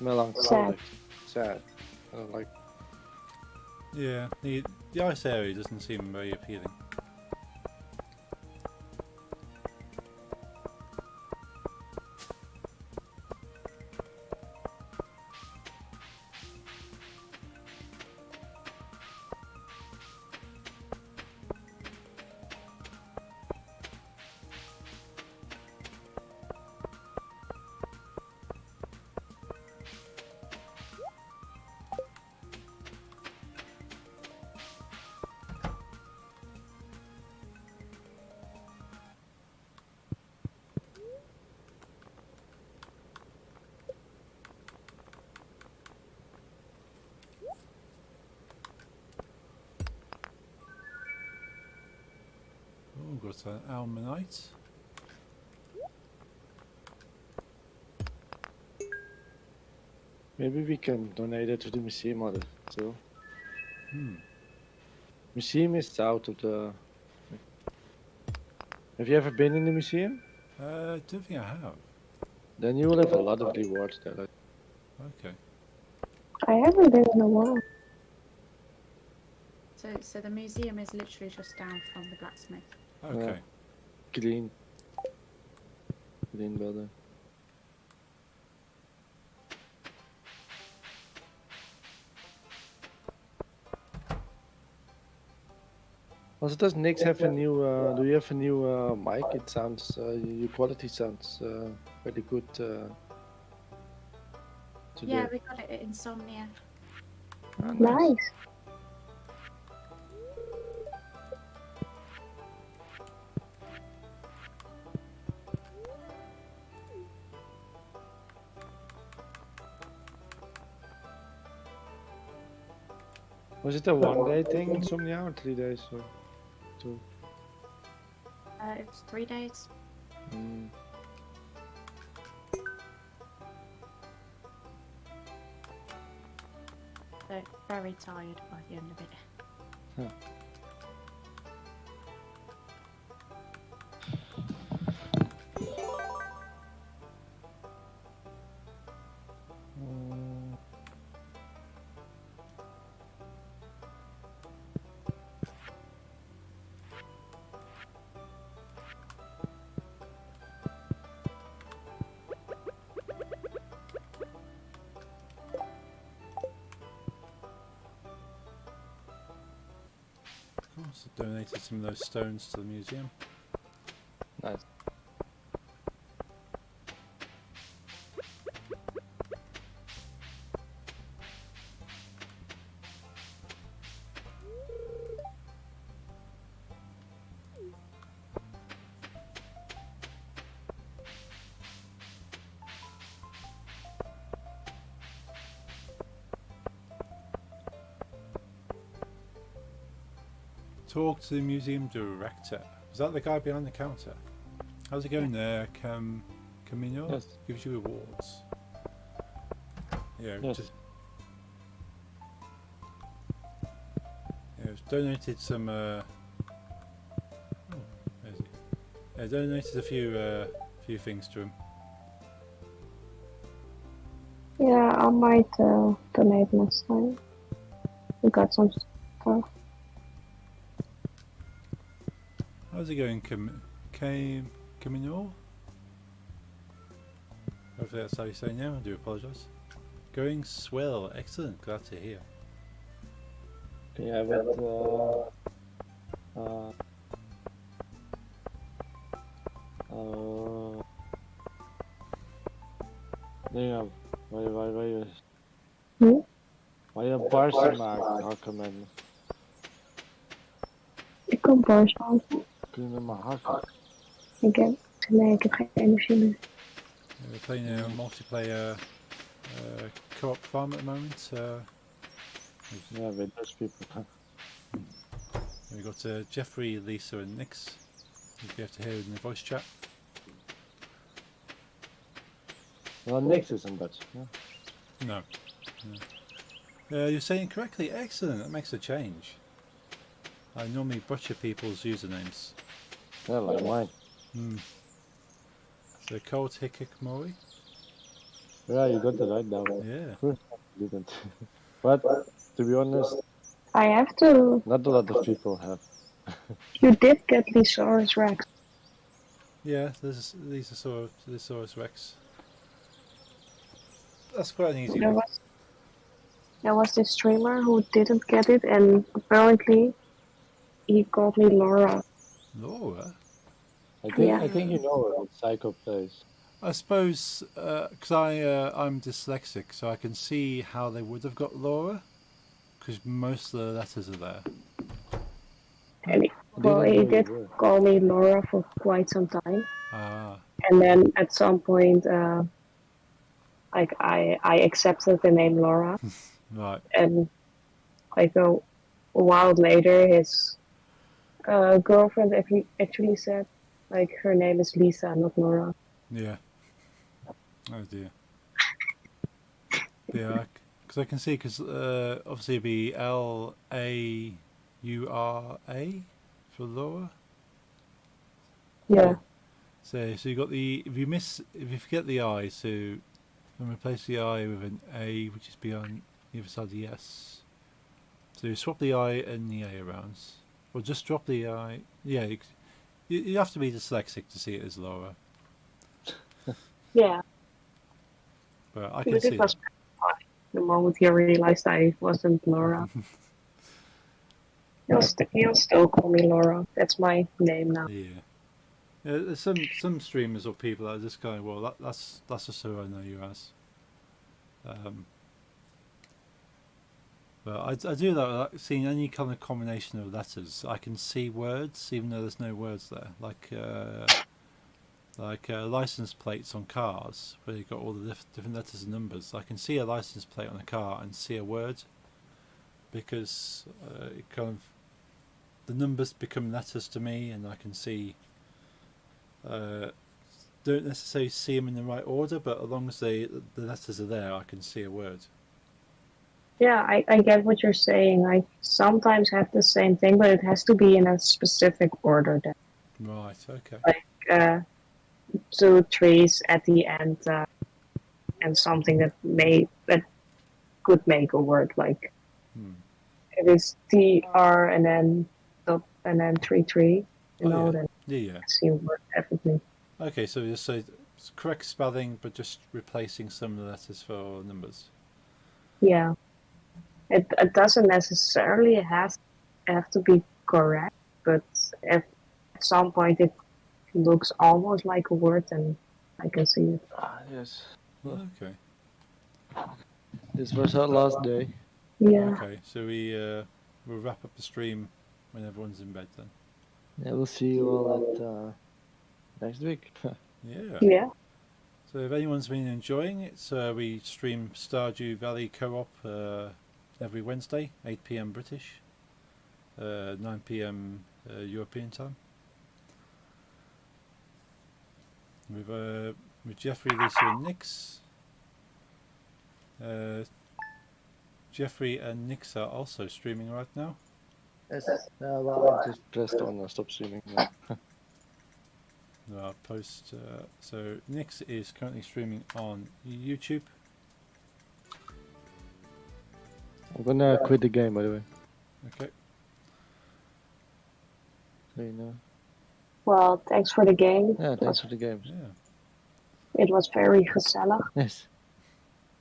melancholic, sad. I don't like. Yeah, the ice area doesn't seem very appealing. Oh, got an almanite. Maybe we can donate it to the museum or so. Museum is south of the. Have you ever been in the museum? I don't think I have. Then you will have a lot of rewards there. Okay. I haven't been in a while. So the museum is literally just down from the blacksmith. Okay. Green. Green building. Also, does Nix have a new? Do you have a new mic? It sounds. Your quality sounds very good. Today. Yeah, we got it at Insomnia. Ah, Nice. Was it a 1 day thing, Insomnia, or 3 days or 2? It was 3 days. Mm. So very tired by the end of it. Huh. Of course, I donated some of those stones to the museum. Nice. Talk to the museum director. Is that the guy behind the counter? How's it going there, Camino? Yes. Gives you awards. Yeah, Yes. just donated some. Oh, there's he. Yeah, donated a few things to him. Yeah, I might donate next time. We got some stuff. How's it going, Camino? Hopefully that's how you say now. I do apologise. Going swell. Excellent. Glad to hear. Yeah, but dingen, waar je waar je barsten maakt, hakken met me. Ik kan bars maken. Kun je met me hakken? Nee, ik heb geen energie meer. Yeah, we're playing a multiplayer co-op farm at the moment. Yeah, with those people. We've got Jeffrey, Lisa, and Nix. You'll be able to hear in the voice chat. Well, Nix isn't Dutch. Yeah. No. You're saying correctly. Excellent. That makes a change. I normally butcher people's usernames. Yeah, like mine. So Cold Hikikomori. Yeah, you got it right now. Yeah. First time you didn't. But to be honest, I have to. not a lot of people have. You did get Lysaurus Rex. Yeah, there's Lysaurus Rex. That's quite an easy one. There was this streamer who didn't get it, and apparently he called me Laura. Laura? I think you know what Psycho plays. I suppose because I'm dyslexic, so I can see how they would have got Laura, because most of the letters are there. And he did call me Laura for quite some time. Ah. And then at some point, like I accepted the name Laura. Right. And like a while later, his girlfriend actually said, like, her name is Lisa, not Laura. Yeah. Oh dear. Yeah, because I can see, because obviously it'd be LAURA, URA for Laura. Yeah. So you got the if you forget the I, so and replace the I with an A, which is beyond the other side of the S. So you swap the I and the A around, or just drop the I. Yeah, you have to be dyslexic to see it as Laura, Yeah. but I can But see it was that. fine. The moment he realized I wasn't Laura. He'll still call me Laura. That's my name now. Yeah. Yeah, there's some streamers or people that are just going, well, that's just who I know you as. But I do that, like seeing any kind of combination of letters. I can see words even though there's no words there, like license plates on cars where you've got all the different letters and numbers. I can see a license plate on a car and see a word because it kind of the numbers become letters to me, and I can see. Don't necessarily see them in the right order, but as long as the letters are there, I can see a word. Yeah, I get what you're saying. I sometimes have the same thing, but it has to be in a specific order then. Right. Okay. Like 2 trees at the end, and something that could make a word. Like if it's TR and then dot and then tree, you know, then Yeah. I see a word definitely. Okay, so just say it's correct spelling, but just replacing some of the letters for numbers. Yeah. It doesn't necessarily have to be correct, but if at some point it looks almost like a word, then I can see it. Yes. Okay. This was our last day. Yeah. Okay, so we'll wrap up the stream when everyone's in bed then. Yeah, we'll see you all at next week. Yeah. Yeah. So if anyone's been enjoying it, we stream Stardew Valley Co-op every Wednesday, 8 p.m. British, 9 p.m. European time. With Jeffrey, Lisa, and Nix. Jeffrey and Nix are also streaming right now. Yes. Well, I just pressed on stop streaming. I'll post. So Nix is currently streaming on YouTube. I'm gonna quit the game, by the way. Okay. So you know. Well, thanks for the game. Yeah, thanks for the games. Yeah. It was very gezellig. Yes.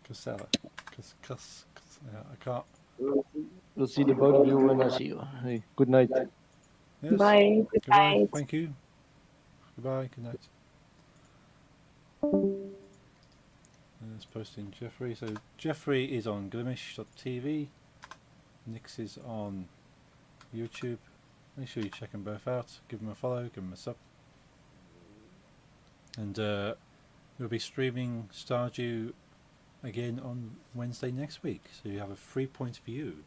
Casella. Yeah, I can't. We'll see the both of you when I see you. Hey, good night. Yes. Bye. Good Goodbye. night. Thank you. Goodbye. Good night. It's posting Jeffrey. So Jeffrey is on glimish.tv. Nix is on YouTube. Make sure you check them both out. Give them a follow. Give them a sub. And we'll be streaming Stardew again on Wednesday next week. So you have a 3-point view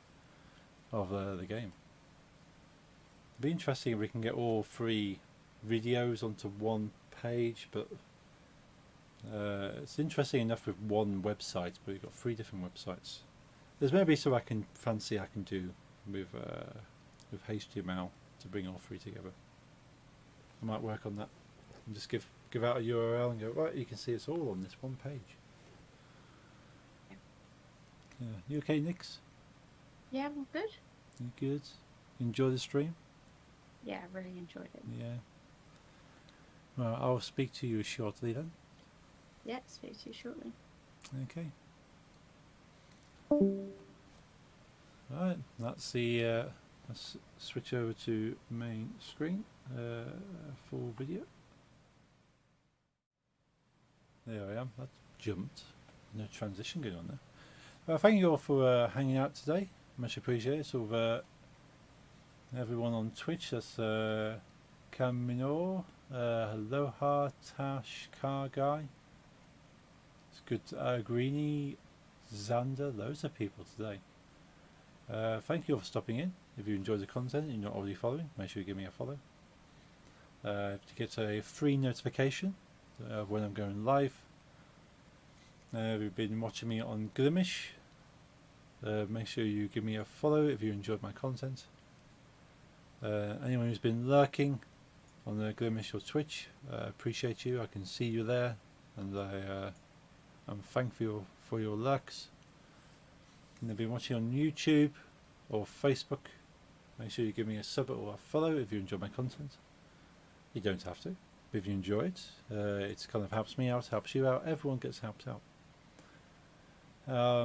of the game. It'd be interesting if we can get all 3 videos onto one page, but it's interesting enough with one website, but we've got 3 different websites. There's maybe some I can do with HTML to bring all 3 together. I might work on that and just give out a URL and go, right, you can see it's all on this one page. Yeah. You okay, Nix? Yeah, well, good. You good? Enjoy the stream? Yeah, I really enjoyed it. Yeah. Well, I'll speak to you shortly then. Yeah, speak to you shortly. Okay. Right, that's the. Let's switch over to main screen. Full video. There I am. That jumped. No transition going on there. Well, thank you all for hanging out today. Much appreciated. So, everyone on Twitch. That's Caminor, Aloha Tash Car Guy. It's good. Greeny, Xander. Loads of people today. Thank you all for stopping in. If you enjoyed the content and you're not already following, make sure you give me a follow. To get a free notification when I'm going live. You've been watching me on Glimish. Make sure you give me a follow if you enjoyed my content. Anyone who's been lurking on the Glimish or Twitch, appreciate you. I can see you there, and I'm thankful for your lurks. And they've been watching on YouTube or Facebook. Make sure you give me a sub or a follow if you enjoy my content. You don't have to, but if you enjoy it, it kind of helps me out, helps you out. Everyone gets helped out.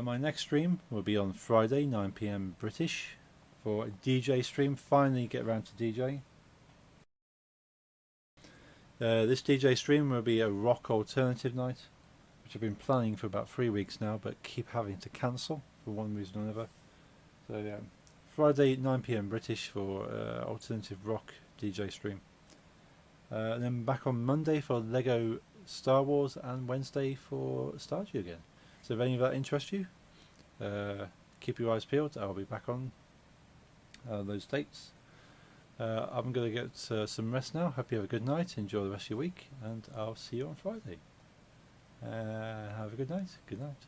My next stream will be on Friday, 9 PM British, for a DJ stream. Finally get around to DJing. This DJ stream will be a rock alternative night, which I've been planning for about 3 weeks now, but keep having to cancel for one reason or another. So yeah, Friday 9 PM British for alternative rock DJ stream. And then back on Monday for Lego Star Wars, and Wednesday for Stardew again. So if any of that interests you, keep your eyes peeled. I'll be back on those dates. I'm going to get some rest now. Hope you have a good night. Enjoy the rest of your week, and I'll see you on Friday. Have a good night. Good night.